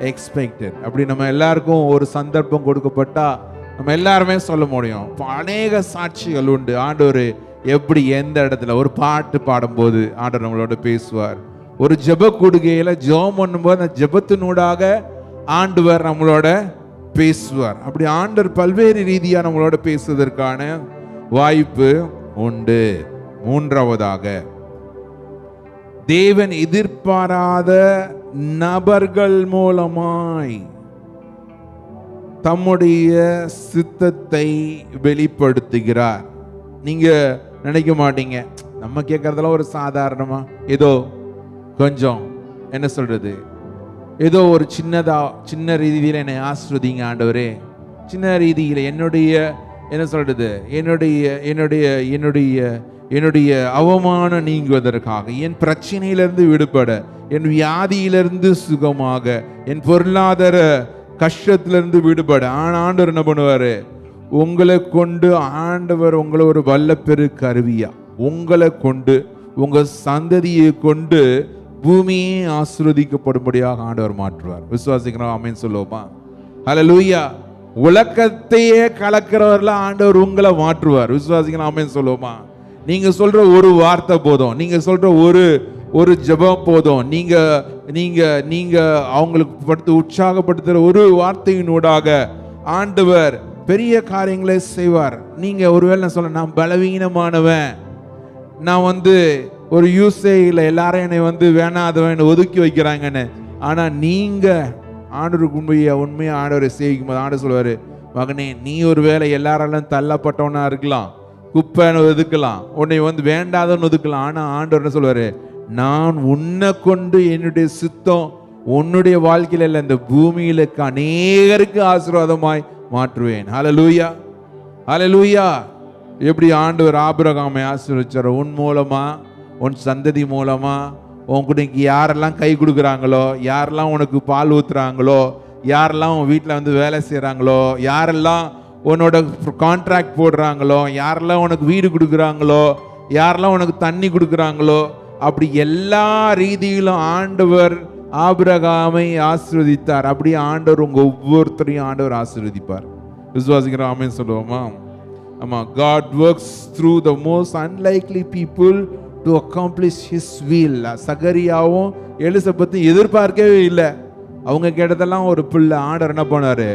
expected. அப்படி நம்ம எல்லாருக்கும் ஒரு சந்தர்ப்பம் கொடுக்கப்பட்டா நம்ம எல்லாருமே சொல்ல முடியும். அநேக சாட்சிகள் உண்டு. ஆண்டவர் எப்படி எந்த இடத்துல ஒரு பாட்டு பாடும்போது ஆண்டவர் நம்மளோட பேசுவார். ஒரு ஜெப கொடுக்கையில ஜெபம் பண்ணும்போது அந்த ஜெபத்தினூடாக ஆண்டவர் நம்மளோட பேசுவார். அப்படி ஆண்டவர் பல்வேறு ரீதியா நம்மளோட பேசுவதற்கான வாய்ப்பு உண்டு. மூன்றாவதாக, தேவன் எதிர்பாராத நபர்கள் மூலமாய் தம்முடைய சித்தத்தை வெளிப்படுத்துகிறார். நீங்க நினைக்க மாட்டீங்க, நம்ம கேட்கறதெல்லாம் ஒரு சாதாரணமா ஏதோ கொஞ்சம் என்ன சொல்றது, ஏதோ ஒரு சின்ன ரீதியில் என்னை ஆசிர்வதிங்க ஆண்டவரே, சின்ன ரீதியில் என்னுடைய என்ன சொல்றது, என்னுடைய அவமானம் நீங்குவதற்காக, என் பிரச்சனையிலிருந்து விடுபட, என் வியாதியிலிருந்து சுகமாக, என் பொருளாதார கஷ்டத்திலிருந்து விடுபட ஆண்டவர் என்ன பண்ணுவாரு? உங்களை கொண்டு ஆண்டவர் உங்களை ஒரு வல்லப்பெரு கருவியா, உங்களை கொண்டு உங்க சந்ததியை கொண்டு பூமியே ஆசீர்வதிக்கப்படும்படியாக ஆண்டவர் மாற்றுவார். விசுவாசிக்கிறோம்? ஆமென் சொல்லுவோமா? ஹல்லேலூயா. உலகத்தையே கலக்கிறவர்ல ஆண்டவர் உங்களை மாற்றுவார். விசுவாசிக்கிறோம்? ஆமென் சொல்லுவோமா? நீங்க சொல்ற ஒரு வார்த்தை போதும், நீங்க சொல்ற ஒரு ஜெபம் போதும், நீங்க அவங்களுக்கு படுத்து உற்சாகப்படுத்துற ஒரு வார்த்தையினூடாக ஆண்டவர் பெரிய காரியங்களை செய்வார். நீங்க ஒருவேளை சொல்ல, நான் பலவீனமானவன், நான் ஒரு யூஸே இல்லை, எல்லாரும் என்னை வேணாதவன் ஒதுக்கி வைக்கிறாங்கன்னு. ஆனா நீங்க ஆண்டவருக்கு உண்மையா ஆண்டவரை சேவிக்கும் போது ஆண்டவர் சொல்லுவாரு, மகனே, நீ ஒரு வேளை எல்லாராலும் தள்ளப்பட்டவனா இருக்கலாம், குப்பைன்னு ஒதுக்கலாம், உன்னை வேண்டாதவன்னு ஒதுக்கலாம். ஆனா ஆண்டவர் என்ன சொல்லுவாரு? நான் உன்னை கொண்டு என்னுடைய சித்தம் உன்னுடைய வாழ்க்கையில இல்லை, இந்த பூமியில அநேகருக்கு ஆசீர்வாதமாய் மாற்றுவேன். ஹல்லேலூயா, ஹல்லேலூயா. எப்படி ஆண்டவர் ஆபிரகாமை ஆசீர்வதிச்சார்? உன் மூலமா, உன் சந்ததி மூலமா, உனக்கு யாரெல்லாம் கை கொடுக்குறாங்களோ, யாரெல்லாம் உனக்கு பால் ஊத்துறாங்களோ, யாரெல்லாம் உன் வீட்டில் வேலை செய்கிறாங்களோ, யாரெல்லாம் உன்னோட கான்ட்ராக்ட் போடுறாங்களோ, யாரெல்லாம் உனக்கு வீடு கொடுக்குறாங்களோ, யாரெல்லாம் உனக்கு தண்ணி கொடுக்குறாங்களோ, அப்படி எல்லா ரீதியிலும் ஆண்டவர் ஆபிரகாமை ஆசீர்வதித்தார். அப்படி ஆண்டவர் உங்க ஒவ்வொருத்தரையும் ஆண்டவர் ஆசீர்வதிப்பார். விசுவாசிக்கிறோம்? ஆமென் சொல்லுவோமா? ஆமா. God works through the most unlikely people to accomplish his will. சகரியாவும் எலிசபெத்தும் எதிர்பார்க்கவே இல்லை. அவங்க கேட்டதெல்லாம் ஒரு பிள்ளை. ஆண்டவர் என்ன பண்ணாரு?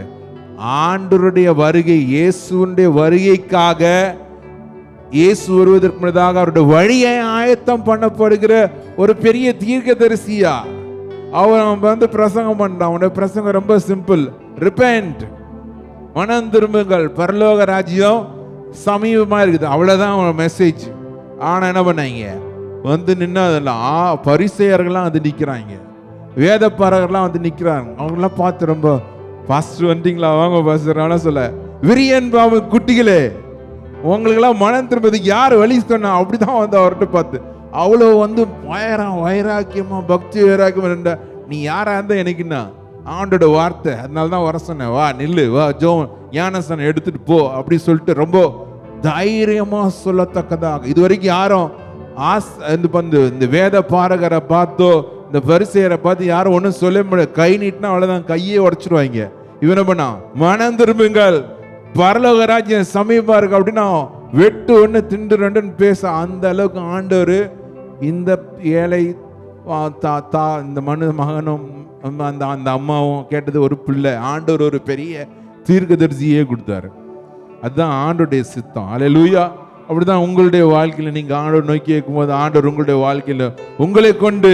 ஆண்டவருடைய வருகை, இயேசுடைய வருகைக்காக, இயேசு வருவதற்கு முன்னதாக அவருடைய வழியை ஆயத்தம் பண்ணப்படுகிற ஒரு பெரிய தீர்க்கதரிசியா அவன் பிரசங்கம் பண்றான். அவனுடைய பிரசங்கம் ரொம்ப சிம்பிள். ரிப்பென்ட், மனம் திரும்புங்கள், பரலோக ராஜ்யம் சமீபமா இருக்குது. அவ்வளவுதான் அவன் மெசேஜ். ஆனா என்ன பண்ணாங்க? நின்னதெல்லாம் பரிசேயர்கள்லாம் நிக்கிறாங்க, வேதப்பாரகர்லாம் நிக்கிறாங்க. அவங்களாம் பார்த்து ரொம்ப, பாஸ்டர் வந்துட்டீங்களா, வாங்க பாஸ்டர் சொல்ல, விரியன் பாபு குட்டிகளே உங்களுக்கெல்லாம் மனம் திரும்பதுக்கு யார் வழி சொன்னா? அப்படிதான் வந்து அவர்கிட்ட பார்த்து அவ்வளோ வந்து வைராக்கியமா பக்தி வைராக்கியமா இருந்த நீ யாரா இருந்தா எனக்குன்னா ஆண்டோட வார்த்தை. அதனால தான் வர சொன்னேன், வா நில்லு, வா ஜோ ஞானஸ்தானம் எடுத்துட்டு போ அப்படி சொல்லிட்டு ரொம்ப தைரியமா சொல்லத்தக்கதாக. இது வரைக்கும் யாரும் இந்த வேத பாரகரை பார்த்தோ இந்த பரிசேயரை பார்த்து யாரும் ஒன்றும் சொல்ல முடியாது. கை நீட்டினா அவ்வளோதான், கையே உடச்சிருவாங்க. இவனை பண்ணா மனம் திரும்புங்கள், பரலோக ராஜ்யம் சமீபா இருக்கு அப்படின்னா வெட்டு ஒன்று திண்டு ரெண்டுன்னு பேச அந்த அளவுக்கு ஆண்டவர் இந்த ஏழை இந்த மகனும் அந்த அம்மாவும் கேட்டது ஒரு பிள்ளை, ஆண்டவர் ஒரு பெரிய தீர்க்கதரிசியே கொடுத்தாரு. அதுதான் ஆண்டோடைய சித்தம். அல்லேலூயா. அப்படிதான் உங்களுடைய வாழ்க்கையில நீங்க ஆண்டவர் நோக்கி கேட்கும்போது ஆண்டவர் உங்களுடைய வாழ்க்கையில உங்களை கொண்டு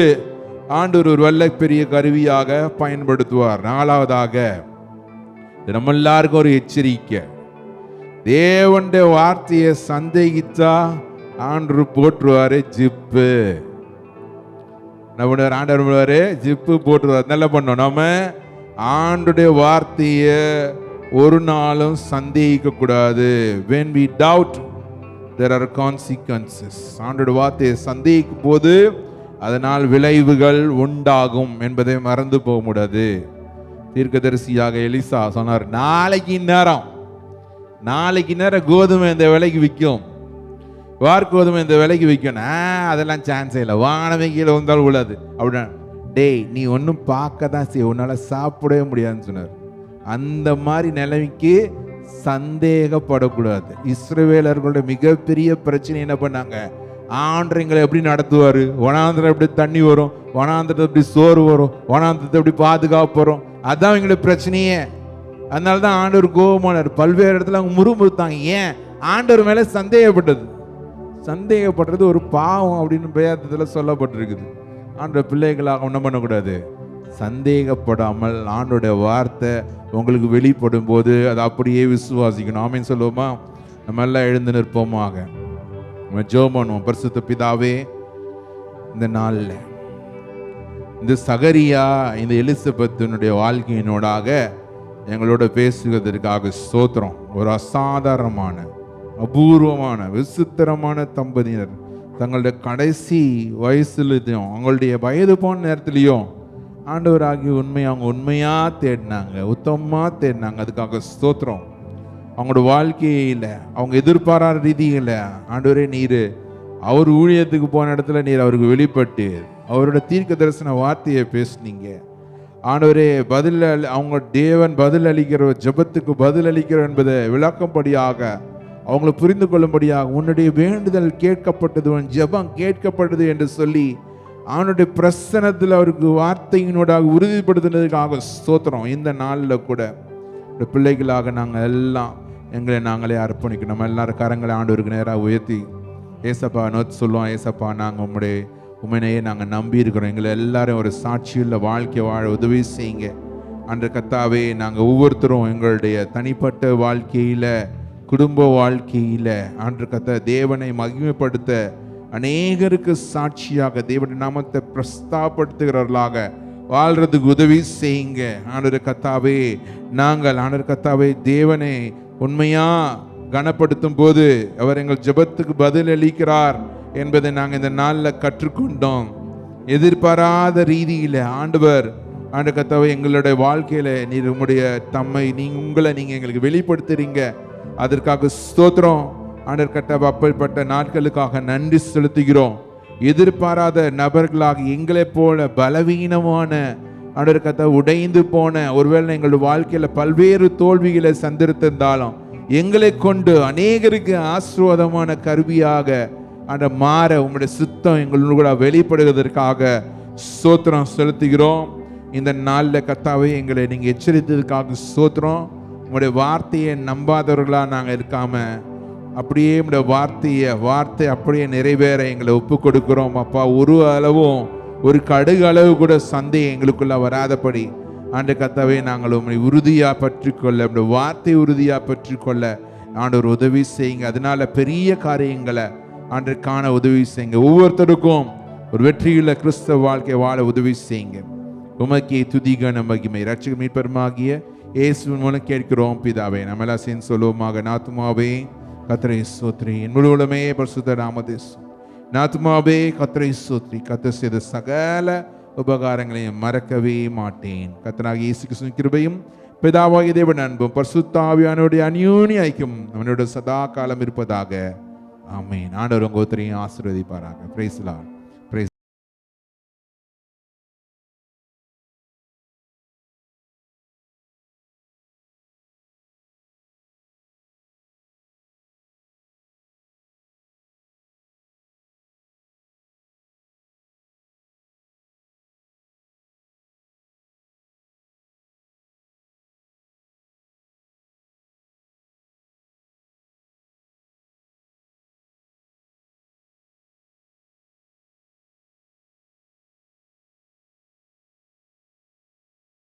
ஆண்டவர் ஒரு வல்ல பெரிய கருவியாக பயன்படுத்துவார். நாலாவதாக நம்ம எல்லாருக்கும் ஒரு எச்சரிக்கை, தேவனுடைய வார்த்தையை சந்தேகித்தா ஆண்டவர் போட்டுருவாரு ஜிப்பு. நம்ம ஆண்டவர் ஜிப்பு போட்டுருவார். நல்லா பண்ணோம், நம்ம ஆண்டுடைய வார்த்தையை ஒரு நாளும் சந்தேகிக்க கூடாது. when we doubt there are consequences. ஆண்டோட வார்த்தையை சந்தேகிக்கும் போது அதனால் விளைவுகள் உண்டாகும் என்பதை மறந்து போக முடியாது. தீர்க்கதரிசியாக எலிசா சொன்னார், நாளைக்கு நேரம் கோதுமை இந்த விலைக்கு விற்கும், வார்கோதுமை இந்த விலைக்கு விற்கும். அதெல்லாம் சான்ஸே இல்லை, வானமே கீழே வந்தாலும் உள்ளது அப்படின்னா டேய் நீ ஒன்றும் பார்க்க தான் செய்ய, உன்னால சாப்பிடவே முடியாதுன்னு சொன்னார். அந்த மாதிரி நிலைமைக்கு சந்தேகப்படக்கூடாது. இஸ்ரவேலர்களுடைய மிகப்பெரிய பிரச்சனை என்ன பண்ணாங்க, ஆண்டவங்களை எப்படி நடத்துவார், வனாந்திரம் எப்படி தண்ணி வரும், வனாந்திரத்தை எப்படி சோறு வரும், வனாந்திரத்தை எப்படி பாதுகாப்பு வரும், அதான் எங்களுடைய பிரச்சனையே. அதனால தான் ஆண்டவர் கோபமானார். பல்வேறு இடத்துல அவங்க முறுமுறுத்தாங்க. ஏன்? ஆண்டவர் மேலே சந்தேகப்படுறது ஒரு பாவம் அப்படின்னு வேதத்தில் சொல்லப்பட்டிருக்குது. ஆண்டவர் பிள்ளைகளாக ஒன்றும் பண்ணக்கூடாது, சந்தேகப்படாமல் ஆண்டோடைய வார்த்தை உங்களுக்கு வெளிப்படும் போது அதை அப்படியே விசுவாசிக்கணும். ஆமீன் சொல்லுவோமா? நம்ம எல்லாம் எழுந்து நிற்போமாக, நம்ம ஜெபம் பண்ணுவோம். பரிசுத்த பிதாவே, இந்த நாளில் இந்த சகரியா இந்த எலிசபெத்தினுடைய வாழ்க்கையினோடாக எங்களோட பேசுவதற்காக ஸ்தோத்திரம். ஒரு அசாதாரணமான அபூர்வமான விசித்திரமான தம்பதியினர் தங்களுடைய கடைசி வயசுலையும் அவங்களுடைய வயது போன நேரத்திலையும் ஆண்டவராகி அவங்க உண்மையா தேடினாங்க, உத்தமமா தேடினாங்க. அதுக்காக ஸ்தோத்திரம். அவங்களோட வாழ்க்கையில் அவங்க எதிர்பாராத ரீதியில் ஆண்டவரே நீர் அவர் ஊழியத்துக்கு போன இடத்துல நீர் அவருக்கு வெளிப்பட்டு அவரோட தீர்க்க தரிசன வார்த்தையை பேசுனீங்க. ஆண்டவரே அவங்க தேவன் பதில் அளிக்கிற ஜெபத்துக்கு பதில் அளிக்கிறோம் என்பதை விளக்கும்படியாக அவங்களை புரிந்து கொள்ளும்படியாக உன்னுடைய வேண்டுதல் கேட்கப்பட்டது, உன் ஜெபம் கேட்கப்பட்டது என்று சொல்லி அவனுடைய பிரசனத்தில் அவருக்கு வார்த்தையினோடாக உறுதிப்படுத்தினதுக்காக ஸ்தோத்திரம். இந்த நாளில் கூட இந்த பிள்ளைகளாக நாங்கள் எல்லாம் எங்களை நாங்களே அர்ப்பணிக்கணும். நம்ம எல்லாரும் கரங்களை ஆண்டவருக்கு நேராக உயர்த்தி ஏசப்பா நோத்து சொல்லுவோம். ஏசப்பா, நாங்கள் உண்மையினையே நாங்கள் நம்பி இருக்கிறோம். எங்களை எல்லாரும் ஒரு சாட்சியுள்ள வாழ்க்கை வாழ உதவி செய்யுங்க. அன்று கர்த்தாவே, நாங்கள் ஒவ்வொருத்தரும் எங்களுடைய தனிப்பட்ட வாழ்க்கையில், குடும்ப வாழ்க்கையில் அன்று கர்த்தா தேவனை மகிமைப்படுத்த அநேகருக்கு சாட்சியாக தேவனுடைய நாமத்தை பிரஸ்தாபடுத்துகிறவர்களாக வாழ்றதுக்கு உதவி செய்யுங்க. ஆண்டவர் கர்த்தாவே, நாங்கள் ஆண்டவர் கர்த்தாவே தேவனை உண்மையா கனப்படுத்தும் போது அவர் எங்கள் ஜெபத்துக்கு பதில் அளிக்கிறார் என்பதை நாங்கள் இந்த நாளில் கற்றுக்கொண்டோம். எதிர்பாராத ரீதியில் ஆண்டவர் கர்த்தாவே எங்களுடைய வாழ்க்கையில் நீர் உங்களுடைய உங்களை நீங்கள் எங்களுக்கு வெளிப்படுத்துறீங்க. அதற்காக ஸ்தோத்திரம். ஆண்டவர் கர்த்தாவே, அப்படிப்பட்ட நாட்களுக்காக நன்றி செலுத்துகிறோம். எதிர்பாராத நபர்களாக எங்களை போல பலவீனமான ஆண்டவர் கர்த்தாவே உடைந்து போன, ஒருவேளை எங்களுடைய வாழ்க்கையில் பல்வேறு தோல்விகளை சந்தித்திருந்தாலும் எங்களை கொண்டு அநேகருக்கு ஆசீர்வாதமான கருவியாக அந்த மாற உங்களுடைய சித்தம் எங்களோட வெளிப்படுவதற்காக ஸ்தோத்திரம் செலுத்துகிறோம். இந்த நாளில் கர்த்தாவே எங்களை நீங்கள் எச்சரித்ததுக்காக ஸ்தோத்திரம். உங்களுடைய வார்த்தையை நம்பாதவர்களாக நாங்கள் இருக்காம அப்படியே உங்களுடைய வார்த்தை அப்படியே நிறைவேற எங்களை ஒப்பு கொடுக்கிறோம். அப்பா, ஒரு அளவும் ஒரு கடுகு அளவு கூட சந்தேகம் எங்களுக்குள்ள வராதபடி ஆண்டு கர்த்தாவே நாங்கள் உங்களை உறுதியாக பற்றிக்கொள்ள, உங்களுடைய வார்த்தை உறுதியாக பற்றிக்கொள்ள ஆண்டவர் உதவி செய்யுங்க. அதனால பெரிய காரியங்களை ஆண்டு காண உதவி செய்யுங்க. ஒவ்வொருத்தருக்கும் ஒரு வெற்றியுள்ள கிறிஸ்தவ வாழ்க்கை வாழ உதவி செய்யுங்க. உமக்கே துதிகன மகிமை ரட்சக மீட்பருமாகிய இயேசுவின் மூலம் கேட்கிறோம் பிதாவே. நம்ம எல்லாம் சேர்ந்து சொல்லுவோமாக. ஆத்துமாவே கர்த்தரை ஸ்தோத்திரி. என் முழு உள்ளமே பரிசுத்த நாமத்தை என் ஆத்துமாவே கர்த்தரை ஸ்தோத்திரி. கர்த்தர் செய்த சகல உபகாரங்களையும் மறக்கவே மாட்டேன். கர்த்தராகிய இயேசு கிறிஸ்துவின் கிருபையும் பிதாவாகிய தேவன் அன்பும் பரிசுத்த ஆவியானவருடைய அந்யோன்ய ஐக்கியம் அவனோட சதா காலம் இருப்பதாக. ஆமென். ஆண்டவர் உங்க ஒருத்தரையும் ஆசீர்வதிப்பாராக. Praise the Lord.